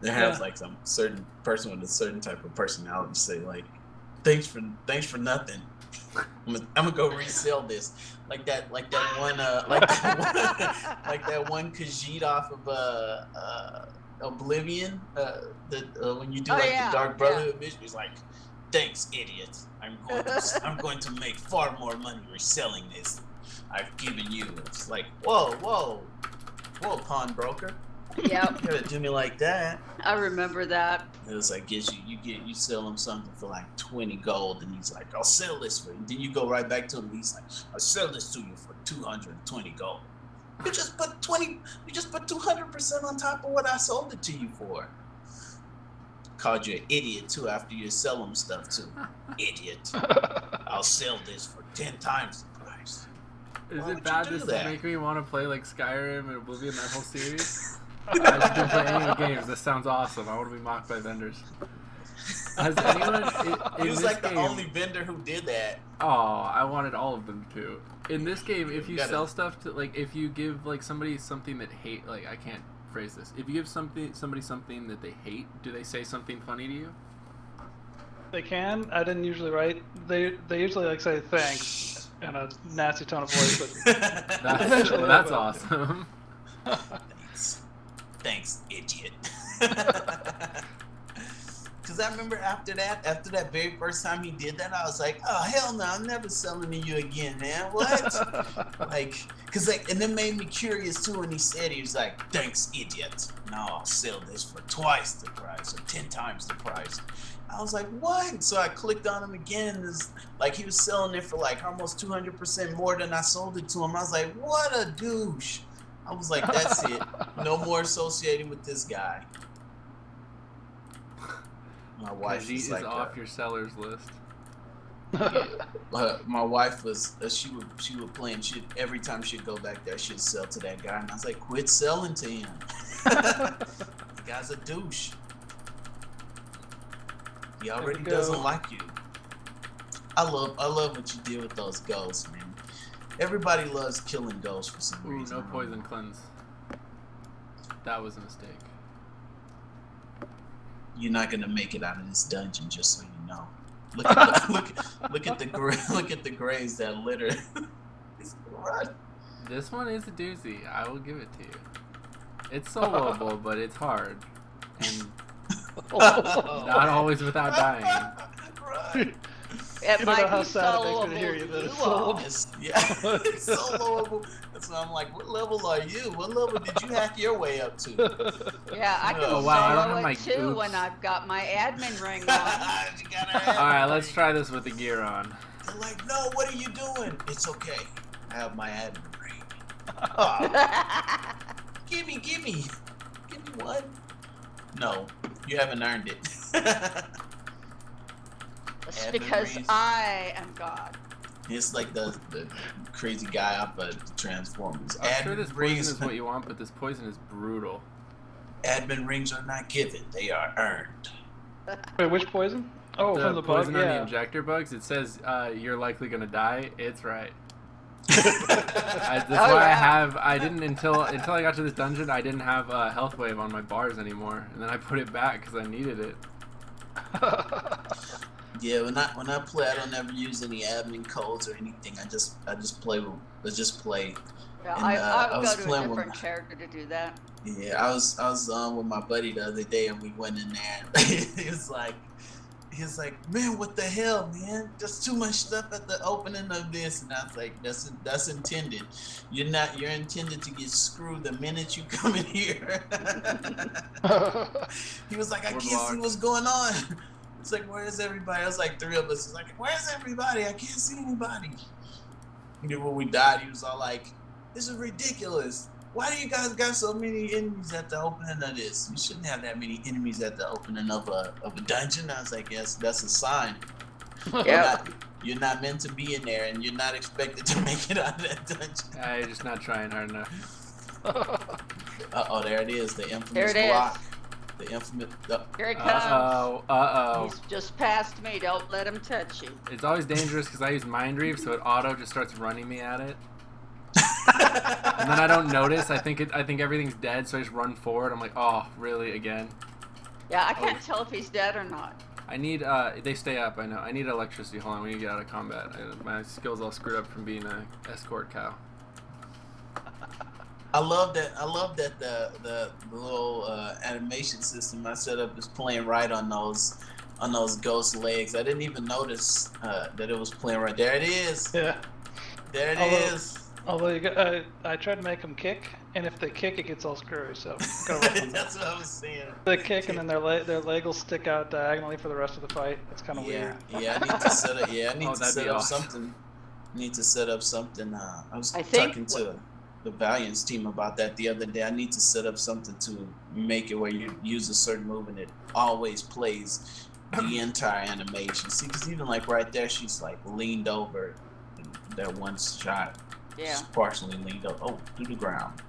They have like some certain person with a certain type of personality say like, thanks for nothing. I'm gonna go resell this like that one Khajiit off of Oblivion. When you do the Dark Brotherhood mission, he's like, thanks, idiot. I'm going to make far more money reselling this. I've given you. It's like, whoa, pawnbroker. Yep. You gotta do me like that. I remember that. It was like, you sell him something for like 20 gold, and he's like, I'll sell this for you. Then you go right back to him, and he's like, I'll sell this to you for 220 gold. You just put 200% on top of what I sold it to you for. Called you an idiot too after you sell him stuff too. Idiot. I'll sell this for 10 times the price. Is it bad to make me want to play like Skyrim and Oblivion, that whole series? I just didn't play any of the games. This sounds awesome. I want to be mocked by vendors. Has anyone he was like the only vendor who did that. Oh, I wanted all of them to. In this game, if you sell stuff to, like, if you give like somebody something that hate, like, I can't phrase this. If you give somebody something that they hate, do they say something funny to you? They can. I didn't usually write. They usually like say thanks in a nasty tone of voice, but that's awesome. Thanks, idiot. Because I remember after that very first time he did that, I was like, oh, hell no, I'm never selling to you again, man. What? Like, because like, and it made me curious too when he said, he was like, thanks, idiot. Now I'll sell this for twice the price or 10 times the price. I was like, what? So I clicked on him again, and it's like he was selling it for like almost 200% more than I sold it to him. I was like, what a douche. I was like, that's it. No more associated with this guy. My wife is like, off your seller's list. My wife was she would play, and every time she'd go back there, she'd sell to that guy, and I was like, quit selling to him. The guy's a douche. He already doesn't like you. I love what you did with those ghosts, man. Everybody loves killing ghosts for some reason. No poison cleanse. That was a mistake. You're not gonna make it out of this dungeon, just so you know. Look at the look at the graves that litter. This one is a doozy. I will give it to you. It's soloable, but it's hard, and not always without dying. Right. It might be soloable. It's soloable. So I'm like, what level are you? What level did you hack your way up to? Yeah, I can solo it too when I've got my admin ring on. Alright, let's try this with the gear on. They're like, no, what are you doing? It's okay. I have my admin ring. Oh. Give me one. No, you haven't earned it. It's because I am God. It's like the crazy guy up at Transformers. I'm sure this poison is what you want, but this poison is brutal. Admin rings are not given; they are earned. Wait, which poison? Oh, from the poison bug? on the injector bugs. It says you're likely gonna die. It's right. That's why I didn't until I got to this dungeon. I didn't have a health wave on my bars anymore, and then I put it back because I needed it. Yeah, when I play, I don't ever use any admin codes or anything. I just play. Yeah, and, I would go to a different character to do that. Yeah, I was with my buddy the other day, and we went in there. And he was like, man, what the hell, man? There's too much stuff at the opening of this. And I was like, that's intended. You're intended to get screwed the minute you come in here. He was like, I can't see what's going on. It's like, where's everybody? I was like, 3 of us. It's like, where's everybody? I can't see anybody. And then when we died, he was all like, this is ridiculous. Why do you guys got so many enemies at the opening of this? You shouldn't have that many enemies at the opening of a dungeon. I was like, yes, that's a sign. Yeah. You're not meant to be in there, and you're not expected to make it out of that dungeon. You're just not trying hard enough. Uh-oh, there it is, the infamous there it block. is. The infamous... Here it comes. Uh-oh. He's just past me. Don't let him touch you. It's always dangerous because I use Mind Reave, so it auto just starts running me at it. And then I don't notice. I think everything's dead, so I just run forward. I'm like, oh, really, again? Yeah, I can't tell if he's dead or not. I need, they stay up, I know. I need electricity. Hold on, we need to get out of combat. My skill's all screwed up from being an escort cow. I love that the little animation system I set up is playing right on those ghost legs. I didn't even notice that it was playing right. There it is. Yeah. There it is. Although I tried to make them kick, and if they kick, it gets all screwy. So that's what I was saying. They kick, and then their leg will stick out diagonally for the rest of the fight. It's kind of weird. Yeah, I need to set up. Yeah, I need to set up something. Need to set up something. I was talking to the Valiant's team about that the other day. I need to set up something to make it where you use a certain move and it always plays the entire animation. See, because even like right there, she's like leaned over that one shot. Yeah. She's partially leaned up. Oh, to the ground.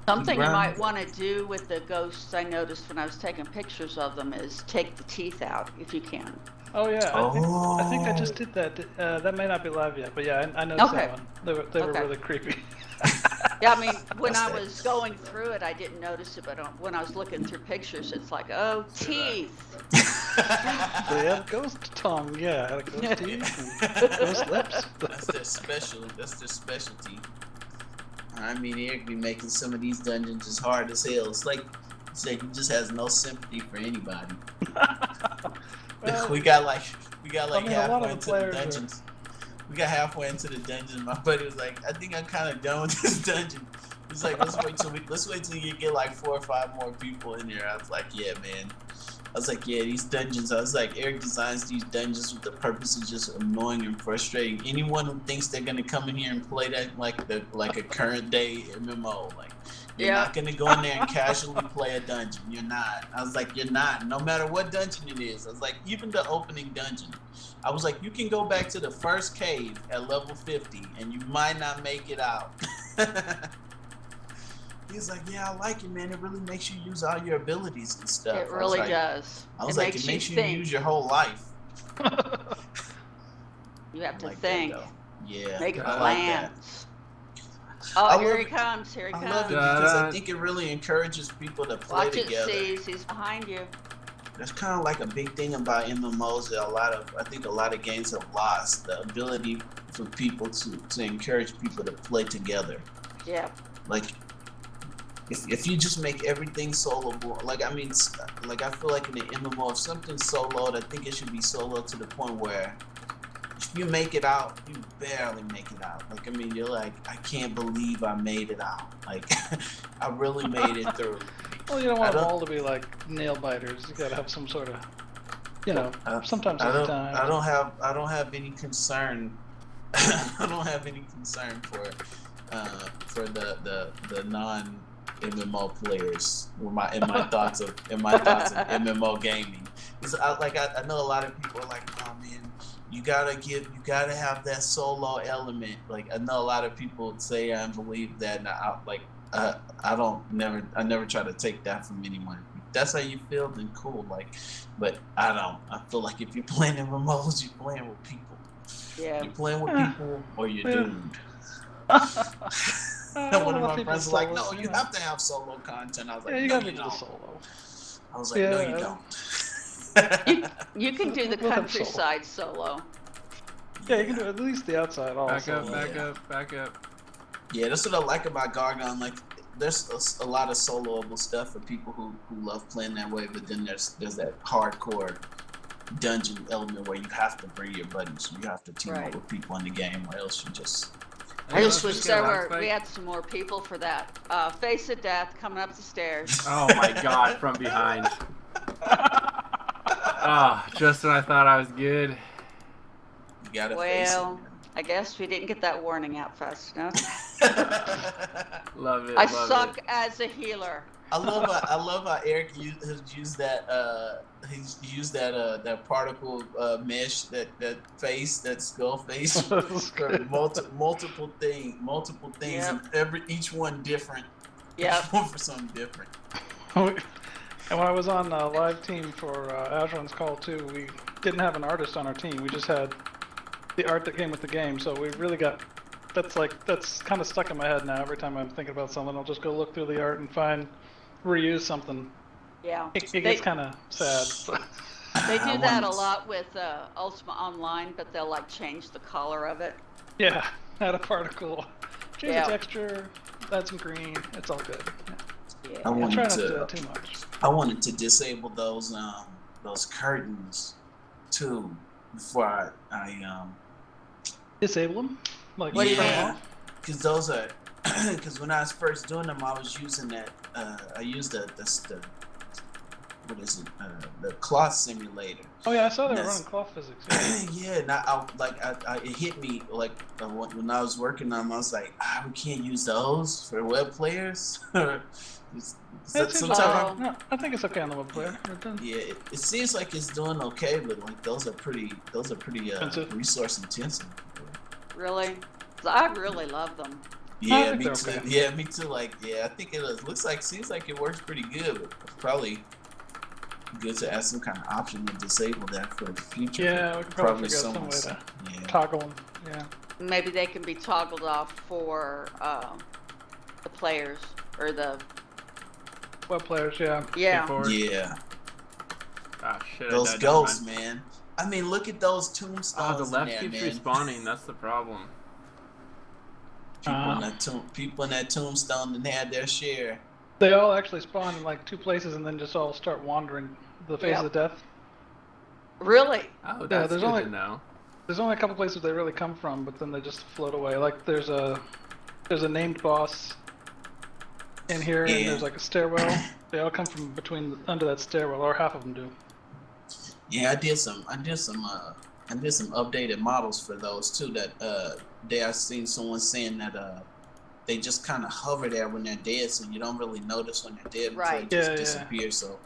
Something you might want to do with the ghosts I noticed when I was taking pictures of them is take the teeth out if you can. Oh yeah, I think I just did that. That may not be live yet, but yeah, I noticed that one. They were really creepy. Yeah, I mean, when I was going through it, I didn't notice it, but when I was looking through pictures, it's like, oh, teeth. They have ghost tongue, yeah, ghost teeth, and ghost lips. That's their specialty. I mean, Eric be making some of these dungeons as hard as hell. It's like he just has no sympathy for anybody. we got like I mean, a lot of halfway the into the players dungeons. We got halfway into the dungeon. My buddy was like, "I think I'm kind of done with this dungeon." He's like, "Let's wait till you get like 4 or 5 more people in here." I was like, "Yeah, man." I was like, "Yeah, these dungeons." I was like, "Eric designs these dungeons with the purpose of just annoying and frustrating anyone who thinks they're gonna come in here and play that like a current day MMO. Like, you're not gonna go in there and casually play a dungeon. You're not." I was like, "You're not. No matter what dungeon it is." I was like, "Even the opening dungeon." I was like, "You can go back to the first cave at level 50 and you might not make it out." He's like, "Yeah, I like it, man. It really makes you use all your abilities and stuff." It really does. I was like, "It makes you use your whole life." You have to think. Yeah. Make I plans. Like oh, here he comes. Here he comes. I love it because I think it really encourages people to play Watch together. it, C's. He's behind you. That's kind of like a big thing about MMOs that I think a lot of games have lost the ability for people to encourage people to play together. Yeah. Like, if you just make everything soloable, like I feel like in the MMO, if something's soloed, I think it should be solo to the point where if you make it out, you barely make it out. Like, I mean, you're like, "I can't believe I made it out. Like, I really made it through." Well, you don't want them all to be like nail biters. You gotta have some sort of, sometimes it's time. I don't have any concern. I don't have any concern for the non MMO players. In my thoughts of MMO gaming, I know a lot of people are like, "Oh man, you gotta have that solo element." Like, I know a lot of people say and believe that, and I never try to take that from anyone. If that's how you feel, then cool. Like, but I don't. I feel like if you're playing MMOs, you're playing with people. Yeah. You're playing with people, or you're doomed. One of my friends was like, "No, you have to have solo content." I was like, "Yeah, you "No, gotta you do don't." solo." I was like, "No, you don't." You can do the countryside solo. Yeah, you can do at least the outside also. Back up. Yeah, that's what I like about Gorgon. Like, there's a lot of soloable stuff for people who love playing that way, but then there's that hardcore dungeon element where you have to bring your buddies. You have to team up with people in the game, or else you just... I just wish we had some more people for that. Face of Death coming up the stairs. Oh my god, from behind. Just when I thought I was good. You gotta face it. I guess we didn't get that warning out fast enough. Love it. I suck as a healer. I love how Eric has used that that particle mesh, that skull face for multiple things, and each one different. Yeah. For something different. And when I was on live team for Azron's Call 2, we didn't have an artist on our team. We just had the art that came with the game. So we really got, that's kind of stuck in my head now. Every time I'm thinking about something, I'll just go look through the art and reuse something. Yeah. It gets kind of sad. They do that a lot with Ultima Online, but they'll like change the color of it. Yeah, add a particle, change the texture, add some green. It's all good. Yeah. I try not to do that too much. I wanted to disable those curtains too before I disable them. Like, what do you mean? Because those are because when I was first doing them, I was using that. I used the what is it? The cloth simulator. Oh yeah, I saw they were running cloth physics. Yeah, and it hit me like when I was working on them. I was like, we can't use those for web players. Sometimes I think it's okay on the web player. Yeah, it seems like it's doing okay, but like those are pretty resource intensive. Really? I really love them. Yeah, me too. Okay. Yeah, me too. Like, yeah, I think it seems like it works pretty good. But it's probably good to add some kind of option to disable that for the future. Yeah, we could probably figure out some way to toggle them. Yeah. Maybe they can be toggled off for the players or the web players. Yeah. Yeah. Yeah. Ah, shit, those ghosts, man. I mean, look at those tombstones. Oh, the left keeps respawning. That's the problem. People in that tombstone that had their share. They all actually spawn in like 2 places and then just all start wandering the face of death. Really? Oh, that's there's good only- to know. There's only a couple places they really come from, but then they just float away. Like there's a named boss in here, and there's like a stairwell. They all come from under that stairwell, or half of them do. Yeah, I did some updated models for those too. That I seen someone saying that they just kind of hover there when they're dead, so you don't really notice when they're dead Right. until it just disappears. So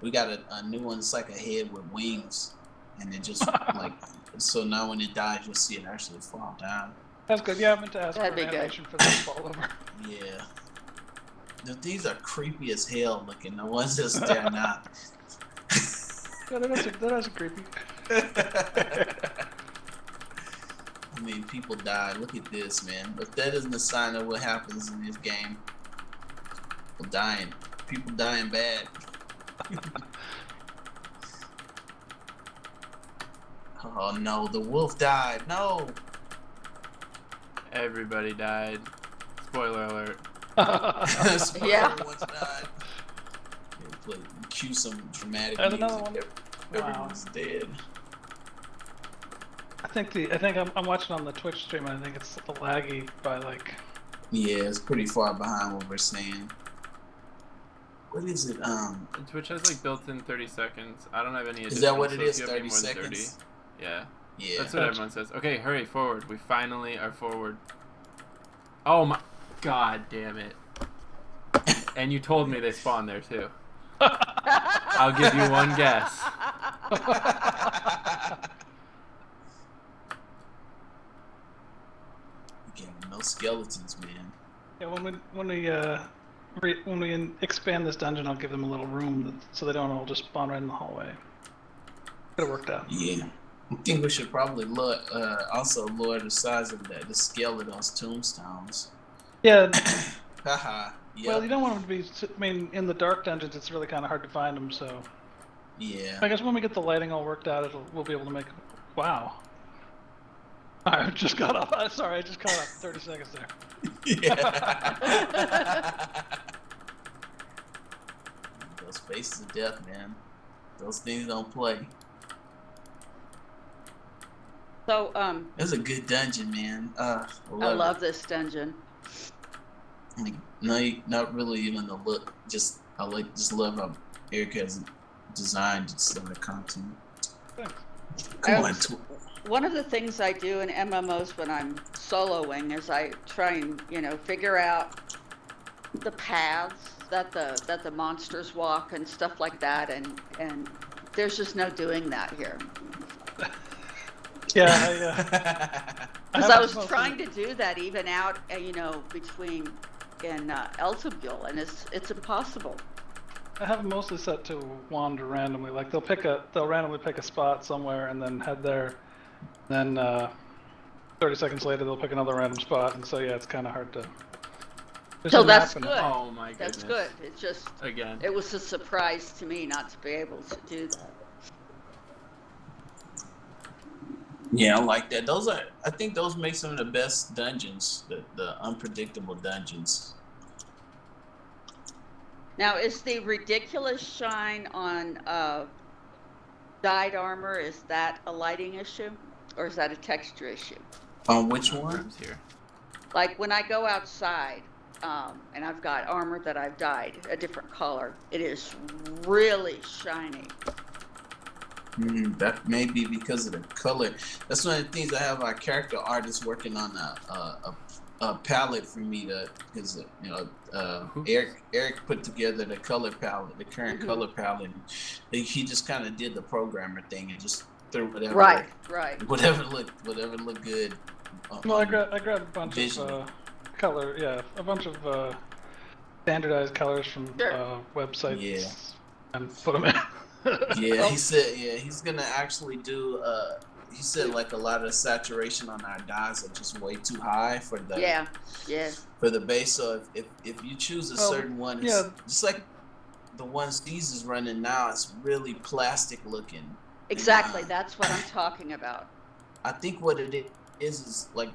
we got a new one. It's like a head with wings, and it just like so now when it dies, you'll see it actually fall down. That's good. Yeah, I meant to ask for That'd an be animation for this fall over. Yeah. These are creepy as hell looking. The ones that's there now. Yeah, that is creepy. I mean, people die. Look at this, man. If that isn't a sign of what happens in this game, people dying bad. Oh no, the wolf died. No. Everybody died. Spoiler alert. Yeah. Everyone's died. Cue some dramatic There's music. another one. Everyone's dead. I think I'm watching on the Twitch stream, and I think it's laggy by like. Yeah, it's pretty far behind what we're saying. What is it? Twitch has like built-in 30 seconds. I don't have any additional. Is that what it so is? if you have 30 any more than 30, seconds? yeah. Yeah. That's what everyone says. Okay, hurry forward. We finally are forward. Oh my god damn it. And you told me they spawned there too. I'll give you one guess. Again, no skeletons, man. Yeah, when we expand this dungeon, I'll give them a little room so they don't all just spawn right in the hallway. It worked out. Yeah. I think we should probably also lower the size of the scale of those tombstones. Yeah. Haha. Yeah. Well, you don't want them to be. I mean, in the dark dungeons, it's really kind of hard to find them. So. Yeah. I guess when we get the lighting all worked out, we'll be able to make. Wow. I just got off. Sorry, I just got off 30 seconds there. Yeah. Those faces of death, man. Those things don't play. So, It's a good dungeon, man. I love this dungeon. Like, not really even the look. Just love how Eric has designed some of the content. Thanks. Come on, One of the things I do in MMOs when I'm soloing is I try and figure out the paths that the monsters walk and stuff like that, and there's just no doing that here. Yeah, because I was trying to do that even out, between in Eltabule, and it's impossible. I have them mostly set to wander randomly. Like they'll randomly pick a spot somewhere and then head there. Then 30 seconds later they'll pick another random spot, and so yeah, it's kind of hard to. So that's good. Oh my goodness. That's good. It's just again. It was a surprise to me not to be able to do that. Yeah, I like that. I think those make some of the best dungeons, the unpredictable dungeons. Now, is the ridiculous shine on dyed armor, is that a lighting issue, or is that a texture issue? On which one? Here. Like when I go outside, and I've got armor that I've dyed a different color, it is really shiny. That may be because of the color. That's one of the things I have our character artist working on a palette for me because Eric put together the color palette, the current color palette. He just kind of did the programmer thing and just threw whatever whatever looked good. Well, I grabbed a bunch of color, a bunch of standardized colors from websites, and put them in. Yeah, he said he's gonna actually do he said like a lot of the saturation on our dyes are just way too high for the for the base. So if you choose a certain one, it's just like the ones these is running now, it's really plastic looking. Exactly, that's what I'm talking about. I think what it is like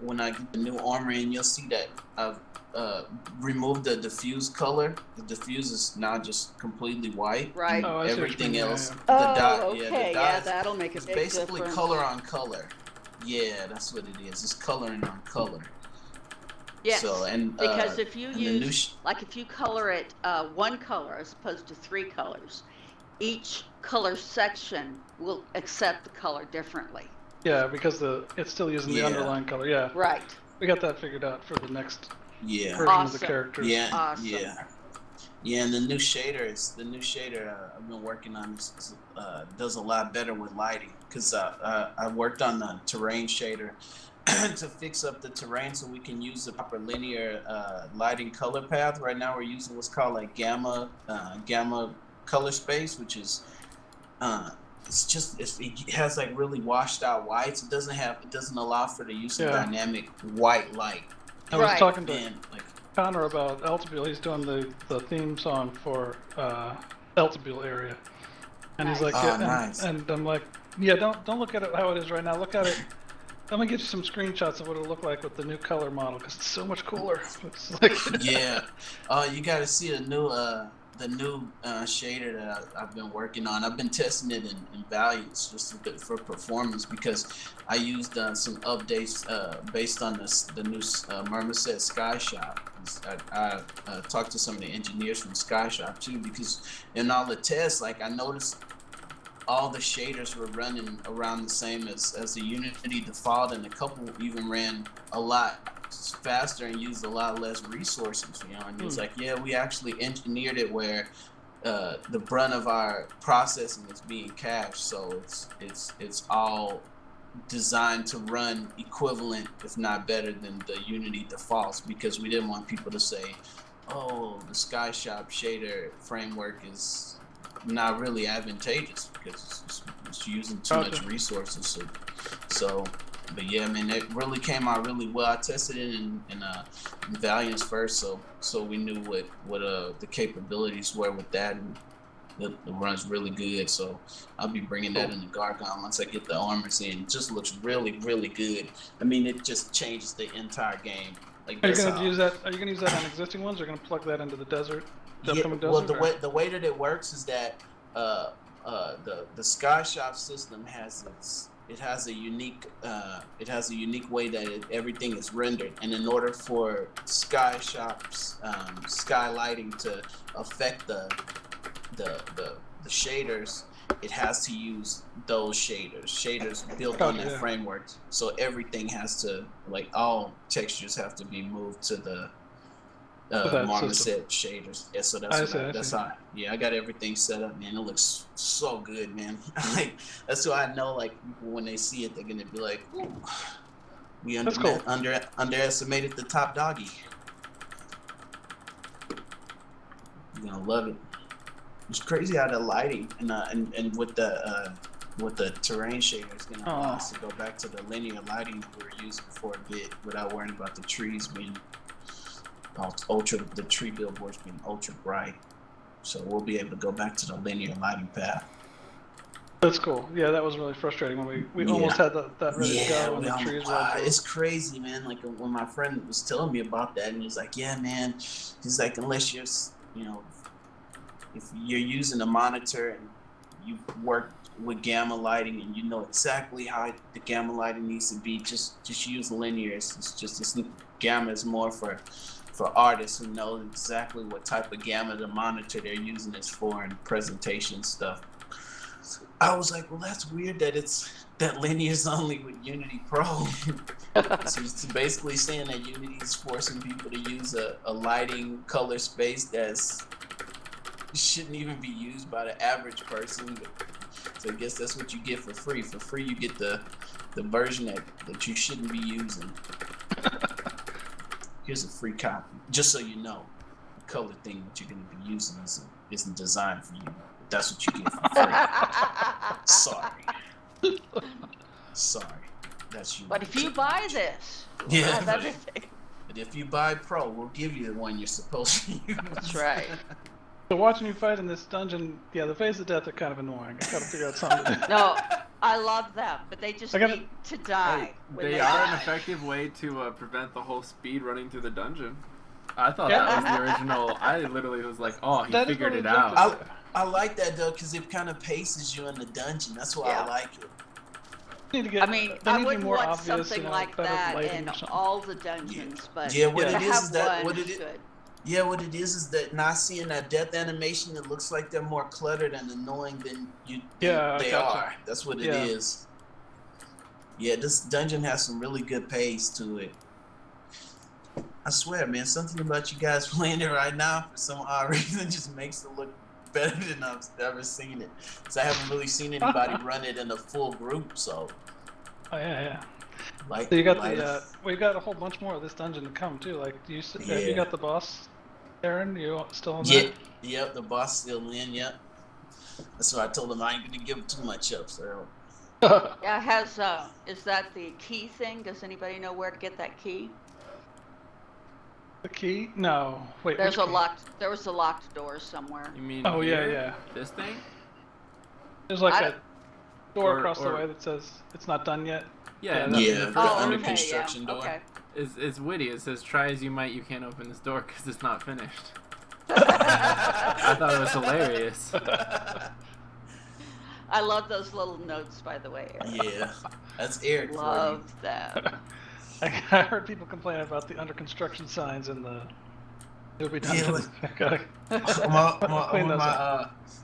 when I get the new armor in, you'll see that removed the diffuse color. The diffuse is now just completely white. Right. Oh, I see what you Everything mean, else, yeah. the Oh, dot, okay. the dot Yeah, is, that'll make a it's big basically difference. color on color. Yeah, that's what it is. It's coloring on color. Yes, So, and, because if you and the new use, like if you color it one color as opposed to 3 colors, each color section will accept the color differently. Yeah, because it's still using the underlying color. Yeah, Right. we got that figured out for the next yeah. version of the Awesome. characters. Yeah, Awesome. yeah, and the new shader I've been working on does a lot better with lighting because I worked on the terrain shader to fix up the terrain so we can use the proper linear lighting color path. Right now we're using what's called like gamma color space, which is it has like really washed out whites. It doesn't allow for the use of dynamic white light. I was talking to Man, like, Connor about Eltabule. He's doing the theme song for Eltabule area, and he's like, nice. and I'm like, yeah, don't look at it how it is right now. Look at it. I'm gonna get you some screenshots of what it'll look like with the new color model because it's so much cooler. It's like yeah, you got to see the new shader that I've been working on. I've been testing it in values just for performance because I used some updates based on the new Mermerset Sky Shop. I talked to some of the engineers from Sky Shop too because in all the tests, like I noticed all the shaders were running around the same as the Unity default, and a couple even ran a lot faster and used a lot less resources, you know. And it's like, yeah, we actually engineered it where the brunt of our processing is being cached, so it's all designed to run equivalent, if not better, than the Unity defaults, because we didn't want people to say, oh, the Sky Shop shader framework is not really advantageous because it's using too much resources. So but yeah, man, it really came out really well. I tested it in Valiance first, so we knew what the capabilities were with that, and it runs really good. So I'll be bringing that into Gorgon once I get the armors in. It just looks really, really good. I mean, it just changes the entire game. Like, are you gonna use that? Are you gonna use that on existing ones? Or are you gonna plug that into the desert? Well, the way that it works is that the Sky Shop system has a unique way that everything is rendered, and in order for Sky Shop's sky lighting to affect the shaders, it has to use those shaders built on that framework. So everything has to, like, all textures have to be moved to the Marmoset shaders. Yeah, so that's how. Yeah, I got everything set up, man. It looks so good, man. Like, that's why I know, like, people when they see it, they're gonna be like, ooh, we underestimated the top doggy. You're gonna love it. It's crazy how the lighting and with the terrain shader is gonna allow us to go back to the linear lighting we were using for a bit without worrying about the trees being the tree billboards being ultra bright. So we'll be able to go back to the linear lighting path. That's cool. Yeah, that was really frustrating when we almost had that ready to go and the trees were it's crazy, man. Like when my friend was telling me about that, and he's like, yeah, man, he's like, unless you're, if you're using a monitor and you've worked with gamma lighting and you know exactly how the gamma lighting needs to be, just use linear. It's just this gamma is more for artists who know exactly what type of gamma the monitor they're using is for and presentation stuff. I was like, well, that's weird that linear is only with Unity Pro. So it's basically saying that Unity is forcing people to use a lighting color space that's shouldn't even be used by the average person. So I guess that's what you get for free. For free, you get the version that you shouldn't be using. Here's a free copy, just so you know, the color thing that you're going to be using isn't designed for you. That's what you get for free. Sorry, that's you. But if you buy this, we'll have everything. But if you buy Pro, we'll give you the one you're supposed to use. That's right. So watching you fight in this dungeon, yeah, the phase of death are kind of annoying. I gotta figure out something to do. No, I love them, but they just need to die. They are an effective way to prevent the whole speed running through the dungeon. I thought that was the original. I literally was like, oh, he figured it out. I like that though, because it kind of paces you in the dungeon. That's why I like it. I mean, I wouldn't want obvious, something like that in all the dungeons, but what to it is have that one what it is. good. Yeah, what it is that not seeing that death animation, it looks like they're more cluttered and annoying than they are. That's what it is. Yeah, this dungeon has some really good pace to it. I swear, man, something about you guys playing it right now for some odd reason just makes it look better than I've ever seen it. Because I haven't really seen anybody run it in a full group, so. Oh yeah. Like, so you got we've got a whole bunch more of this dungeon to come too. Like, you got the boss, Aaron? You still on that? Yep, the boss still in. Yep. That's why I told him I ain't gonna give too much up. So. Yeah, is that the key thing? Does anybody know where to get that key? The key? No. Wait. There was a locked door somewhere. You mean? Oh yeah. This thing? There's like a door across the way that says it's not done yet. Yeah. The under construction door. Okay. It's witty. It says, "Try as you might, you can't open this door because it's not finished." I thought it was hilarious. I love those little notes, by the way, Eric. Yeah, that's Eric. Love them. I heard people complain about the under construction signs in the. It'll be done.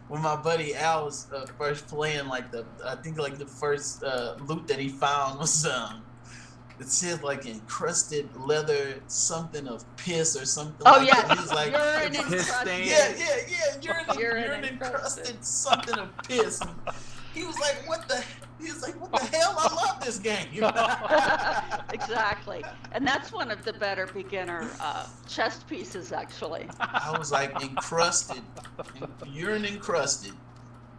When my buddy Al was first playing, I think the first loot that he found was it said like encrusted leather something of piss or something. Oh like yeah, that. He was like, urine encrusted. Yeah, urine encrusted something of piss. He was like, what the hell? I love this game. Exactly. And that's one of the better beginner chest pieces, actually. I was like, encrusted. Urine encrusted.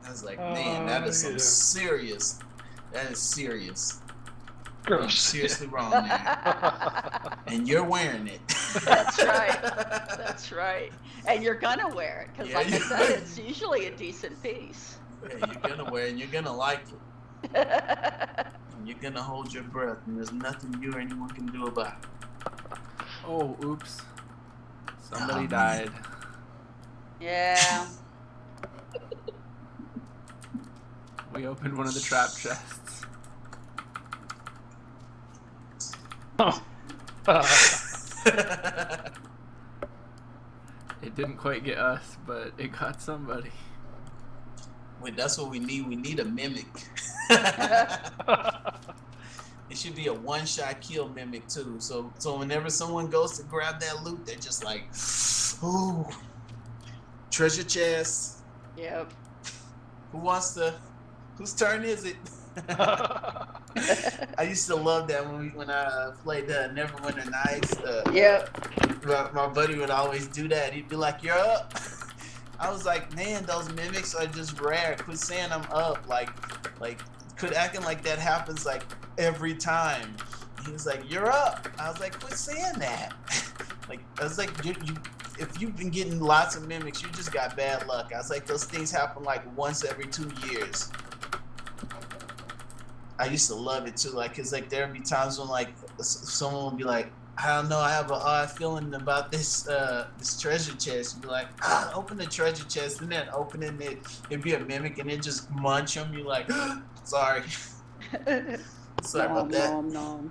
I was like, man, that is some serious. That is serious. You're seriously wrong there. And you're wearing it. That's right. That's right. And you're gonna wear it, because like I said, it's usually a decent piece. Yeah, you're gonna wear it and you're gonna like it. And you're gonna hold your breath and there's nothing you or anyone can do about it. Oh, oops. Somebody died. Yeah. We opened one of the trap chests. Oh. It didn't quite get us, but it got somebody. Wait, that's what we need. We need a mimic. It should be a one-shot kill mimic too. So whenever someone goes to grab that loot, they're just like, ooh, treasure chest. Yep. Whose turn is it? I used to love that when I played Neverwinter Nights. Yep. My buddy would always do that. He'd be like, "You're up." I was like, "Man, those mimics are just rare. Quit saying I'm up. Like, quit acting like that happens like every time." He was like, "You're up." I was like, "Quit saying that." I was like, if you've been getting lots of mimics, you just got bad luck. I was like, those things happen like once every 2 years. I used to love it too, cause there'd be times when someone would be like, I don't know, I have an odd feeling about this treasure chest. You'd be like, open the treasure chest, and then opening it, it'd be a mimic, and it just munch them. You're like, sorry, sorry about that. No.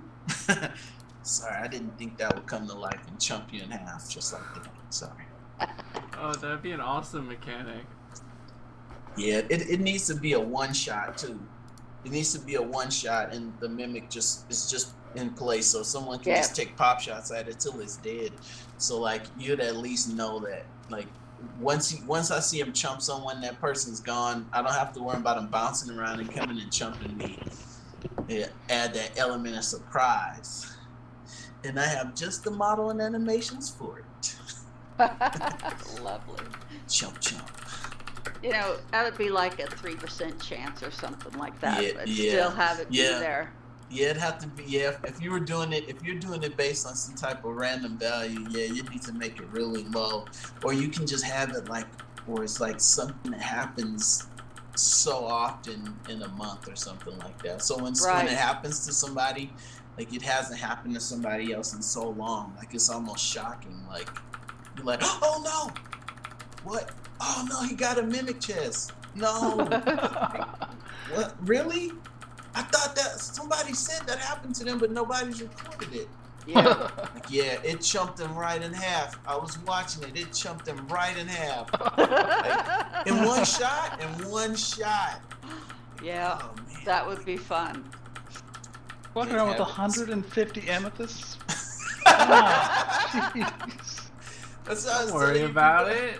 Sorry, I didn't think that would come to life and chump you in half just like that. Sorry. Oh, that'd be an awesome mechanic. Yeah, it needs to be a one shot too. It needs to be a one shot, and the mimic is just in place, so someone can just take pop shots at it till it's dead. So you'd at least know that once I see him chump someone, that person's gone. I don't have to worry about him bouncing around and coming and chumping me. Yeah, add that element of surprise. And I have just the model and animations for it. Lovely. Chump chump. You know, that would be like a 3% chance or something like that, but Yeah. still have it be there. Yeah, it'd have to be. Yeah, if you're doing it based on some type of random value, yeah, you need to make it really low, or you can just have it where it's something that happens so often in a month or something like that. So when it happens to somebody, like it hasn't happened to somebody else in so long. Like it's almost shocking. Like you're like, oh no, what? Oh no, he got a mimic chest. No, like, what? Really? I thought that somebody said that happened to them, but nobody's reported it. Yeah. Like, yeah, it chumped them right in half. I was watching it. It chumped them right in half. Like, in one shot. In one shot. Yeah, Oh, man. that would be fun. Walking around with 150 amethysts. Oh, jeez. That's what I was Don't worry telling you, about it.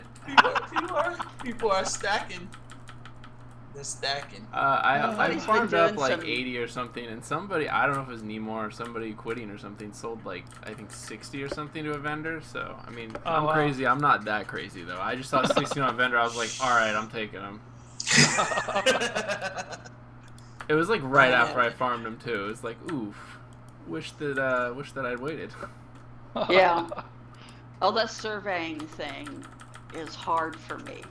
People are stacking. They're stacking. I Somebody's been farmed up doing like some- 80 or something, and somebody, I don't know if it was Nemo or somebody quitting or something, sold like, I think 60 or something to a vendor. So, I mean, Oh, I'm wow. crazy. I'm not that crazy, though. I just saw 60 on a vendor. I was like, alright, I'm taking them. It was like right after I farmed them, too. It was like, oof. Wish that I'd waited. Yeah. Oh, that surveying thing is hard for me.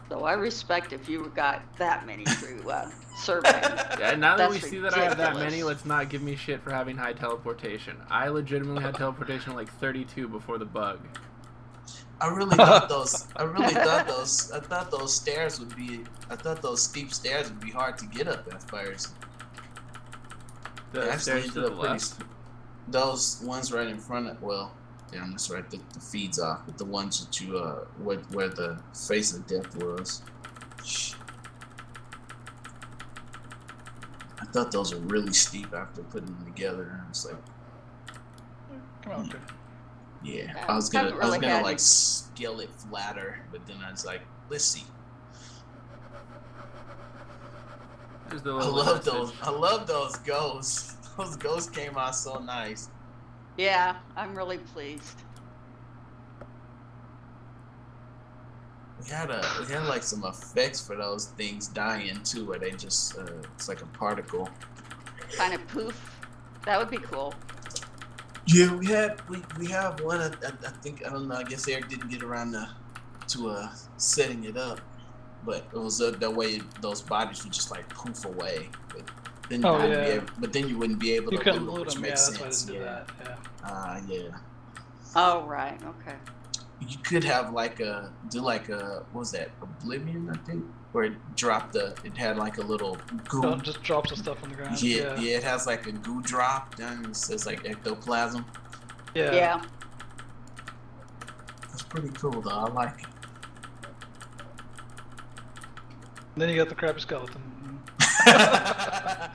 So I respect if you got that many through surveying. Yeah, now that That's we see that I have that ridiculous. many, let's not give me shit for having high teleportation. I legitimately had teleportation like 32 before the bug. I really thought those. I thought those stairs would be. I thought those steep stairs would be hard to get up at first. They The actually stairs to ended the up pretty left. Those ones right in front of, well, damn, that's right, the feeds off, but the ones that you, where the face of death was. Shh. I thought those were really steep after putting them together, and I was like, Come on, dude. yeah, Yeah, I was gonna haven't really had- like scale it flatter, but then I was like, let's see. There's the I little love message. those. I love those ghosts. Those ghosts came out so nice. Yeah, I'm really pleased. We had like some effects for those things dying too, where they just it's like a particle. Kind of poof. That would be cool. Yeah, we have one. I think I don't know. I guess Eric didn't get around to setting it up, but it was that way. Those bodies would just like poof away. But then you wouldn't be able, you wouldn't be able You to couldn't loot loot them, them, which yeah, makes that's why I sense. didn't do that, yeah. Yeah. Oh, right. Okay. You could have like what was that, Oblivion, I think, where it had like a little goo. So it just drops the stuff on the ground. Yeah, it has like a goo drop down. It says like ectoplasm. Yeah. Yeah. That's pretty cool though. I like it. And then you got the crappy skeleton. Yeah,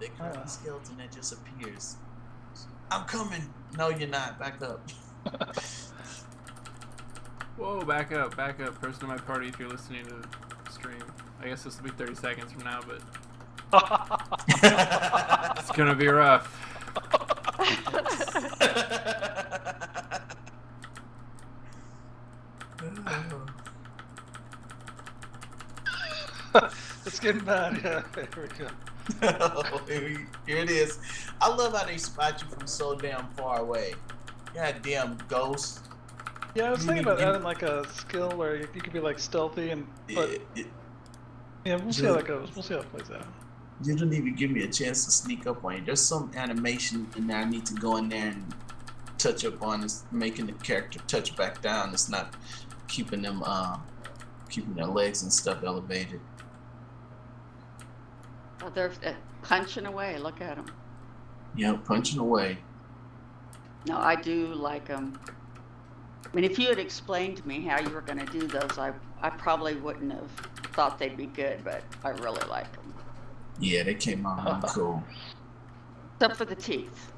they create a skeleton that just appears. I'm coming. No, you're not. Back up. Whoa, back up. Person in my party, if you're listening to the stream. I guess this will be 30 seconds from now, but it's gonna be rough. It's getting bad, yeah. Here we go. Here it is. I love how they spot you from so damn far away. God damn ghost. Yeah, I was thinking about adding like a skill where you could be like stealthy and yeah, we'll see how that goes. We'll see how it plays out. You don't even give me a chance to sneak up on you. There's some animation in there I need to go in there and touch up on. It's making the character touch back down. It's not keeping them keeping their legs and stuff elevated. Oh, they're punching away. Look at them. Yeah, punching away. No, I do like them. I mean, if you had explained to me how you were going to do those, I probably wouldn't have thought they'd be good, but I really like them. Yeah, they came out really cool. Except for the teeth.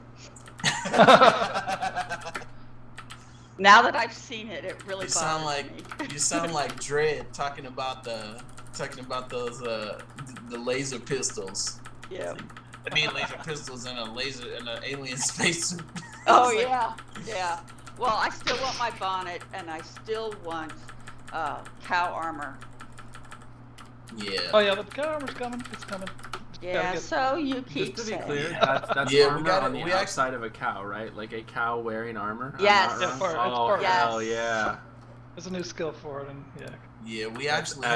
Now that I've seen it, it really bothers me. You sound like Dredd talking about those the laser pistols. Yeah. I mean laser pistols in an alien spacesuit. Oh It's like- yeah, yeah. Well, I still want my bonnet, and I still want cow armor. Yeah. Oh yeah, the cow armor's coming. It's coming. Yeah. So you keep Just to be saying. clear, that's Yeah, we armor gotta- on the we outside of a cow, right? Like a cow wearing armor. I'm Yes. not Yeah, wrong? part- it's Oh part- hell Yes. yeah! There's a new skill for it, and yeah. Yeah, we That's actually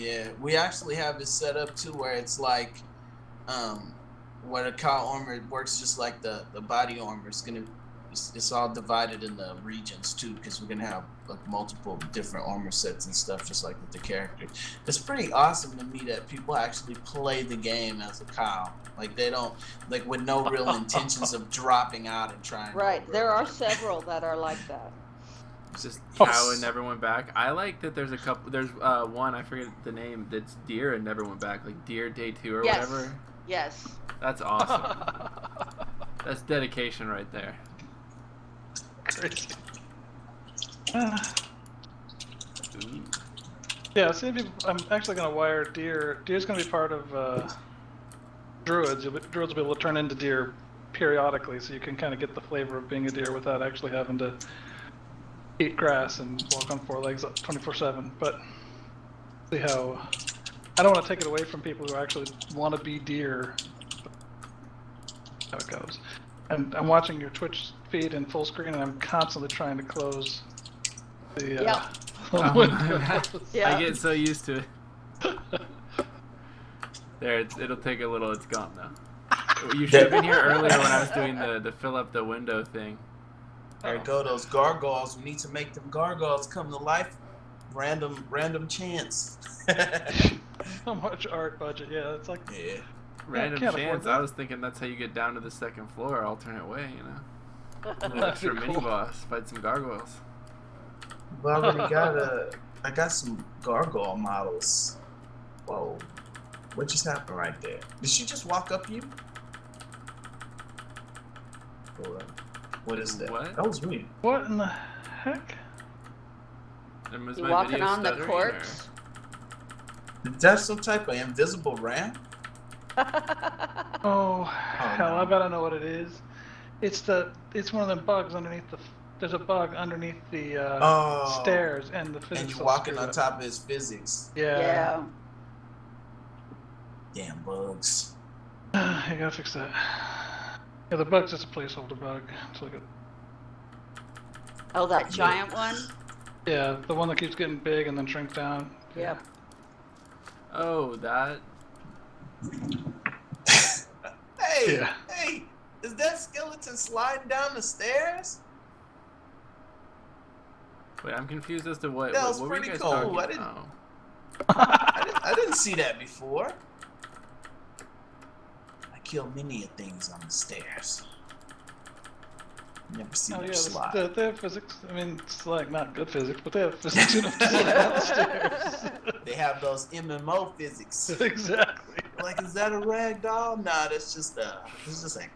epic. we actually have it set up too where it's like where the cow armor works just like the body armor. It's all divided in the regions too, because we're gonna have like multiple different armor sets and stuff, just like with the character. It's pretty awesome to me that people actually play the game as a cow. Like they don't, like with no real intentions of dropping out and trying. Right. over. There are several that are like that. Just cow and never went back. I like that there's a couple. There's one, I forget the name, that's deer and never went back. Like deer day 2 or whatever. Yes. That's awesome. That's dedication right there. Crazy. Ooh. Yeah, see, I'm actually going to wire deer. Deer's going to be part of druids. Druids will be able to turn into deer periodically, so you can kind of get the flavor of being a deer without actually having to eat grass and walk on 4 legs 24/7. But see how I don't want to take it away from people who actually want to be deer. How it goes. And I'm watching your Twitch feed in full screen, and I'm constantly trying to close the windows. Yeah. I get so used to it. There, it'll take a little. It's gone now. You should have been here earlier when I was doing the fill up the window thing. There you go, those gargoyles. We need to make them gargoyles come to life. Random chance. So much art budget, yeah. It's like Random can't chance. afford that. I was thinking that's how you get down to the 2nd floor, alternate way, you know. A little extra That'd be mini cool. boss, fight some gargoyles. Well, I got some gargoyle models. Whoa. What just happened right there? Did she just walk up you? What is that? What? That was weird. What in the heck? Was You my walking video on the stuttering, corpse? Is that some type of invisible ramp? Oh hell! no. I bet I know what it is. It's one of them bugs underneath the. There's a bug underneath the stairs, and the physics. And you're all walking screwed on up. top of his physics. Yeah. Damn bugs. You gotta fix that. Yeah, the bug's just a placeholder bug. It's like Oh, that giant one? yeah, the one that keeps getting big and then shrinks down. Yep. Oh, that. Hey, Yeah. hey, is that skeleton sliding down the stairs? Wait, I'm confused as to what. That what was were you pretty guys cool. talking I didn't- about? I didn't see that before. I kill many of things on the stairs. Never seen Oh them yeah, slide. they have physics. I mean, it's like not good physics, but they have physics enough to slide down the stairs. They have those MMO physics. Exactly. Like, is that a rag doll? Nah, that's just a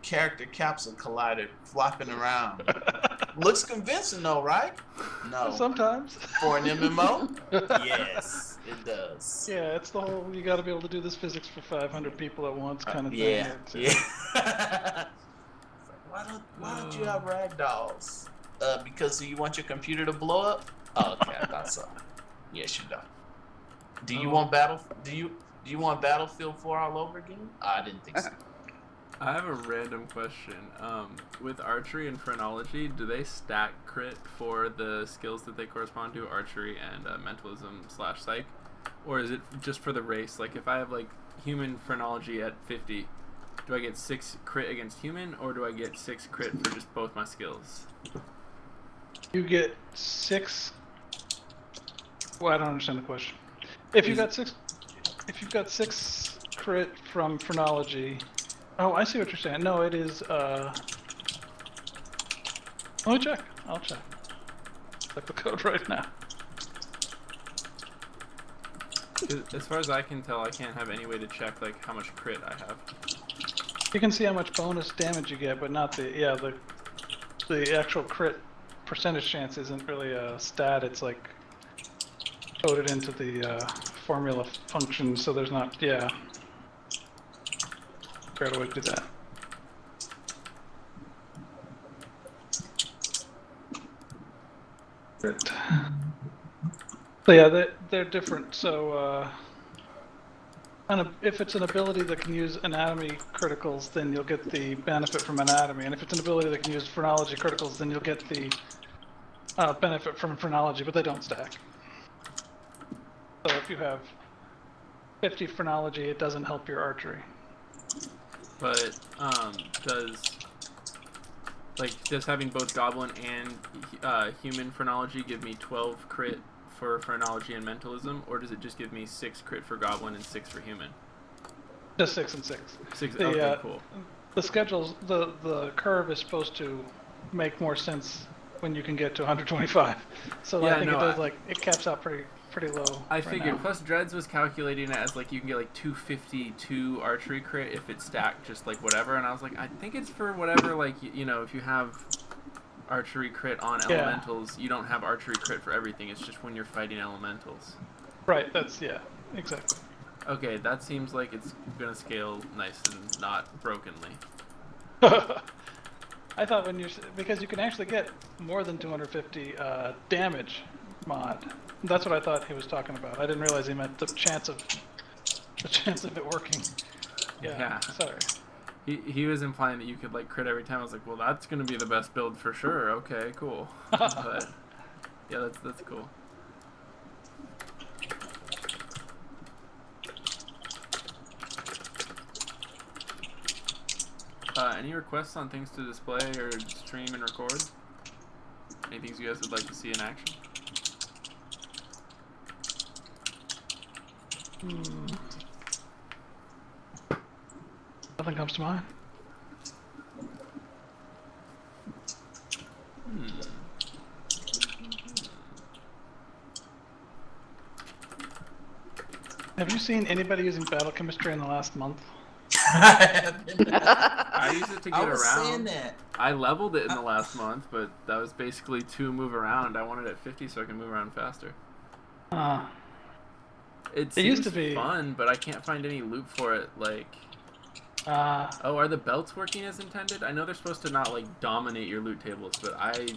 character capsule collider flopping around. Looks convincing though, right? No. Sometimes. For an MMO? Yes, it does. Yeah, it's the whole you got to be able to do this physics for 500 people at once kind of Yeah, thing. yeah. Why don't you have rag dolls? Because you want your computer to blow up? Oh, okay, I thought so. Yes, you don't. Do you want Do you want Battlefield 4 all over again? I didn't think so. I have a random question. With archery and phrenology, do they stack crit for the skills that they correspond to, archery and mentalism/psych, or is it just for the race? Like, if I have like human phrenology at 50, do I get 6 crit against human, or do I get 6 crit for just both my skills? You get 6. Well, I don't understand the question. If you've got 6 crit from phrenology. Oh, I see what you're saying. No, it is. Let me check. I'll check. Check the code right now. As far as I can tell, I can't have any way to check like how much crit I have. You can see how much bonus damage you get, but not the actual crit percentage chance isn't really a stat. It's like coded into the formula function, so there's not. Yeah. Figure out a way to do that. Good. So yeah, they're different. So if it's an ability that can use anatomy criticals, then you'll get the benefit from anatomy. And if it's an ability that can use phrenology criticals, then you'll get the benefit from phrenology, but they don't stack. So if you have 50 phrenology, it doesn't help your archery. But does having both Goblin and human phrenology give me 12 crit for phrenology and mentalism, or does it just give me 6 crit for Goblin and 6 for human? Just 6 and 6. 6. The, okay, cool. The schedules, the curve is supposed to make more sense when you can get to 125. So yeah, I think it caps out pretty low. I figured. Plus, Dreads was calculating it as like you can get like 252 archery crit if it's stacked just like whatever, and I was like, I think it's for whatever, like you know, if you have archery crit on elementals, you don't have archery crit for everything. It's just when you're fighting elementals. Right. That's exactly. Okay, that seems like it's gonna scale nice and not brokenly. I thought because you can actually get more than 250 damage mod. That's what I thought he was talking about. I didn't realize he meant the chance of it working. Yeah. Sorry. He was implying that you could like crit every time. I was like, well, that's gonna be the best build for sure. Okay, cool. But yeah, that's cool. Any requests on things to display or stream and record? Any things you guys would like to see in action? Nothing comes to mind. Have you seen anybody using battle chemistry in the last month? I used it to get around. Saying that. I leveled it in the last month, but that was basically to move around. I wanted it at 50 so I can move around faster. It used to be fun, but I can't find any loot for it. Like, oh, are the belts working as intended? I know they're supposed to not like dominate your loot tables, but I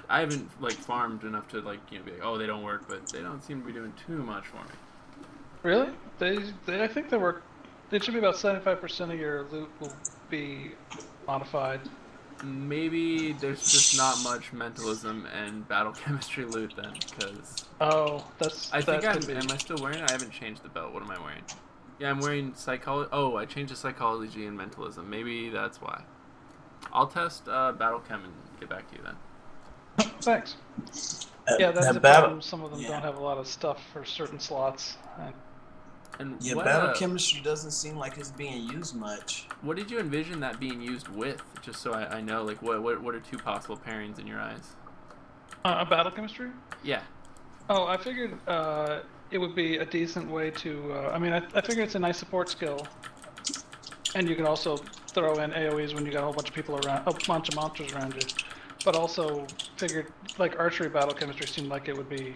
haven't like farmed enough to like be like, oh, they don't work, but they don't seem to be doing too much for me. Really? I think they work. It should be about 75% of your loot will be modified. Maybe there's just not much mentalism and battle chemistry loot then, because... Oh, that's... I think am I still wearing it? I haven't changed the belt. What am I wearing? Yeah, I'm wearing psychology... Oh, I changed to psychology and mentalism. Maybe that's why. I'll test battle chem and get back to you then. Thanks. Yeah, that's the problem. Some of them don't have a lot of stuff for certain slots. Battle chemistry doesn't seem like it's being used much. What did you envision that being used with? Just so I know, like, what are 2 possible pairings in your eyes? A battle chemistry? Yeah. Oh, I figured it would be a decent way to... I figured it's a nice support skill. And you can also throw in AoEs when you got a whole bunch of people around, a bunch of monsters around you. But also figured, like, archery battle chemistry seemed like it would be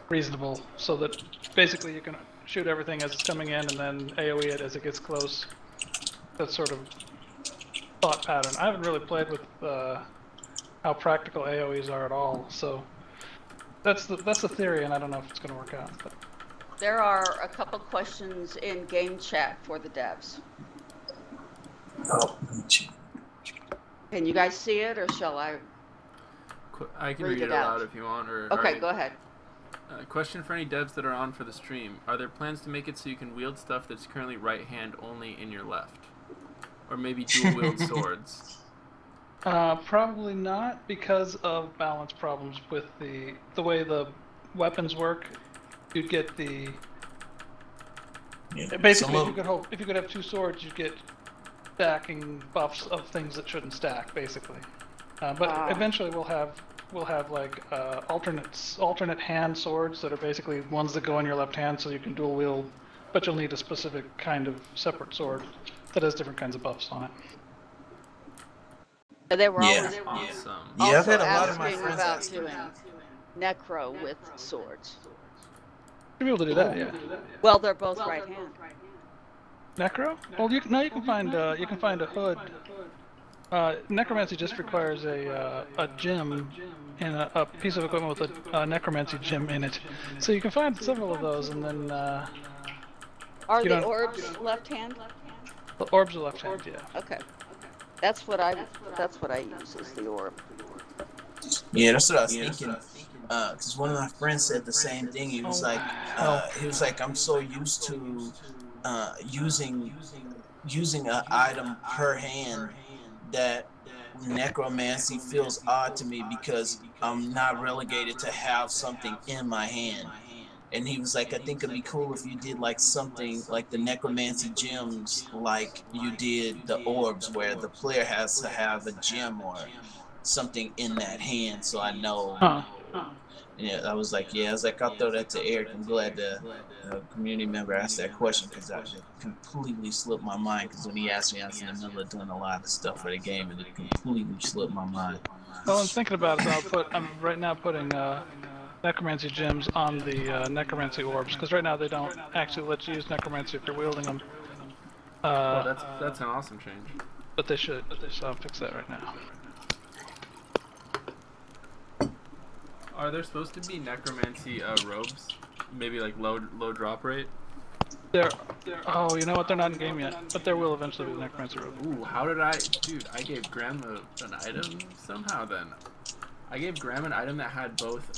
reasonable, so that basically you can shoot everything as it's coming in and then AoE it as it gets close. That sort of thought pattern. I haven't really played with how practical AoEs are at all, so that's the theory, and I don't know if it's going to work out. But. There are a couple questions in game chat for the devs. Oh. Can you guys see it, or shall I? I can read it aloud if you want. Okay, go ahead. Question for any devs that are on for the stream. Are there plans to make it so you can wield stuff that's currently right hand only in your left? Or maybe dual wield swords? Probably not, because of balance problems with the way the weapons work. You'd get the... Basically, if you could have 2 swords, you'd get stacking buffs of things that shouldn't stack, basically. But eventually we'll have like alternate hand swords that are basically ones that go in your left hand, so you can dual wield, but you'll need a specific kind of separate sword that has different kinds of buffs on it. They were always awesome. Yeah, I've had a lot of my friends about doing necro with swords. You'll be able to do that, yeah. Well, they're both right hand. Necro? Well, you can find a hood. Necromancy just requires a gem and a piece of equipment with a necromancy gem in it. So you can find several of those, and then. Are the orbs left hand? The orbs are left hand, yeah. Okay, that's what I use is the orb. Yeah, that's what I was thinking. Because one of my friends said the same thing. He was like, I'm so used to using using an item per hand, that necromancy feels odd to me because I'm not relegated to have something in my hand. And he was like, I think it'd be cool if you did like something like the necromancy gems, like you did the orbs, where the player has to have a gem or something in that hand, so I know. Yeah, I was like, yeah, I was like, I'll throw that to Eric. I'm glad the community member asked that question, because that completely slipped my mind. Because when he asked me, I was in the middle of doing a lot of stuff for the game, and it completely slipped my mind. Well, I'm thinking about it. So I'm right now putting necromancy gems on the necromancy orbs, because right now they don't actually let you use necromancy if you're wielding them. Well, that's an awesome change. But they should. So I'll fix that right now. Are there supposed to be necromancy robes? Maybe like low drop rate? Oh, you know what? They're not in game yet, but there will eventually be the necromancy robe. Ooh, how did dude, I gave Graham an item somehow then. I gave Graham an item that had both,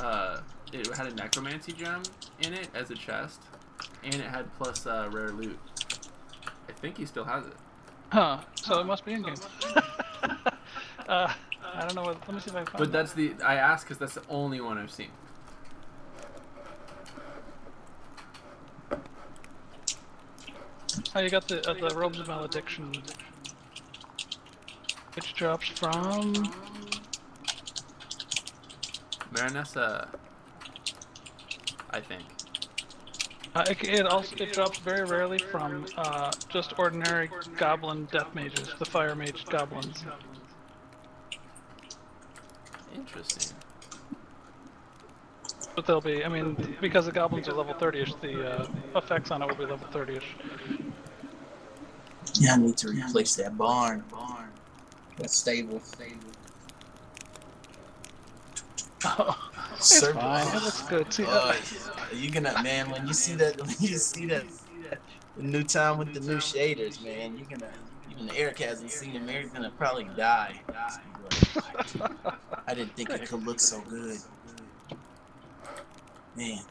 it had a necromancy gem in it as a chest, and it had plus rare loot. I think he still has it. Huh, so it must be in game. I don't know what, let me see if I can find But that's I asked because that's the only one I've seen. Oh, you got the Robes of Malediction, which drops from Marinessa, I think. It drops very rarely from just ordinary goblin death mages, the fire mage goblins. Interesting. But they'll be, I mean, because the goblins are level 30-ish, the effects on it will be level 30-ish. Yeah, I need to replace that barn. That stable. Oh, it's fine. It looks good too. You're gonna, man, when you see that, the new time with the new shaders, man, you're gonna. Even Eric hasn't seen him. Eric's gonna probably die. I didn't think it could look so good, man.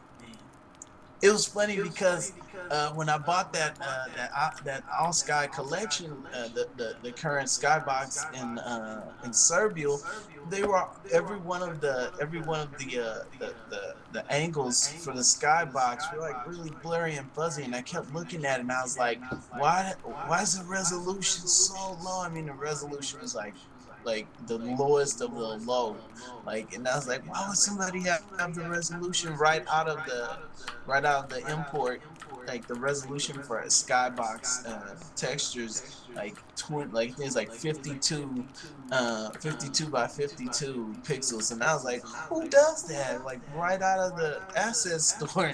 It was funny because when I bought that All Sky collection, the current Skybox in Serbial, they were every one of the angles for the Skybox were like really blurry and fuzzy, and I kept looking at it and I was like, why is the resolution so low? I mean, the resolution was like the lowest of the low, and I was like, why would somebody have the resolution right out of the import, like the resolution for a Skybox textures, there's like 52 by 52 pixels, and I was like, who does that, like right out of the asset store?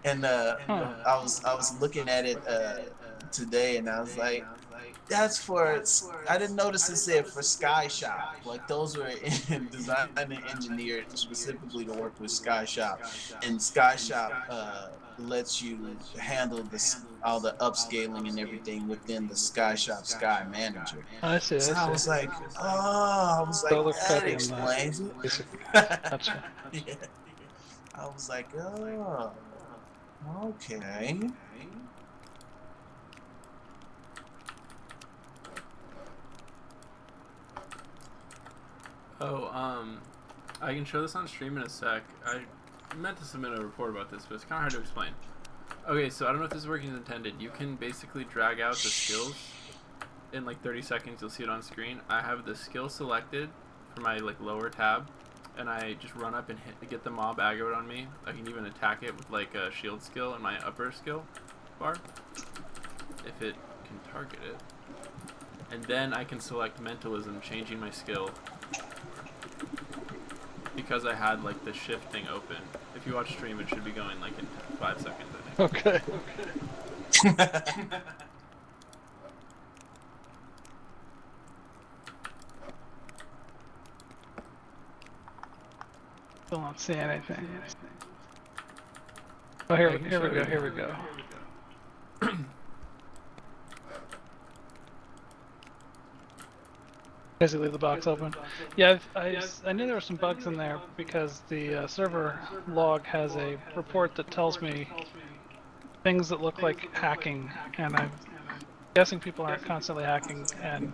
And I was looking at it today, and I was like, that's for, I didn't notice it said for Sky Shop. Like those were designed and engineered specifically to work with Sky Shop. And Sky Shop lets you handle all the upscaling and everything within the Sky Shop Sky Manager. I see. So I was like, that explains it. That's right. Yeah. I was like, oh, okay. Oh, I can show this on stream in a sec. I meant to submit a report about this, but it's kind of hard to explain. Okay, so I don't know if this is working as intended. You can basically drag out the skills in like 30 seconds. You'll see it on screen. I have the skill selected for my lower tab, and I just run up and get the mob aggroed on me. I can even attack it with like a shield skill in my upper skill bar, if it can target it. And then I can select mentalism, changing my skill, because I had like the shift thing open. If you watch stream, it should be going like in 5 seconds, I think. Okay. Still don't see anything. Oh, here we go. Basically, leave the box open. Yeah, I knew there were some bugs in there because the server log has a report that tells me things that look like hacking, and Guessing people aren't constantly hacking, and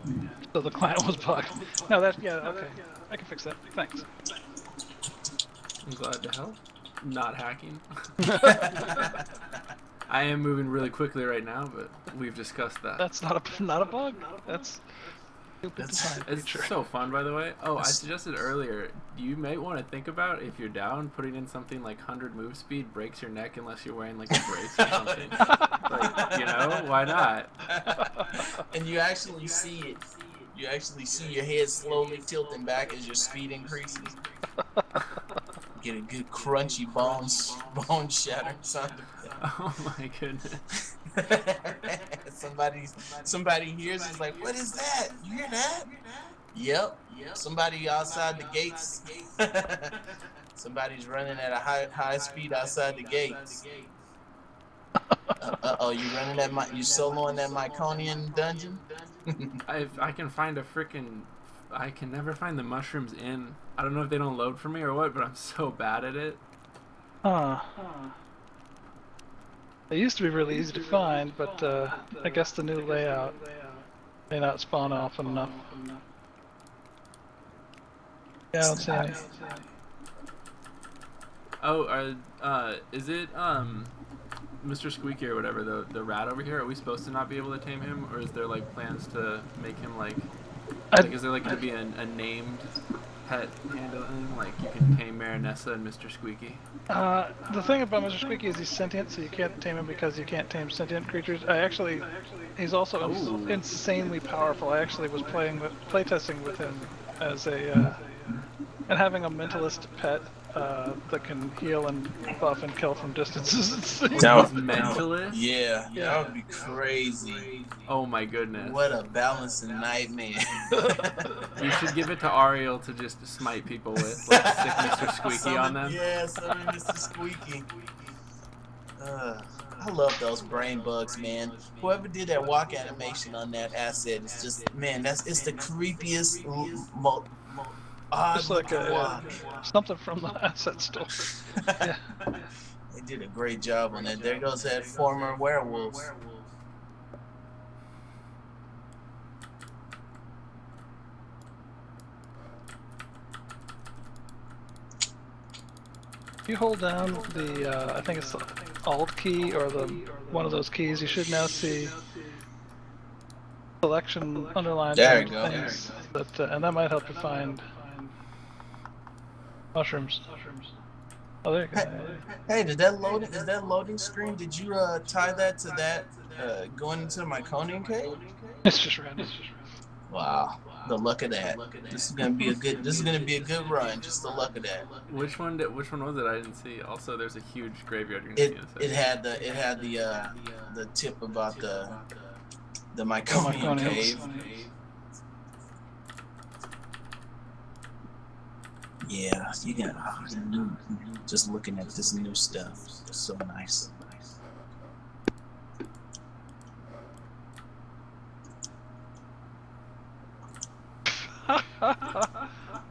so the client was bugged. No, that's yeah. Okay, I can fix that. Thanks. I'm glad to help. Not hacking. I am moving really quickly right now, but we've discussed that. That's not a bug. That's stupid design It's feature. so fun, by the way. Oh, I suggested earlier, you might want to think about, if you're down, putting in something like 100 move speed breaks your neck unless you're wearing like a brace or something. Like, you know, why not? And you actually see it. You actually see your head slowly tilting back as your speed increases. Get a good crunchy bone shatter sound effect. Oh my goodness. Somebody hears it's like, what is that? You hear that? Yep. Somebody outside the gates. Somebody's running at a high speed outside the gates. Uh-oh, you running that you soloing that Myconian dungeon? I can find a frickin'... I can never find the mushrooms in. I don't know if they don't load for me or what, but I'm so bad at it. They used to be really easy to find, but I guess the new layout may not spawn often enough. Yeah, I don't see any. Oh, is it Mr. Squeaky or whatever, the rat over here? Are we supposed to not be able to tame him, or is there like plans to make him like is there like going to be a named pet handling, like you can tame Marinessa and Mr. Squeaky? The thing about Mr. Squeaky is he's sentient, so you can't tame him because you can't tame sentient creatures. He's also insanely powerful. I actually was playtesting with him as a and having a mentalist pet that can heal and buff and kill from distances. That was mentalist? Yeah, that would be crazy. Oh my goodness. What a balancing nightmare. You should give it to Ariel to just smite people with, like stick Mr. Squeaky on them. Yeah, summon Mr. Squeaky. I love those brain bugs, man. Whoever did that walk animation on that asset is just, man, it's the creepiest, just like something from the asset store. Yeah. They did a great job on that. There goes that former werewolf. If you hold down the, I think it's the Alt key or the one of those keys, you should now see selection underlined things. And that might help you find mushrooms. Oh, there you go. Hey, is that loading screen? Did you tie that to that going into the Myconian cave? It's just random. Wow, the luck of that. This is gonna be a good run. Just the luck of that. Which one was it? I didn't see. Also, there's a huge graveyard. It had the tip about the Myconian cave. Yeah, you got just looking at this new stuff. So nice.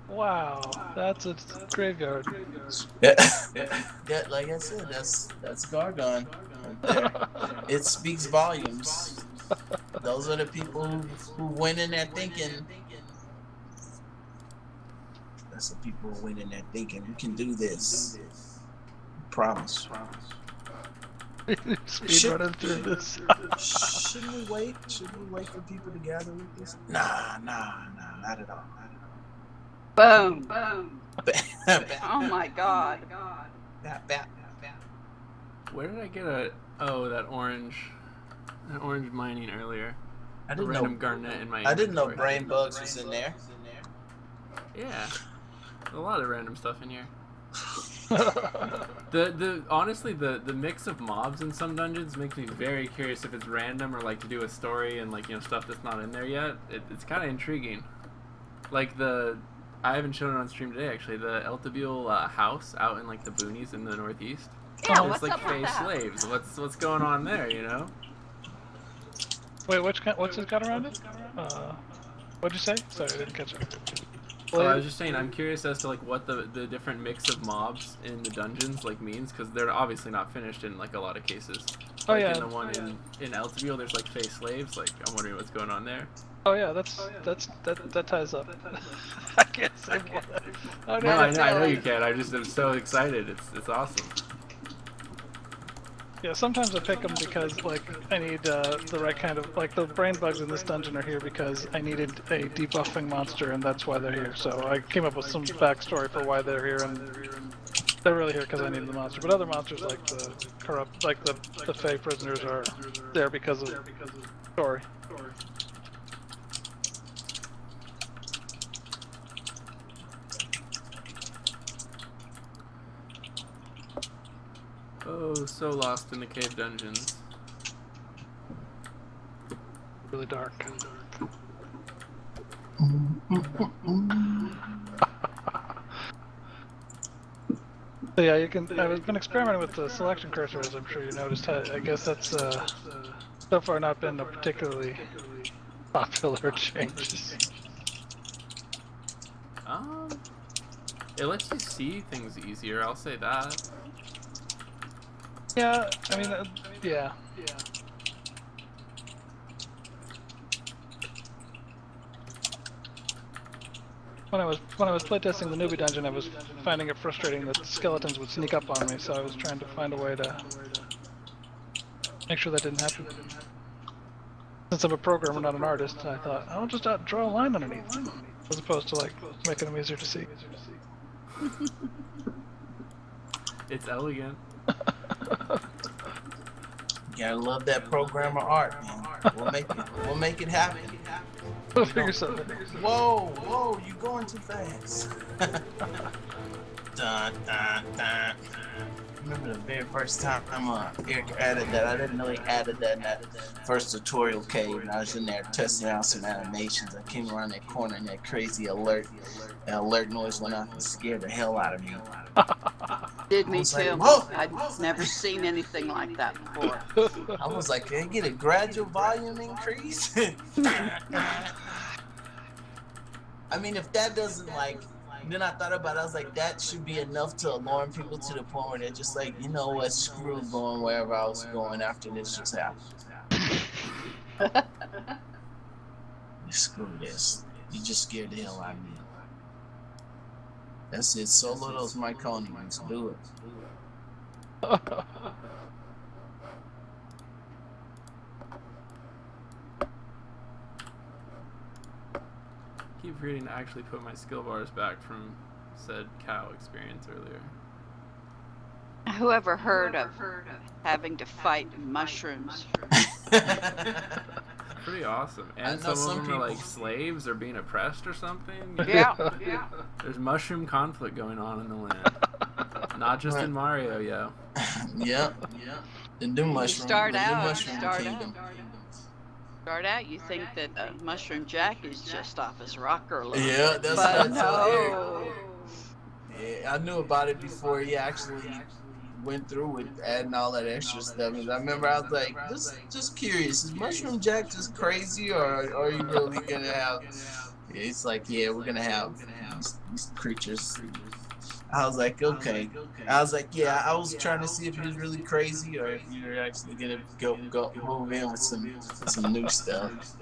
Wow, that's a graveyard. Yeah, like I said, that's Gorgon. Right there. It speaks volumes. Those are the people who went in there thinking. That's the people who went in there thinking we can do this. Promise. Speed running through this. Shouldn't we wait? Shouldn't we wait for people to gather with this? Nah, not at all. Boom. Oh my god. Where did I get that orange mining earlier? I didn't random know garnet in my I didn't know inventory. brain bugs was in there. Yeah. A lot of random stuff in here. Honestly the mix of mobs in some dungeons makes me very curious if it's random or like to do a story and like, you know, stuff that's not in there yet. It's kind of intriguing. Like I haven't shown it on stream today actually. The Eltabule house out in like the boonies in the northeast. Yeah, it's like Fey slaves. What's going on there? You know. Wait, what's it got around it? What'd you say? Sorry, I didn't catch it. Oh, I was just saying, I'm curious as to like what the different mix of mobs in the dungeons like means, because they're obviously not finished in like a lot of cases. Oh, Like yeah. in the one in Eltville, there's like face slaves. Like I'm wondering what's going on there. Oh yeah, that ties up. I can't say more. Oh, No, I know you can. I'm so excited. It's awesome. Yeah, sometimes I pick them because like I need the right kind of like the brain bugs in this dungeon are here because I needed a debuffing monster and that's why they're here. So I came up with some backstory for why they're here and they're really here because I needed the monster. But other monsters like the corrupt, like the Fey prisoners are there because of story. Oh, so lost in the cave dungeons. Really dark. So yeah, you can. I've been experimenting with the selection cursor, as I'm sure you noticed. I guess that's so far not been a particularly popular change. It lets you see things easier. I'll say that. Yeah, I mean, yeah. When I was playtesting the newbie dungeon, I was finding it frustrating that the skeletons would sneak up on me, so I was trying to find a way to make sure that didn't happen. Since I'm a programmer, not an artist, I thought I'll just draw a line underneath, as opposed to like making them easier to see. It's elegant. You gotta love that programmer art, man. We'll make it happen. We'll figure something. Whoa, you going too fast. Dun, dun, dun. Remember the very first time Eric added that. I didn't know he added that in that first tutorial cave, and I was in there testing out some animations. I came around that corner and that crazy alert noise went off and scared the hell out of me. Did me too. Like, I'd never seen anything like that before. I was like, can I get a gradual volume increase? I mean, if that doesn't like, then I thought about it, I was like, that should be enough to alarm people to the point where they're just like, you know what, screw going wherever I was going after this just happened. Screw this. You just scared the hell out of me. That's it, solo those Myconians, do it. Keep forgetting to actually put my skill bars back from said cow experience earlier. Whoever heard of having to fight mushrooms? Pretty awesome. And some of them are like slaves or being oppressed or something. Yeah. There's mushroom conflict going on in the land. Not just in Mario, yo. Yep. The new mushroom. Start out, you think that Mushroom Jack is just off his rocker load. Yeah, that's but what I no. Yeah, I knew about it before he actually went through with adding all that extra stuff. And I remember I was like, just curious, is Mushroom Jack just crazy, or are you really gonna have? Yeah, it's like, yeah, we're gonna have these creatures. I was like, okay. I was like, yeah. I was trying to see if he was really crazy or if you're actually gonna go move in with some new stuff.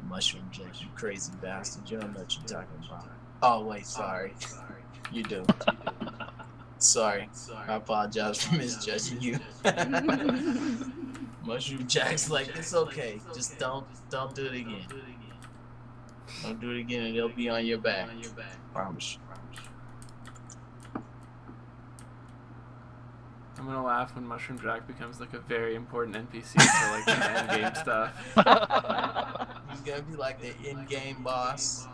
Mushroom Jack, you crazy bastard! You don't know what you're talking about. Oh wait, sorry. You do. Sorry. I apologize for misjudging you. Mushroom Jack's like, it's okay. Just don't do it again. Don't do it again and it'll be on your back. Promise. I'm gonna laugh when Mushroom Jack becomes like a very important NPC for like the end-game stuff. He's gonna be like the in-game boss.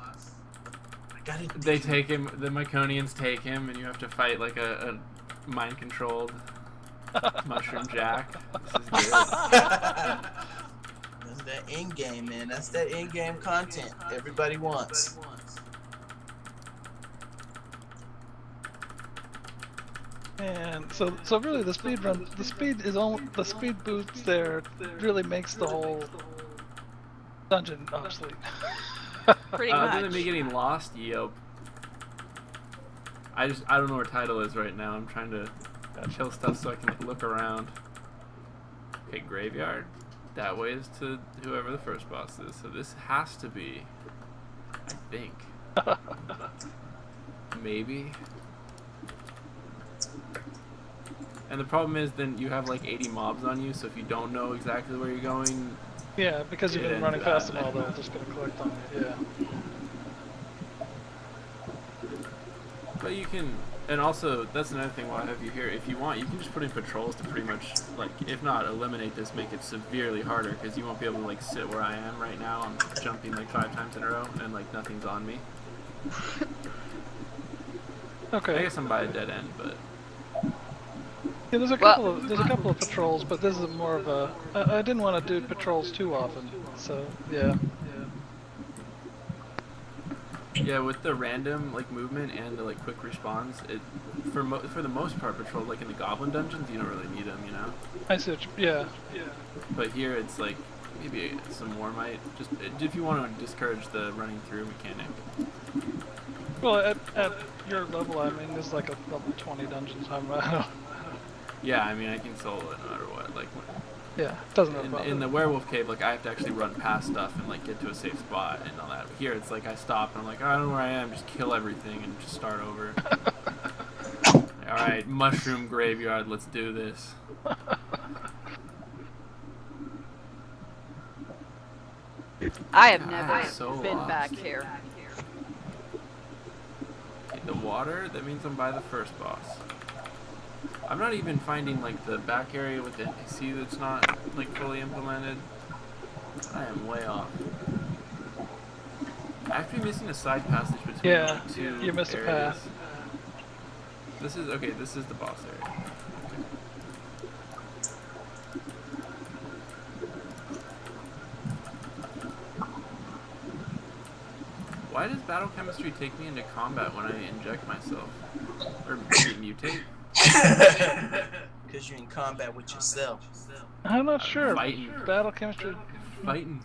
They take him, the Myconians take him, and you have to fight like a mind-controlled Mushroom Jack. This is good. That's that in-game, man. That's that in-game content everybody wants. And so really the speed boost there really makes the whole dungeon obsolete. Pretty much. Other than me getting lost, yep. I don't know where title is right now. I'm trying to kill stuff so I can look around. Okay, Okay, graveyard. That way is to whoever the first boss is. So this has to be, I think. Maybe. And the problem is then you have like 80 mobs on you, so if you don't know exactly where you're going... Yeah, because you've been running past them all, they're just going to collect on you, yeah. But you can... And also, that's another thing while I have you here. If you want, you can just put in patrols to pretty much, like, if not eliminate this, make it severely harder, because you won't be able to, like, sit where I am right now. I'm jumping, like, 5 times in a row, and, like, nothing's on me. Okay. I guess I'm by a dead end, but... Yeah, there's a couple of patrols, but this is more of a... I didn't want to do patrols too often, so, yeah. Yeah, with the random like movement and the like quick respawns, it for the most part patrol like in the Goblin dungeons you don't really need them, you know. I see. Yeah. But here it's like maybe some more might just if you want to discourage the running through mechanic. Well, at your level, I mean, there's like a level 20 dungeons. Yeah, I mean I can solo it no matter what. Like yeah, doesn't really in the werewolf cave, like I have to actually run past stuff and like get to a safe spot and all that. Here it's like I stop and I'm like, oh, I don't know where I am, just kill everything and just start over. Alright, mushroom graveyard, let's do this. I have never so been lost. back here. Okay, the water, that means I'm by the first boss. I'm not even finding like the back area with the NPC that's not like fully implemented. I am way off. I'm actually missing a side passage between like, 2 you missed areas. a path. This is okay. This is the boss area. Okay. Why does battle chemistry take me into combat when I inject myself or mutate? Because you're in combat with yourself. I'm not sure. Fighting. Battle chemistry. Fighting.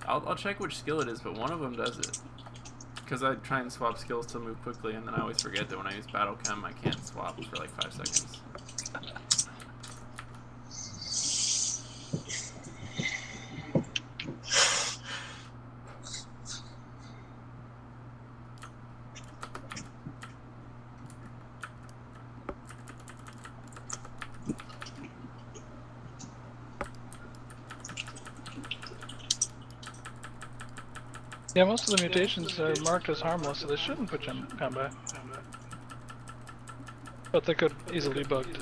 I'll check which skill it is, but one of them does it. Because I try and swap skills to move quickly, and then I always forget that when I use battle chem, I can't swap for like 5 seconds. Yeah, most of the mutations are marked as harmless, so they shouldn't put you in combat. But they could easily be bugged.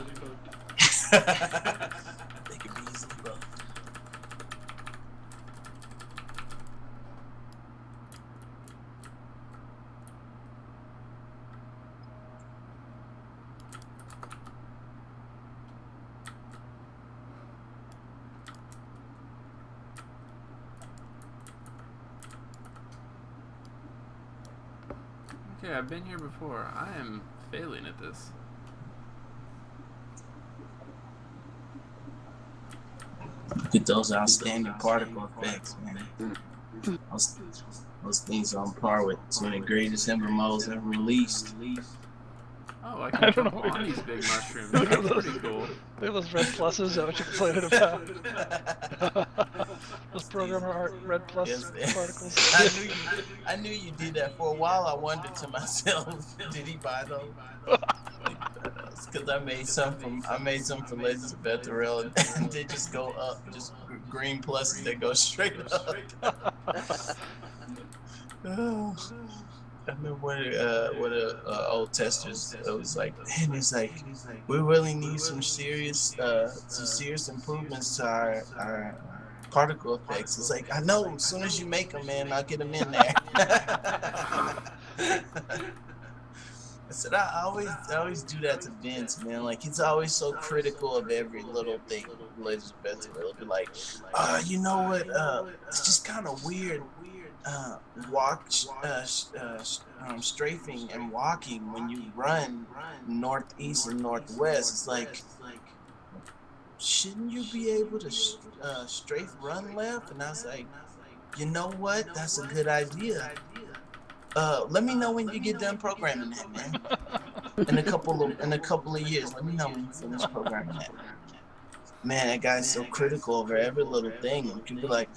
They could be easily bugged. Okay, I've been here before. I am failing at this. Get those outstanding particle effects, man. Those things are on par with some of the greatest Ember modes ever released. Oh, I can jump on these big mushrooms. Look at That's those. pretty cool. Look at those red pluses, is that what you complained about? Those programmer art red plus particles. I knew you did that. For a while I wondered to myself, did he buy those? Because I made some from Legends of Betherell, and they just go up, just green pluses that go straight up. I remember one of the old testers was like, man, it's like we really need some serious improvements to our particle effects. It's like, I know, as soon as you make them, man, I'll get them in there. I said, I always do that to Vince, man. Like, he's always so critical of every little thing. Legends of Betherell. He'll be like, you know what? It's just kind of weird. Strafing and walking when you run northeast and northwest. It's like, shouldn't you be able to strafe run left? And I was like, you know what? That's a good idea. Let me know when you get done programming that, man. in a couple of years. Let me know when you finish programming that. Man, that guy's so critical over every little thing. You can be like,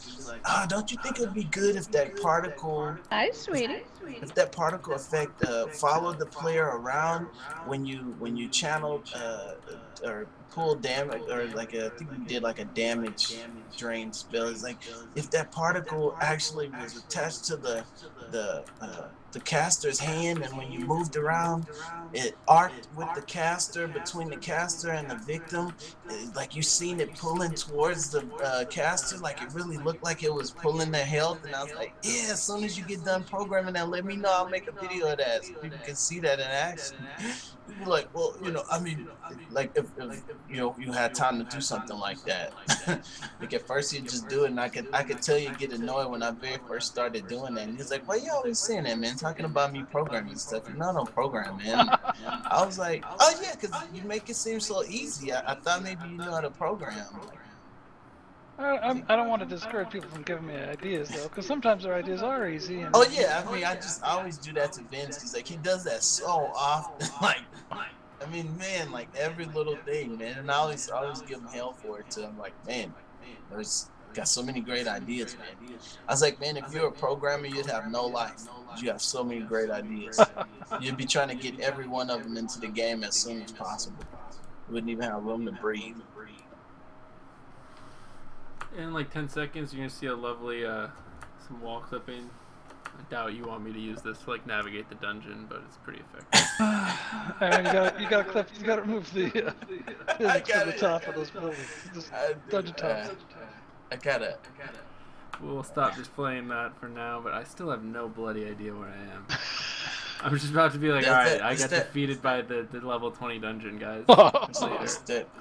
"Ah, don't you think it'd be good if that particle, Hi, sweetie. if that particle effect followed the player around when you channeled or pulled damage, or like I think we did like a damage drain spell. It's like if that particle actually was attached to the caster's hand, and when you moved around, it arced with the caster, between the caster and the victim. Like you seen it pulling towards the caster, like it really looked like it was pulling their health." And I was like, "Yeah, as soon as you get done programming that, let me know. I'll make a video of that so people can see that in action." People like, "Well, I mean, like if you had time to do something like that." Like at first you just do it, and I could tell you get annoyed when I very first started doing that. And he's like, "Why you always saying that, man? Talking about me programming and stuff. You know I don't program, man." I was like, "Oh yeah, because you make it seem so easy. I thought maybe you know how to program." I don't want to discourage people from giving me ideas though, because sometimes their ideas are easy. And Oh yeah, I mean, I always do that to Vince, because like he does that so often. Like, I mean, man, like every little thing, man. And I always give him hell for it too. I'm like, man, there's got so many great ideas, man. I was like, man, if you're a programmer, you'd have no life. You have so many great ideas. You'd be trying to get every one of them into the game as soon as possible. You wouldn't even have room to breathe. In like 10 seconds, you're gonna see a lovely some wall clipping. I doubt you want me to use this to like navigate the dungeon, but it's pretty effective. And you gotta remove the physics from the top of those buildings. Just dungeon top. I gotta. We'll stop displaying that for now, but I still have no bloody idea where I am. I'm just about to be like, alright, I got defeated by the level 20 dungeon, guys.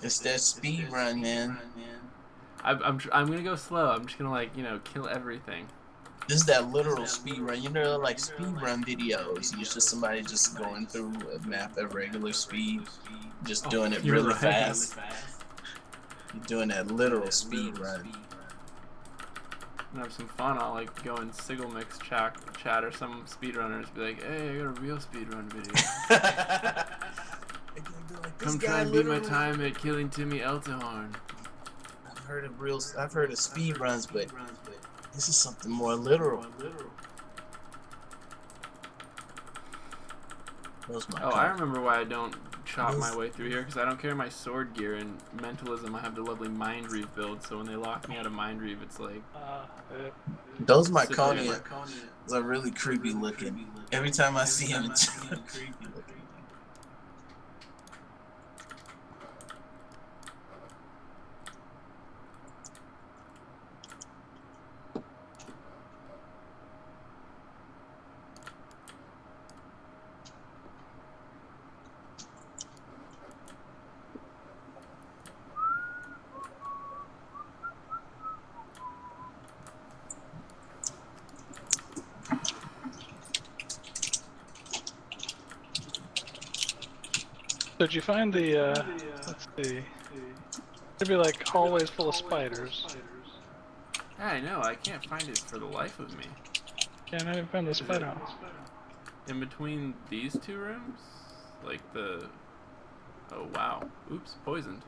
It's that speed run, man. I'm gonna go slow. I'm just gonna kill everything. This is that literal speed run. You know, like speed run videos. It's just somebody just going through a map at regular speed, just doing it really fast. You're doing that literal speed run. And have some fun. I'll like go in Sigil Mix chat or some speedrunners be like, "Hey, I got a real speedrun video. Come try and beat my time at killing Timmy Eltahorn." I've heard of speed runs, but this is something more literal. I remember why I don't chop my way through here, because I don't carry my sword gear. In Mentalism, I have the lovely Mind Reave build, so when they lock me out of Mind Reave, it's like... Those Myconians are really creepy looking. Every time I see them, it's creepy looking. So did you find the, let's see, there'd be like hallways full of spiders. Yeah, I know, I can't find it for the life of me. Yeah, I never found the spider. In between these two rooms? Like the... Oh wow. Oops, poisoned.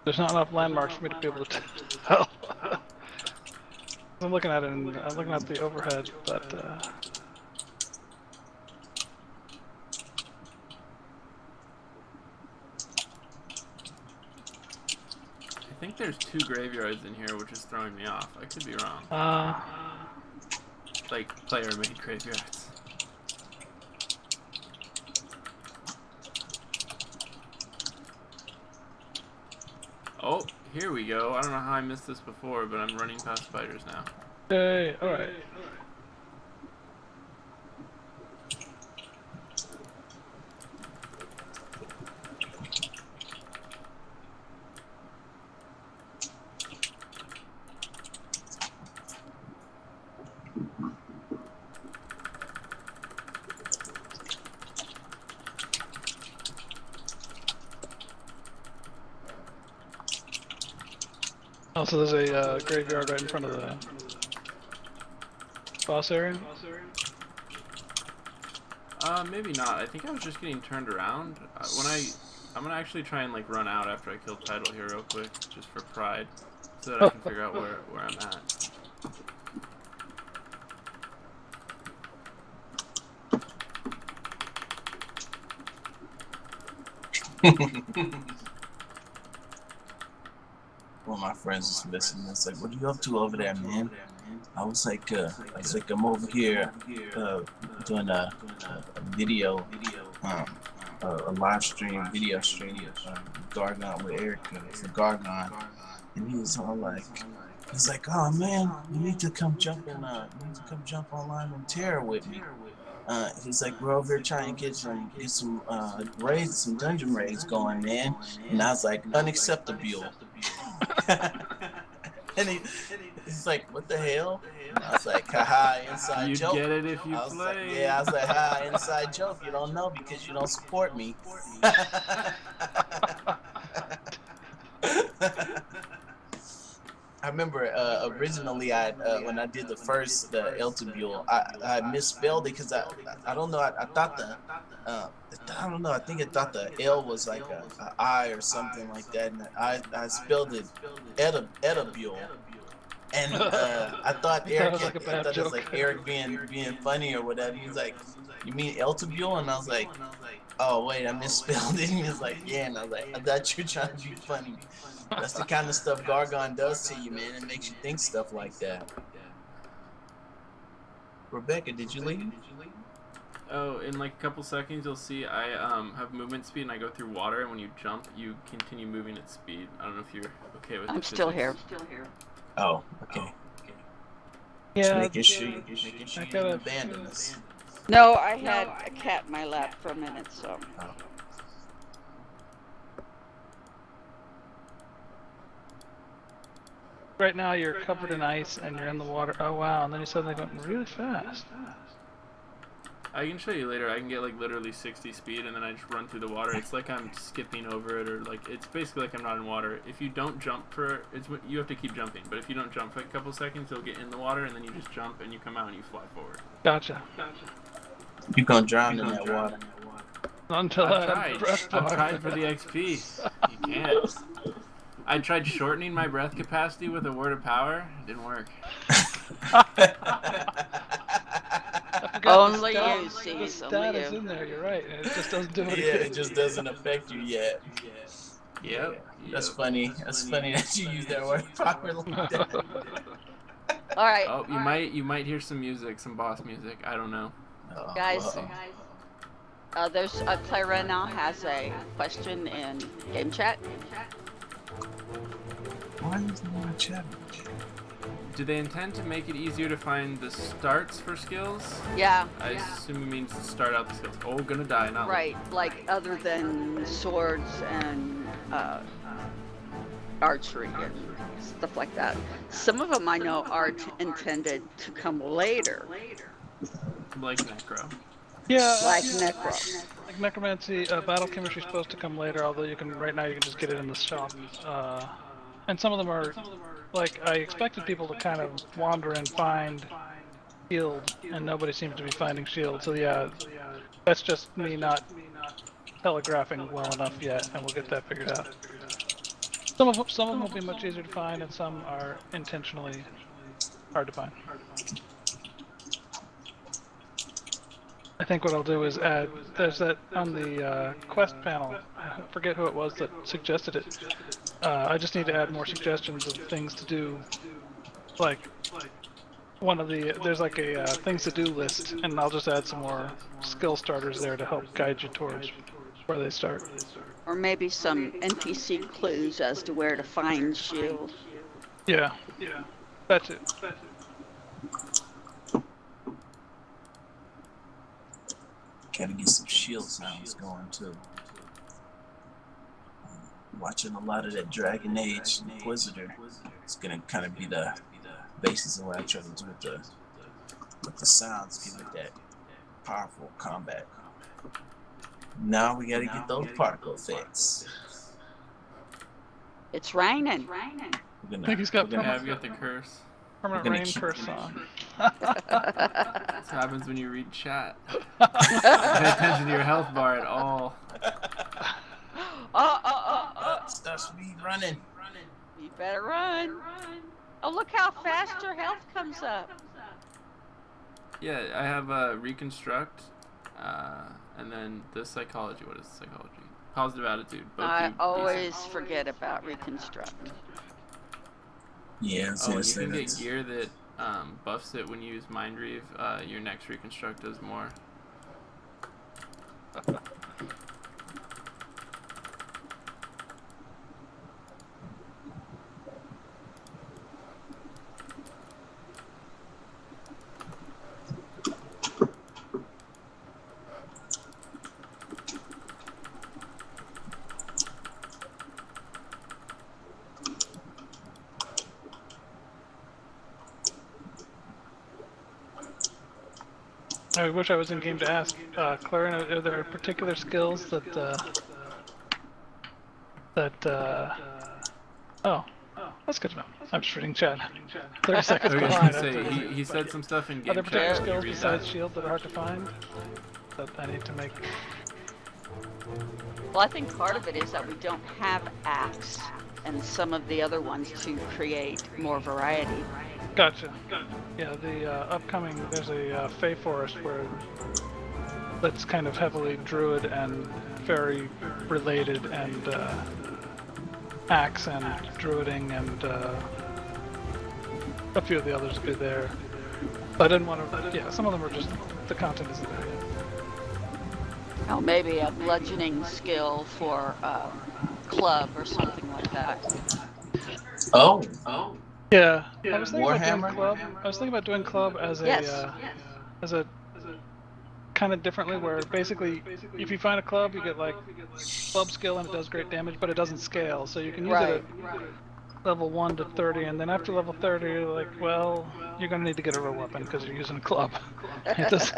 There's not enough landmarks for me to be able to tell. I'm looking at it, and I'm looking at the overhead, but I think there's 2 graveyards in here, which is throwing me off. I could be wrong. Like player-made graveyards. Oh, here we go. I don't know how I missed this before, but I'm running past spiders now. hey, alright. Also, there's a graveyard right in front of the boss area. Maybe not. I think I was just getting turned around. I'm gonna actually try and like run out after I kill Title here real quick, just for pride, so that I can figure out where I'm at. One of my friends was listening. It's like, "What are you up to over there, man?" I was like, "I'm over here doing a video, a live stream, video stream, Gorgon with Erica for Gorgon," and he was all like, "He's like, oh man, you need to come jump online and Terror with me." He's like, "We're over here trying to get some raids, some dungeon raids going, man." And I was like, "Unacceptable." And he's like, "What the hell?" And I was like, "Haha, inside joke." You get it if you I was play. like, yeah, I was like, "Ha, inside joke. You don't know because you don't support me." I remember originally when I did the first Eltabule, I misspelled it because I don't know, I thought I don't know, I think I thought the L was like a I or something like that, and I spelled it Etabule. And I thought Eric, I thought it was like Eric being funny or whatever. He was like, "You mean Eltabule?" And I was like, "Oh wait, I misspelled it." And he was like, "Yeah," and I was like, "I thought you were trying to be funny." That's the kind of stuff Gorgon does to you, man. It makes you think stuff like that. Rebecca, did you leave? Oh, in like a couple seconds you'll see I have movement speed and I go through water, and when you jump you continue moving at speed. I don't know if you're okay with it. I'm still here. Oh, okay. Yeah. Just making sure you didn't abandon us. No, I had a cat in my lap for a minute, so. Oh. Right now you're covered in ice and you're in the water. Oh wow, and then you suddenly went really fast. I can show you later. I can get like literally 60 speed and then I just run through the water. It's like I'm skipping over it, or like it's basically like I'm not in water. If you don't jump you have to keep jumping, but if you don't jump for like a couple seconds, you'll get in the water and then you just jump and you come out and you fly forward. Gotcha. You're gonna drown in that water. Until I've tried for the XP. You can't. I tried shortening my breath capacity with a word of power. It didn't work. Only you, see. The stat is in there, you're right. It just doesn't do it. Yeah, it just doesn't affect you yet. Yep. That's funny. That's funny that you use that word properly. All right. Oh, you might hear some music, some boss music. I don't know. Oh, Guys, there's a player right now has a question in game chat. Why is no one chatting? Do they intend to make it easier to find the starts for skills? Yeah. I assume it means to start out the skills. Oh, gonna die, not Right, like other than swords and archery and stuff like that. Some of them I know are intended to come later. like Necro. Yeah. Like Necro. Like Necromancy, battle chemistry is supposed to come later, although right now you can just get it in the shop. And some of them are, like, I expected people to kind of wander and find shield, and nobody seems to be finding shield, so yeah, that's just me not telegraphing well enough yet, and we'll get that figured out. Some of them will be much easier to find, and some are intentionally hard to find. I think what I'll do is add, there's that on the quest panel, I forget who it was that suggested it. I just need to add more suggestions of things to do, like there's like a things to do list, and I'll just add some more skill starters there to help guide you towards where they start. Or maybe some NPC clues as to where to find shield. Yeah, that's it. Gotta get some shield sounds going too. Watching a lot of that Dragon Age Inquisitor. It's gonna kind of be the basis of what I try to do with the sounds, give it that powerful combat. Now we gotta get those particle effects. It's raining. We're I think he's got Yeah, I've got the curse. permanent We're gonna rain keep- curse on. That's what happens when you read chat. Pay attention to your health bar at all. Start speed running. You better run. Oh, look how fast your health comes up. Yeah, I have reconstruct, and then the psychology. What is psychology? Positive attitude. Both I do always decent. forget about reconstruct. Yeah, Oh, and you can get gear that buffs it when you use Mind Reave. Your next reconstruct does more. I wish I was in game to ask Clarin, are there particular skills that oh, that's good to know. I'm just reading chat. 30 seconds I was behind. gonna say, he said some stuff in Are game there chat. particular Can you skills read besides that? shield that are hard to find that I need to make? Well, I think part of it is that we don't have axe and some of the other ones to create more variety. Gotcha. Yeah, the upcoming, there's a Fey Forest where that's kind of heavily druid and fairy related, and axe and druiding, and a few of the others will be there. I didn't want to, yeah, some of them are just, the content isn't there yet. Oh, maybe a bludgeoning skill for club or something like that. Oh. Yeah, I was thinking Warhammer? about doing club. I was thinking about doing club as a Yes. Kind of differently, where basically if you find a club, you get like club skill and it does great damage, but it doesn't scale. So you can use it at level 1 to 30, and then after level 30, you're like, well, you're gonna need to get a real weapon because you're using a club. It does,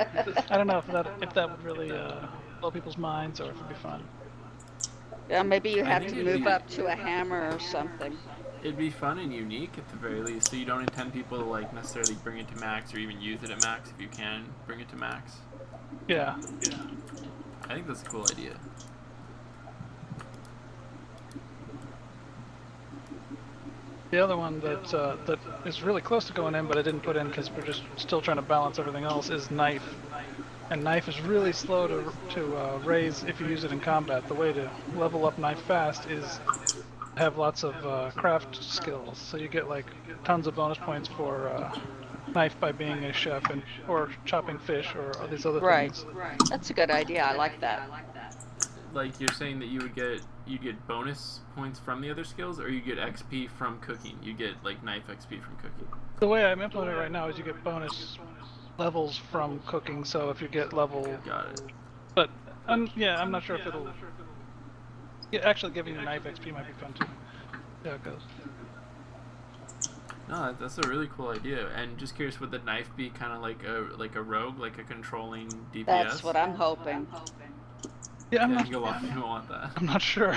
I don't know if that would really blow people's minds, or if it'd be fun. Yeah, maybe you I have think to it'd move be- up to a hammer or something. It'd be fun and unique at the very least, so you don't intend people to like necessarily bring it to max or even use it at max if you can bring it to max. Yeah. I think that's a cool idea. The other one that is really close to going in, but I didn't put in because we're just still trying to balance everything else, is knife. And knife is really slow to raise if you use it in combat. The way to level up knife fast is have lots of craft skills. So you get like tons of bonus points for knife by being a chef, and or chopping fish, or all these other things. That's a good idea. I like that. Like you're saying that you get bonus points from the other skills, or you get XP from cooking. You get like knife XP from cooking. The way I'm implementing it right now is you get bonus levels from cooking. So if you get level, Got it. but yeah, I'm not sure if it'll. Yeah, actually, giving you knife XP might be fun too. Yeah, it goes. No, that's a really cool idea. And just curious, would the knife be kind of like a rogue, like a controlling DPS? That's what I'm hoping. Yeah, Yeah, you want that. I'm not sure.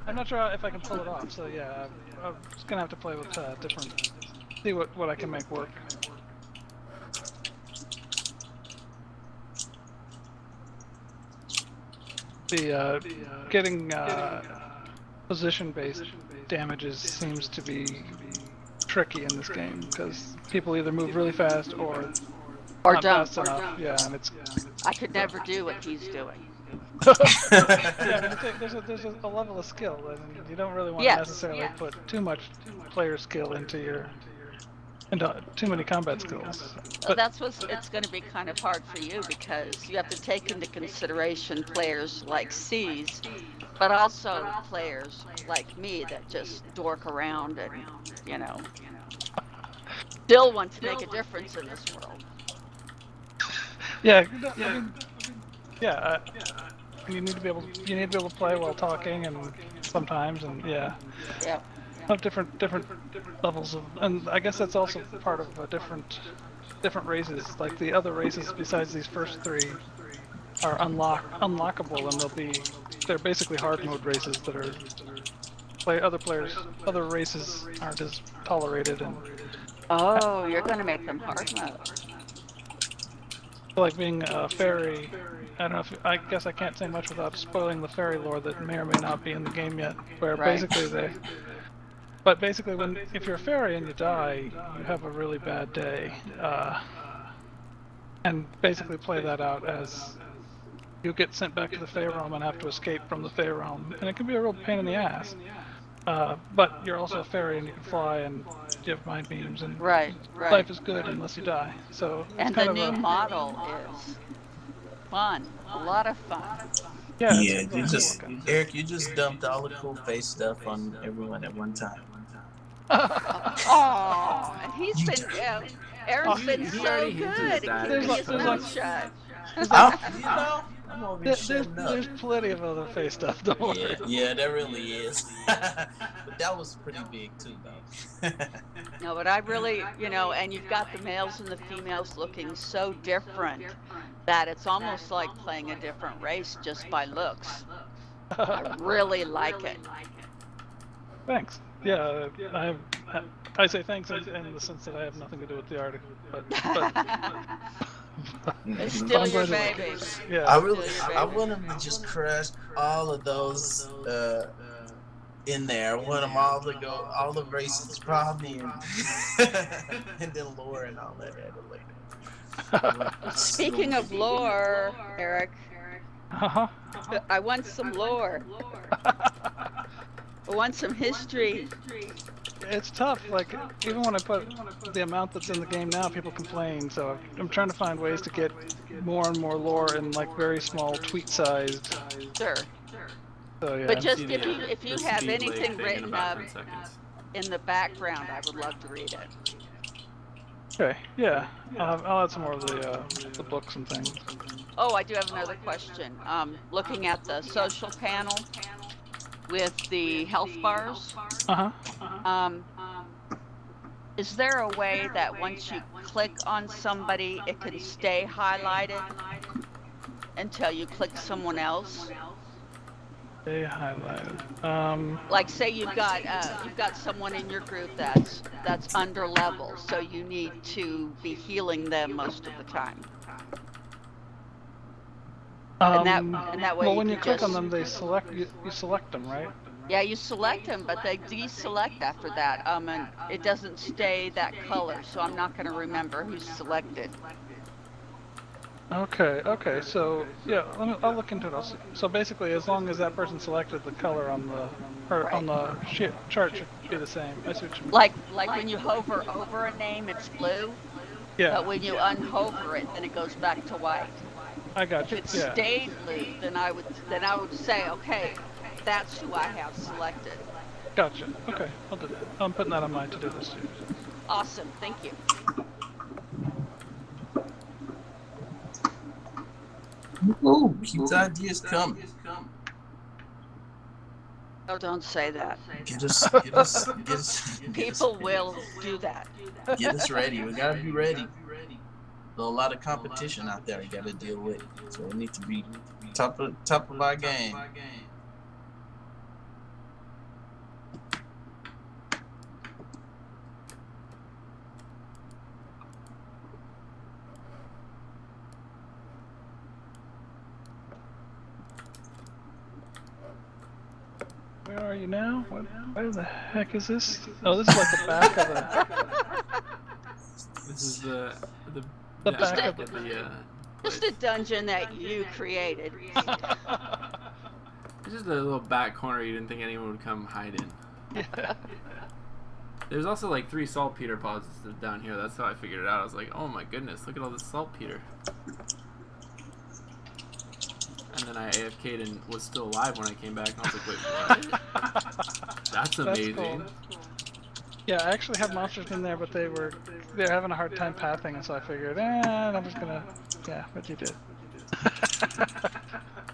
I'm not sure if I can pull it off. So yeah, I'm just gonna have to play with different, see what I can make work. The getting position-based damages seems to be tricky in this game because people either move really fast or Or not don't. fast enough. Yeah, and it's I could never do what he's doing. yeah, I mean, there's a level of skill, and you don't really want to necessarily put too much player skill into too many combat skills. But That's it's going to be kind of hard for you because you have to take into consideration players like C's, but also players like me that just dork around and, you know, still want to make a difference in this world. yeah, I mean, yeah, you need to be able to play while talking, and sometimes, and yeah. Yeah. Of different levels of, and I guess that's also part of different races. Like the other races besides these first three are unlockable, and they're basically hard mode races that are other races aren't as tolerated, and Oh, you're gonna make them hard mode. like being a fairy. I don't know if I guess I can't say much without spoiling the fairy lore that may or may not be in the game yet. Where Right. basically if you're a fairy and you die, you have a really bad day, and basically play that out as you get sent back to the Fey realm and have to escape from the Fey realm, and it can be a real pain in the ass. But you're also a fairy and you can fly and you have mind beams, and Right. life is good unless you die. So it's And kind the of new a, model is fun, a lot of fun. yeah, Yeah, it's you really just cool looking. Eric, you just dumped all the cool face stuff on everyone at one time. Oh, and he's been, Aaron's been he so already hinted good at at that. keeping his There's mouth like- shut. I'm over here There's shutting up. there's plenty of other face stuff. Don't worry. Yeah, there really is. But that was pretty big too, though. No, but I really, and you've got the males and the females looking so different that it's almost like playing a different race just by looks. I really like it. Thanks. Yeah, I say thanks in the sense that I have nothing to do with the article, but It's I'm still your glad you like baby. yeah. I want them to just crush all of those in there. I want them all to go, all the races, probably, and then lore and all that later. Speaking of lore, Eric, Uh-huh. I want some lore. I want some history. It's tough. Like, even when I put the amount that's in the game now, people complain. So I'm trying to find ways to get more and more lore in like very small tweet-sized. Sure. So yeah. But just See if you the have speed lag anything thing in written about up 10 seconds. in the background, I would love to read it. Okay. Yeah. I'll add some more of the books and things. Oh, I do have another question. Looking at the social panel with the health bars, Uh-huh. is there a way that once you click on somebody, it can stay highlighted until you click someone else? They highlighted. Like, say you've got someone in your group that's under level, so you need to be healing them most of the time. And that way well, you when you can click on just- them, they select you select them, right? Yeah, you select them, but they deselect after that. And it doesn't stay that color, so I'm not going to remember who's selected. Okay. So yeah, I'll look into it. So basically, as long as that person selected, the color on the chart should be the same. I see what you mean. Like when you hover over a name, it's blue. Yeah, But when you unhover it, then it goes back to white. I got you. If it Yeah. stayed blue, then I would say, okay, that's who I have selected. Gotcha. Okay, I'll do that. I'm putting that on my to-do list. Awesome, thank you. Ooh, keep the ideas coming. Oh, don't say that. Get us. People will do that. Get us ready. We gotta be ready. There's a lot of competition out there. You gotta deal with. So we need to be top of our game. Where are you now? Where the heck is this? Oh, this is like the back of the. This is the back back of of the Just a dungeon that you created. It's just a little back corner you didn't think anyone would come hide in. Yeah. There's also like 3 saltpeter pods down here. That's how I figured it out. I was like, oh my goodness, look at all this saltpeter. And then I AFK'd and was still alive when I came back. And I was like, wait, what? That's amazing. That's cool. Yeah, I actually had monsters in there, but they're having a hard time pathing, so I figured, I'm just gonna, yeah, what you did.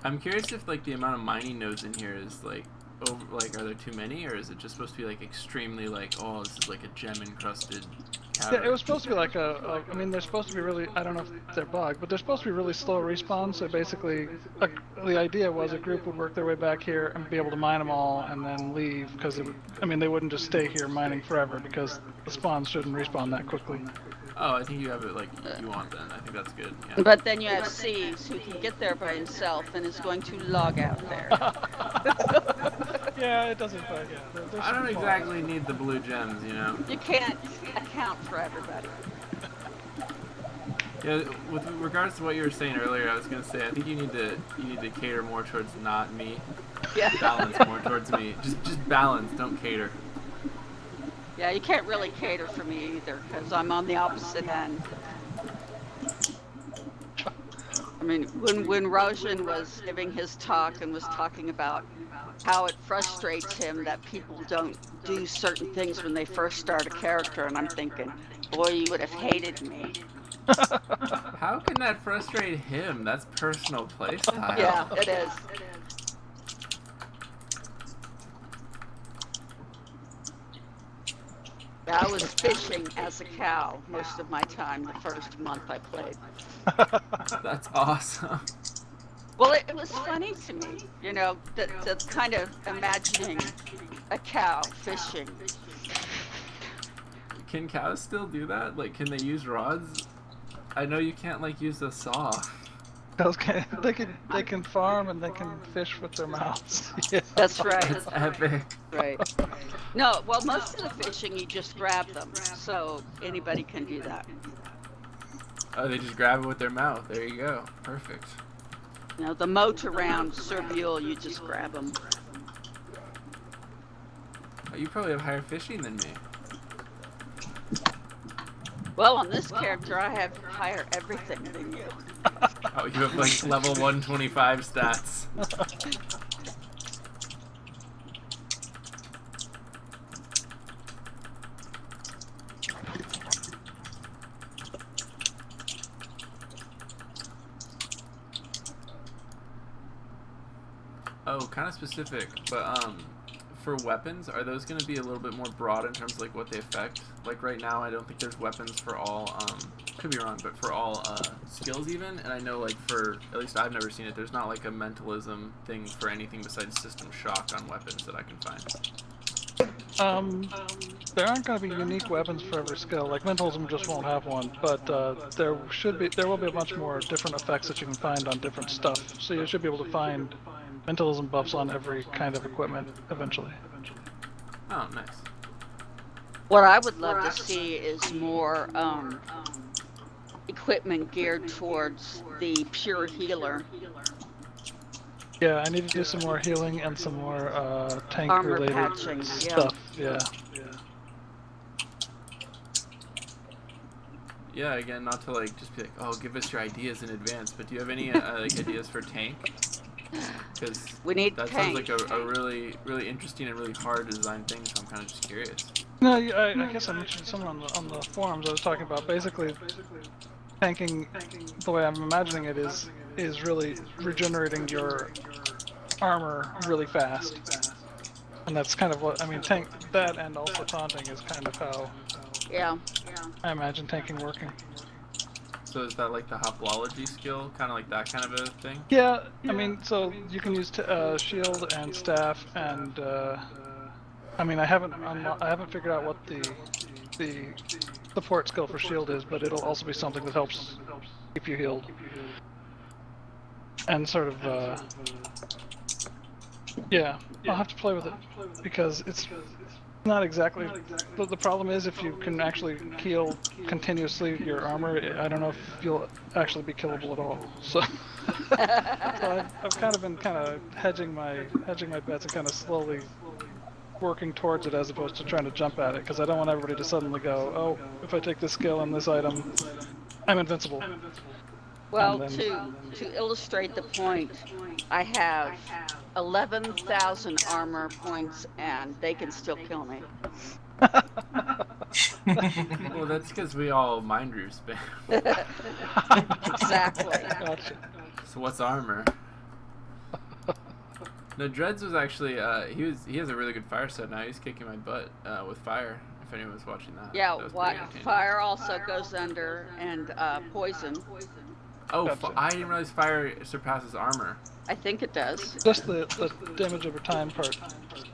I'm curious if like the amount of mining nodes in here is like over, like are there too many, or is it just supposed to be like extremely like, oh, this is like a gem encrusted cavern. Yeah, it was supposed to be like I mean, they're supposed to be really, I don't know if they're bugged, but they're supposed to be really slow respawn, so basically, the idea was a group would work their way back here and be able to mine them all and then leave, because I mean, they wouldn't just stay here mining forever, because the spawns shouldn't respawn that quickly. Oh, I think you have it like you want then. I think that's good. Yeah. But then you have C's who can get there by himself and is going to log out there. Yeah, it doesn't bug. Yeah, I don't exactly need the blue gems, you know. You can't account for everybody. Yeah, with regards to what you were saying earlier, I was gonna say I think you need to cater more towards not me. Yeah. Balance more towards me. Just balance, don't cater. Yeah, you can't really cater for me either, because I'm on the opposite end. I mean, when Roshan was giving his talk and was talking about how it frustrates him that people don't do certain things when they first start a character, and I'm thinking, boy, you would have hated me. How can that frustrate him? That's personal playstyle. Yeah, it is. I was fishing as a cow most of my time the first month I played. That's awesome. Well, it was funny to me, you know, the kind of imagining a cow fishing. Can cows still do that? Like, can they use rods? I know you can't like use a saw. They can farm and they can fish with their mouths. Yeah. That's right. It's epic. Right. No, well, most of the fishing you just grab them, so anybody can do that. Oh, they just grab it with their mouth. There you go. Perfect. You know, the moat around Serbule, you just grab them. Oh, you probably have higher fishing than me. Well, on this character, I have higher everything than you. Oh, you have like level 125 stats. Oh, kind of specific, but for weapons, are those going to be a little bit more broad in terms of like what they affect? Like right now, I don't think there's weapons for all, could be wrong, but for all skills even, and I know like for, at least I've never seen it, there's not like a mentalism thing for anything besides system shock on weapons that I can find. There aren't going to be unique weapons for every skill. Like mentalism just won't have one, but there will be a bunch more different effects that you can find on different stuff. So you should be able to find mentalism buffs on every kind of equipment eventually. Oh, nice. What I would love to see is more equipment geared towards the pure healer. Yeah, I need to do some more healing and some more tank-related patching, stuff. Yeah. Yeah, again, not to like just be like, oh, give us your ideas in advance, but do you have any like ideas for tank? Because we need that tank. sounds like a really, really interesting and really hard to design thing, so I'm kind of just curious. No, I guess I mentioned someone on the forums. I was talking about basically tanking. The way I'm imagining it is really regenerating your armor really fast, and that's kind of what I mean. Tank that and also taunting is kind of how I imagine tanking working. So is that like the hoplology skill, kind of like that kind of a thing? Yeah, I mean, so you can use shield and staff, and I mean, I haven't figured out what the support skill for shield is, but it'll also be something that helps keep you healed, and sort of yeah, I'll have to play with it because it's not exactly. But the problem is, if you can actually heal continuously your armor, I don't know if you'll actually be killable at all. So, I've kind of been hedging my bets and kind of slowly working towards it as opposed to trying to jump at it, because I don't want everybody to suddenly go, oh, if I take this skill and this item, I'm invincible. Well, to illustrate the point, I have 11,000 armor points, and they can still kill me. Well, that's because we all mind root spam. Exactly. Gotcha. So what's armor? No, Dreads was actually he has a really good fire set now. He's kicking my butt with fire. If anyone was watching that. Yeah, that was what pretty entertaining. fire also goes under, and poison. Oh, Gotcha. I didn't realize fire surpasses armor. I think it does. Just the damage over time part.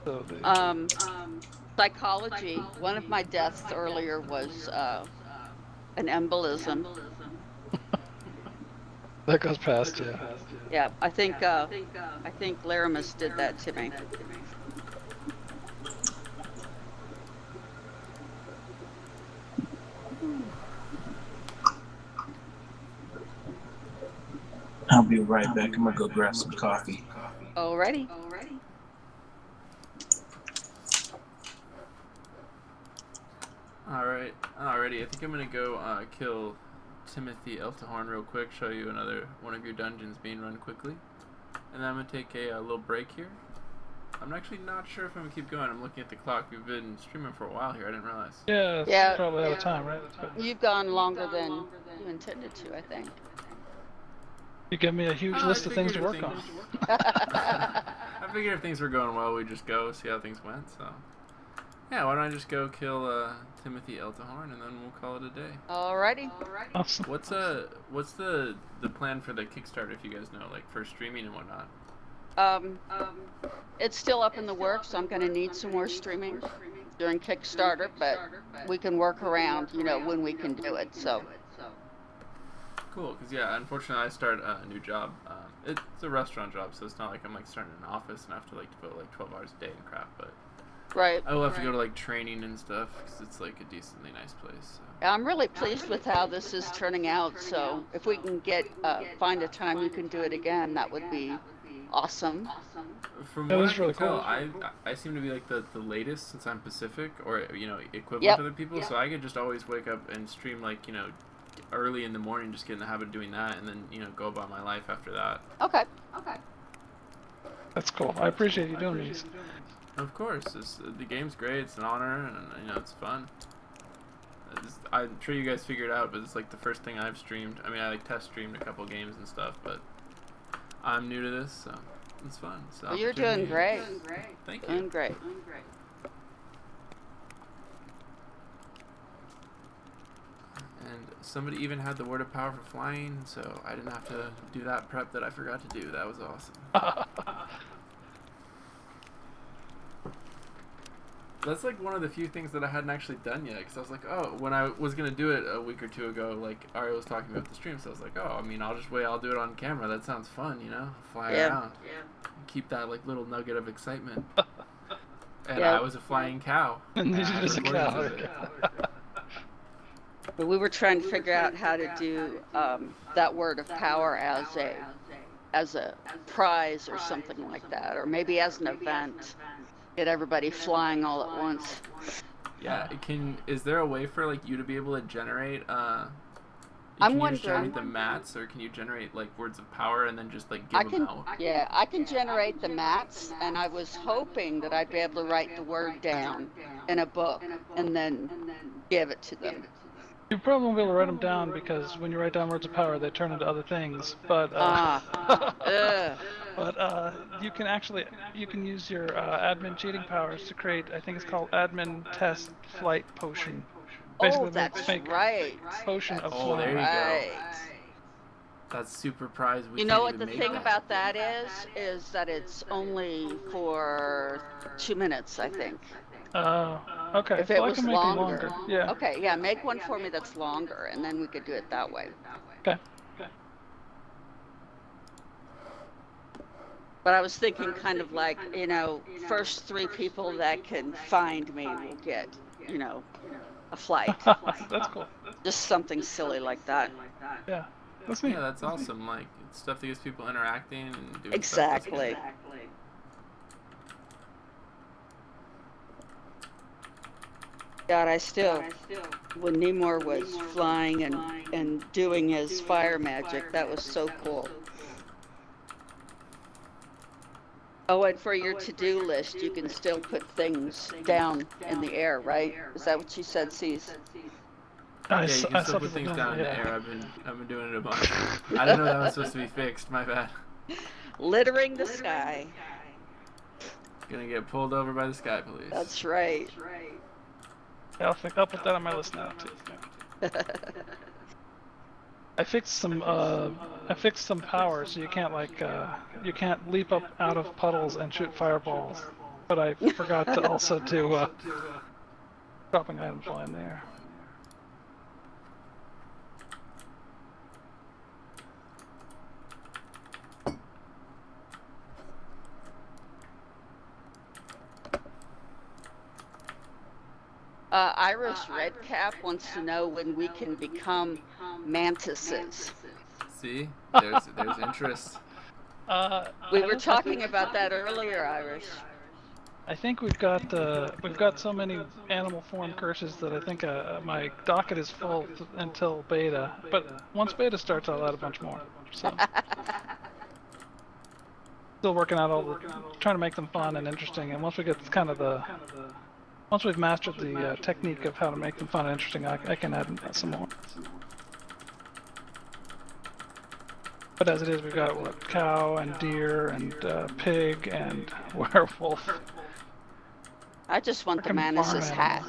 So the, Psychology. One of my deaths earlier was an embolism. that goes past, yeah. Yeah, I think Laramus did that to me. I'll be right back. I'm gonna go grab some coffee. Alrighty. Alright, alrighty. I think I'm gonna go kill Timothy Eltahorn real quick, show you another one of your dungeons being run quickly. And then I'm gonna take a little break here. I'm actually not sure if I'm gonna keep going. I'm looking at the clock. We've been streaming for a while here. I didn't realize. Yeah, it's Yeah. probably out of time, right? You've gone longer than you intended to, I think. You give me a huge list of things to work on. I figured if things were going well, we'd just go see how things went. So, yeah, why don't I just go kill Timothy Eltahorn and then we'll call it a day. Alrighty. Awesome. What's the plan for the Kickstarter, if you guys know, like for streaming and whatnot? It's still up in the works. I'm going to need some more streaming during Kickstarter, but we can work around, you know, when we can do it. So. Cool, because yeah, unfortunately I start a new job. It's a restaurant job, so it's not like I'm like starting an office and I have to like devote like 12 hours a day and crap. But Right. I will have to go to like training and stuff because it's like a decently nice place. So. I'm really pleased with how this is turning out. So if we can get find a time you can do it again, that would be awesome. From That what was I can really tell, cool. I seem to be like the latest since I'm Pacific, or you know, equivalent Yep. to the people. Yep. So I could just always wake up and stream like, you know, early in the morning, just get in the habit of doing that, and then, you know, go about my life after that. Okay. That's cool. I appreciate you doing these. Of course, the game's great. It's an honor, and you know, it's fun. I'm sure you guys figured out, but it's like the first thing I've streamed. I mean, I like test streamed a couple games and stuff, but I'm new to this, so it's fun. So Well, you're doing great. Thank you. Doing great. And somebody even had the word of power for flying, so I didn't have to do that prep that I forgot to do. That was awesome. That's like one of the few things that I hadn't actually done yet, because I was like, oh, when I was going to do it a week or two ago, like Ari was talking about the stream, so I was like, oh, I mean, I'll just wait, I'll do it on camera. That sounds fun, you know? Fly around. Keep that like little nugget of excitement. And I was a flying cow. And you I was a recorded cow. it. But we were trying to figure out how to do that word of power as a prize or something like that, or maybe as an event. Get everybody flying all at once. Yeah, is there a way for like you to be able to generate I'm can you just wondering. generate the mats, or can you generate like words of power and then just like give them out? Yeah, I can generate the mats, and I was hoping that I'd be able to write the word down in a book and then give it to them. You probably won't be able to write them down because when you write down words of power, they turn into other things. But you can use your admin cheating powers to create. I think it's called admin test flight potion. Basically, that's make right. potion of Oh, there you flying. Right. go. That's super prize. You know what the thing about that is that it's only for 2 minutes, I think. Oh, okay. If it Well, I was can make them longer. longer. Yeah. Okay, yeah, make one for me that's longer, and then we could do it that way. Okay. But I was thinking kind of like, you know, first 3 people that can find me will get, you know, a flight. That's cool. Just something silly like that. Yeah. That's neat. Yeah, that's awesome. Like it's stuff that gets people interacting and doing Exactly. stuff. God, I still, when Nemor was flying and doing his fire magic, that was so cool. Oh, and for your to-do list, you can still put things down in the air, right? Is that what you said, Cease? Yeah, you can still put things down in the air. I've been doing it a bunch. I didn't know that was supposed to be fixed. My bad. Littering the sky. Gonna get pulled over by the sky police. That's right. Yeah, I'll put that on my list now too. I fixed some powers so you can't you can't leap up out of puddles and shoot fireballs. But I forgot to also do dropping items while in there. Iris Redcap wants to know when we can become mantises. See, there's interest. We were talking about that earlier, Iris. I think we've got so many animal form curses that I think my docket is full until beta. But once beta starts, I'll add a bunch more. So still working out trying to make them fun and interesting. And once we get kind of once we've mastered the technique of how to make them fun and interesting, I can add some more. But as it is, we've got what, cow and deer and pig and werewolf. I just want the Manus' hat.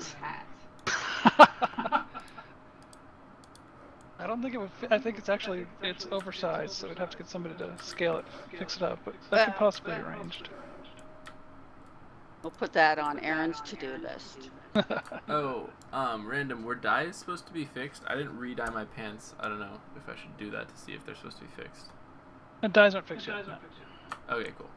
I don't think it would fit. I think it's oversized, so we'd have to get somebody to scale it, fix it up, but that could possibly be arranged. We'll put that on Aaron's to-do list. Oh, random, were dyes supposed to be fixed? I didn't re-dye my pants. I don't know if I should do that to see if they're supposed to be fixed. The dyes aren't fixed yet. No. Okay, cool.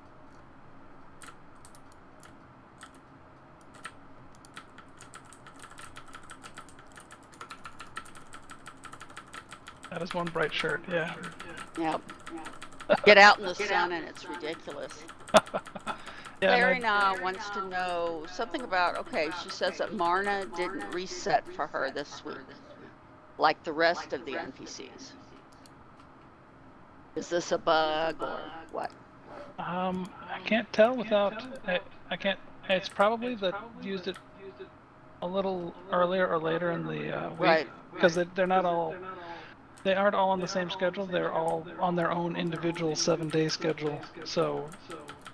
That is one bright shirt, yeah. Yep. Get out in the sun and it's ridiculous. Yeah, Marina wants to know something about, okay, she says that Marna didn't reset for her this week, like the rest of the NPCs. Is this a bug or what? I can't tell without, I can't, it's probably that used it a little earlier or later in the week. Right. Because they're not all, they aren't all on the same schedule, they're all on their own individual 7-day schedule, so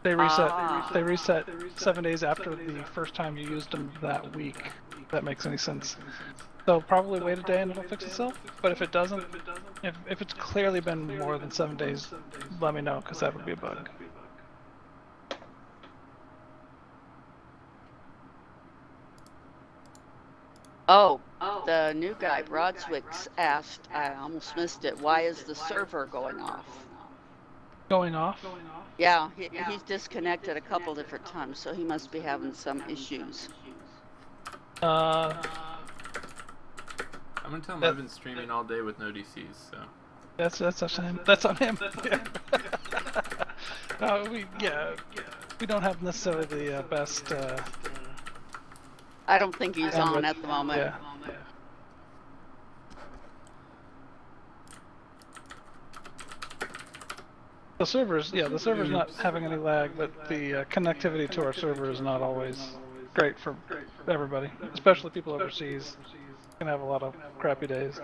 they reset 7 days after the first time you used them that week, if that makes any sense. So probably wait a day and it'll fix itself, but if it doesn't, if it's clearly been more than 7 days, let me know, because that would be a bug. Oh, the new guy, Broadswicks, asked, I almost missed it, why is the server going off? Going off? Yeah, he's disconnected a couple different times, so he must be having some issues. I'm gonna tell him I've been streaming all day with no DCs, so. That's on him. That's on him. We don't have necessarily the best. I don't think he's on at the moment. Yeah. The server's not having any lag, but the connectivity to our server is not always great for everybody, especially people overseas. Can have a lot of crappy days.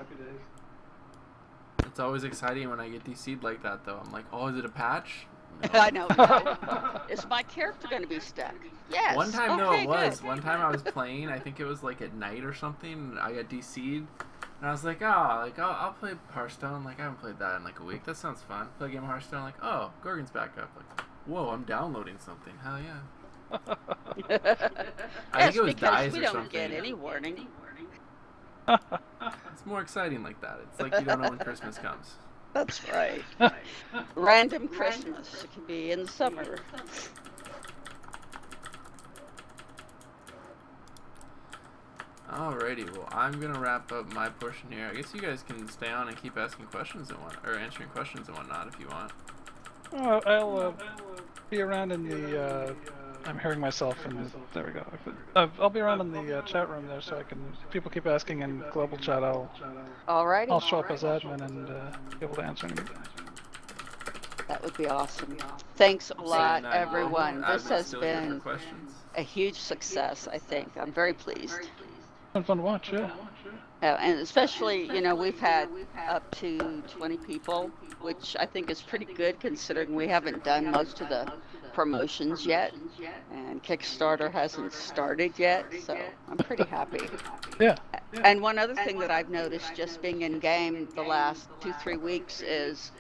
It's always exciting when I get DC'd like that, though. I'm like, oh, is it a patch? No. I know. No. Is my character going to be stuck? Yes. One time, no, okay, it was. good. One time I was playing, I think it was like at night or something, and I got DC'd. And I was like, oh, I'll play Hearthstone. Like, I haven't played that in like a week. That sounds fun. Play a game of Hearthstone. Like, oh, Gorgon's back up. Like, whoa, I'm downloading something. Hell yeah. I think it was dice we or don't something. get any warning. It's more exciting like that. It's like you don't know when Christmas comes. That's right. Random Christmas. It can be in the summer. Alrighty, well, I'm gonna wrap up my portion here. I guess you guys can stay on and keep asking questions and or answering questions and whatnot if you want. I'll be around in the. I'm hearing myself, and there we go. I'll be around in the chat room there, so I can. If people keep asking in global chat, Alrighty. I'll show up as admin and be able to answer anything. That would be awesome. Thanks a lot, everyone. This has been a huge success, I think. I'm very pleased. Been fun to watch, yeah. And especially, you know, we've had up to 20 people, which I think is pretty good considering we haven't done most of the promotions yet, and Kickstarter hasn't started yet, so I'm pretty happy. Yeah. And one other thing that I've noticed just being in game the last 2-3 weeks is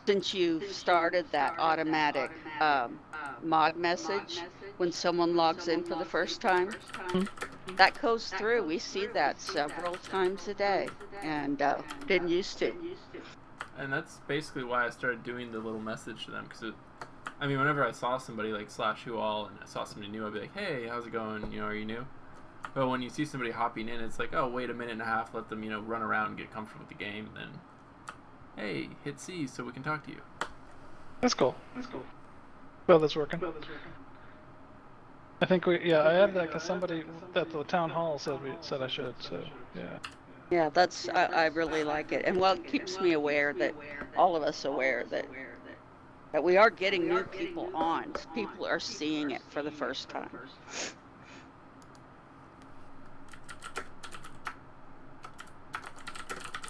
since you've started that automatic mod message when someone logs in for the first time, that goes through. We see that several times a day, and didn't used to. And that's basically why I started doing the little message to them, because I mean, whenever I saw somebody like /whoall and I saw somebody new, I'd be like, hey, how's it going? You know, are you new? But when you see somebody hopping in, it's like, oh, wait a minute and a half, let them, you know, run around and get comfortable with the game, and then, hey, hit C so we can talk to you. That's cool. Well, that's working. I think I added that because somebody at the town hall said I should. So yeah. Yeah, that's I really like it, and well, it keeps me aware that all of us aware that we are getting new people on. People are seeing it for the first time.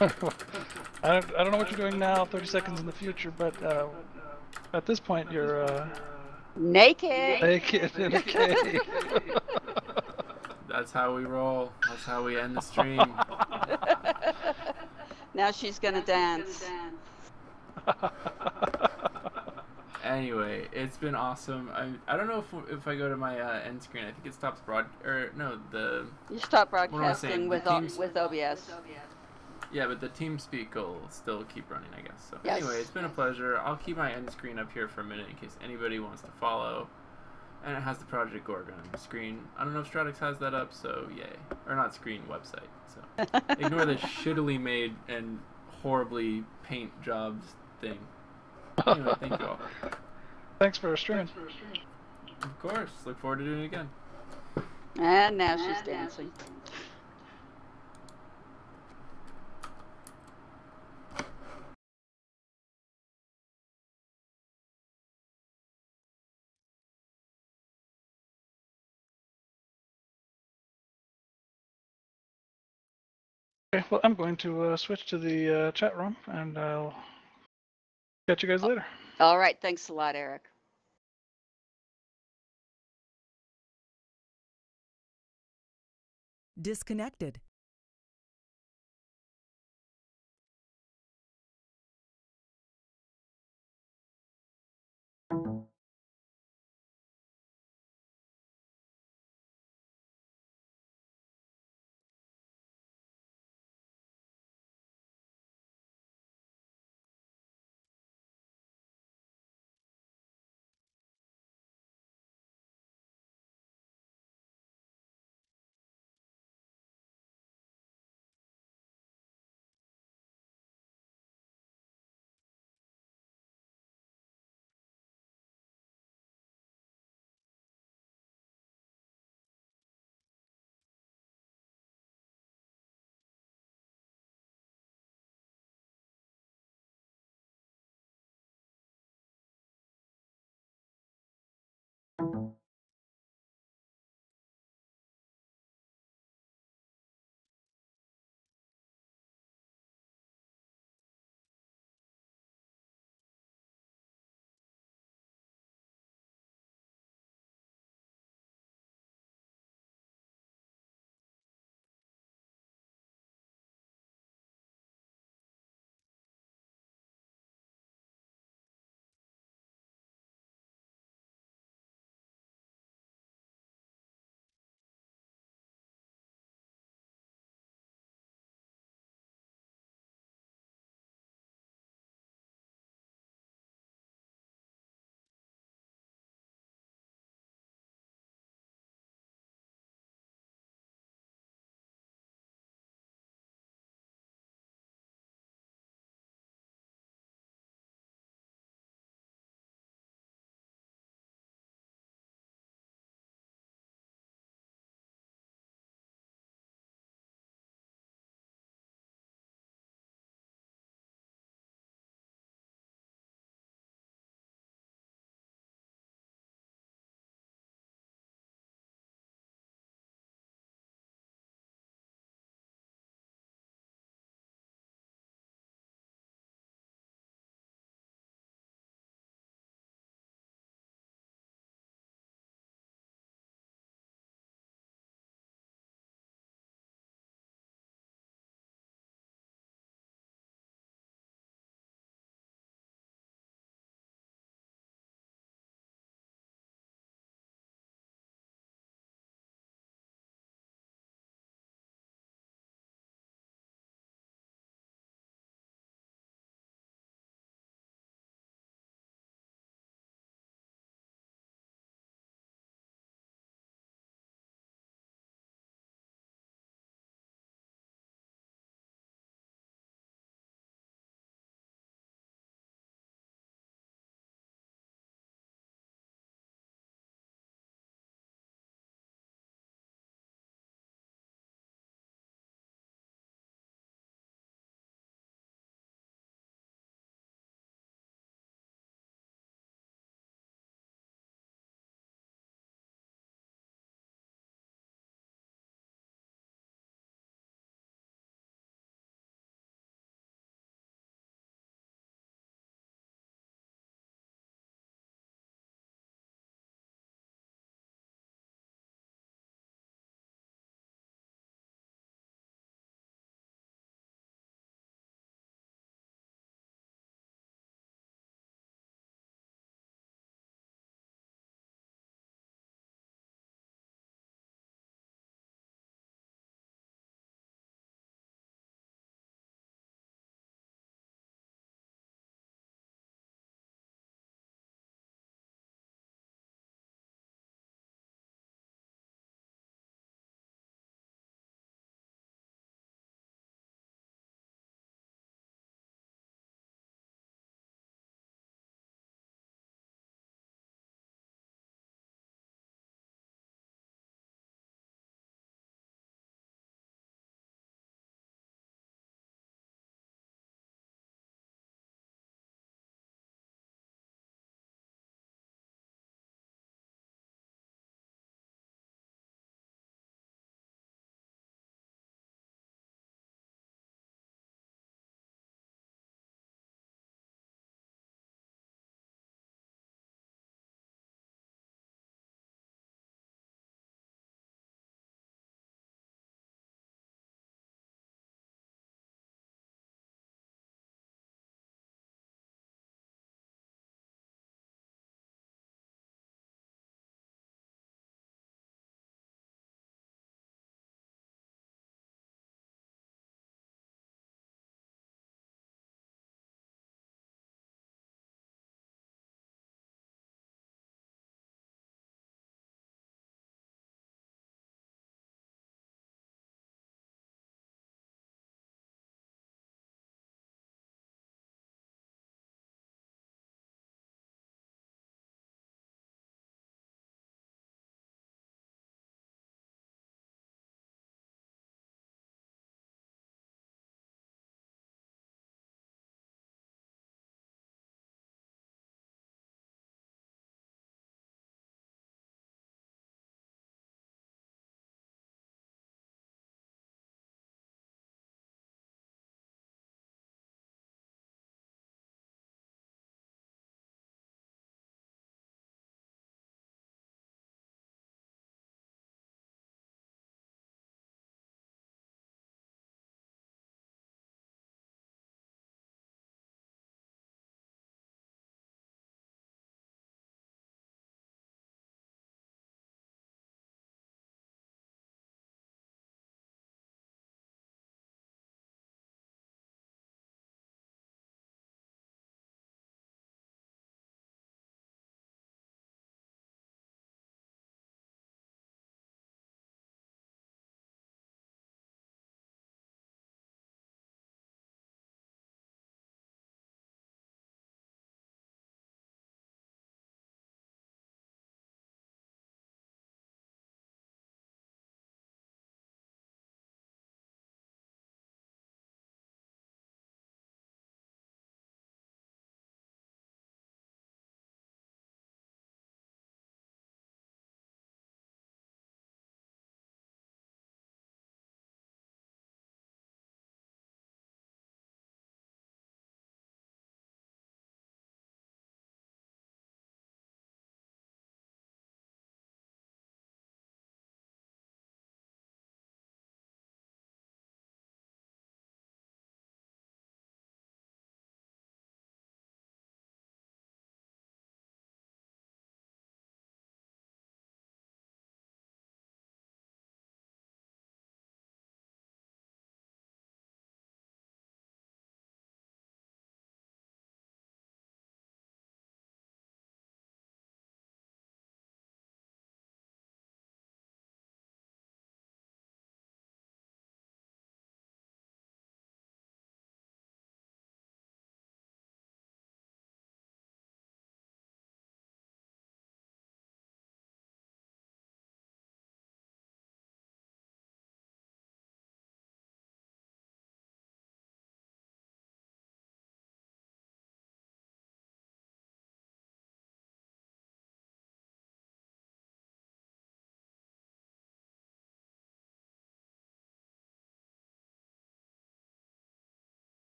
I don't know what you're doing now, 30 seconds in the future, but at this point you're naked in a cave. That's how we roll. That's how we end the stream. Now she's gonna dance. Anyway, it's been awesome. I don't know if I go to my end screen, I think it stops You stop broadcasting with OBS. Yeah, but the TeamSpeak will still keep running, I guess. So yes. Anyway, it's been a pleasure. I'll keep my end screen up here for a minute in case anybody wants to follow. And it has the Project Gorgon screen. I don't know if Stratics has that up, so yay. Or not screen, website. So ignore the shittily made and horribly paint jobs thing. Anyway, thank you all. Thanks for streaming. Of course. Look forward to doing it again. And now she's dancing. Okay, well, I'm going to switch to the chat room, and I'll catch you guys later. All right, thanks a lot, Eric. Disconnected.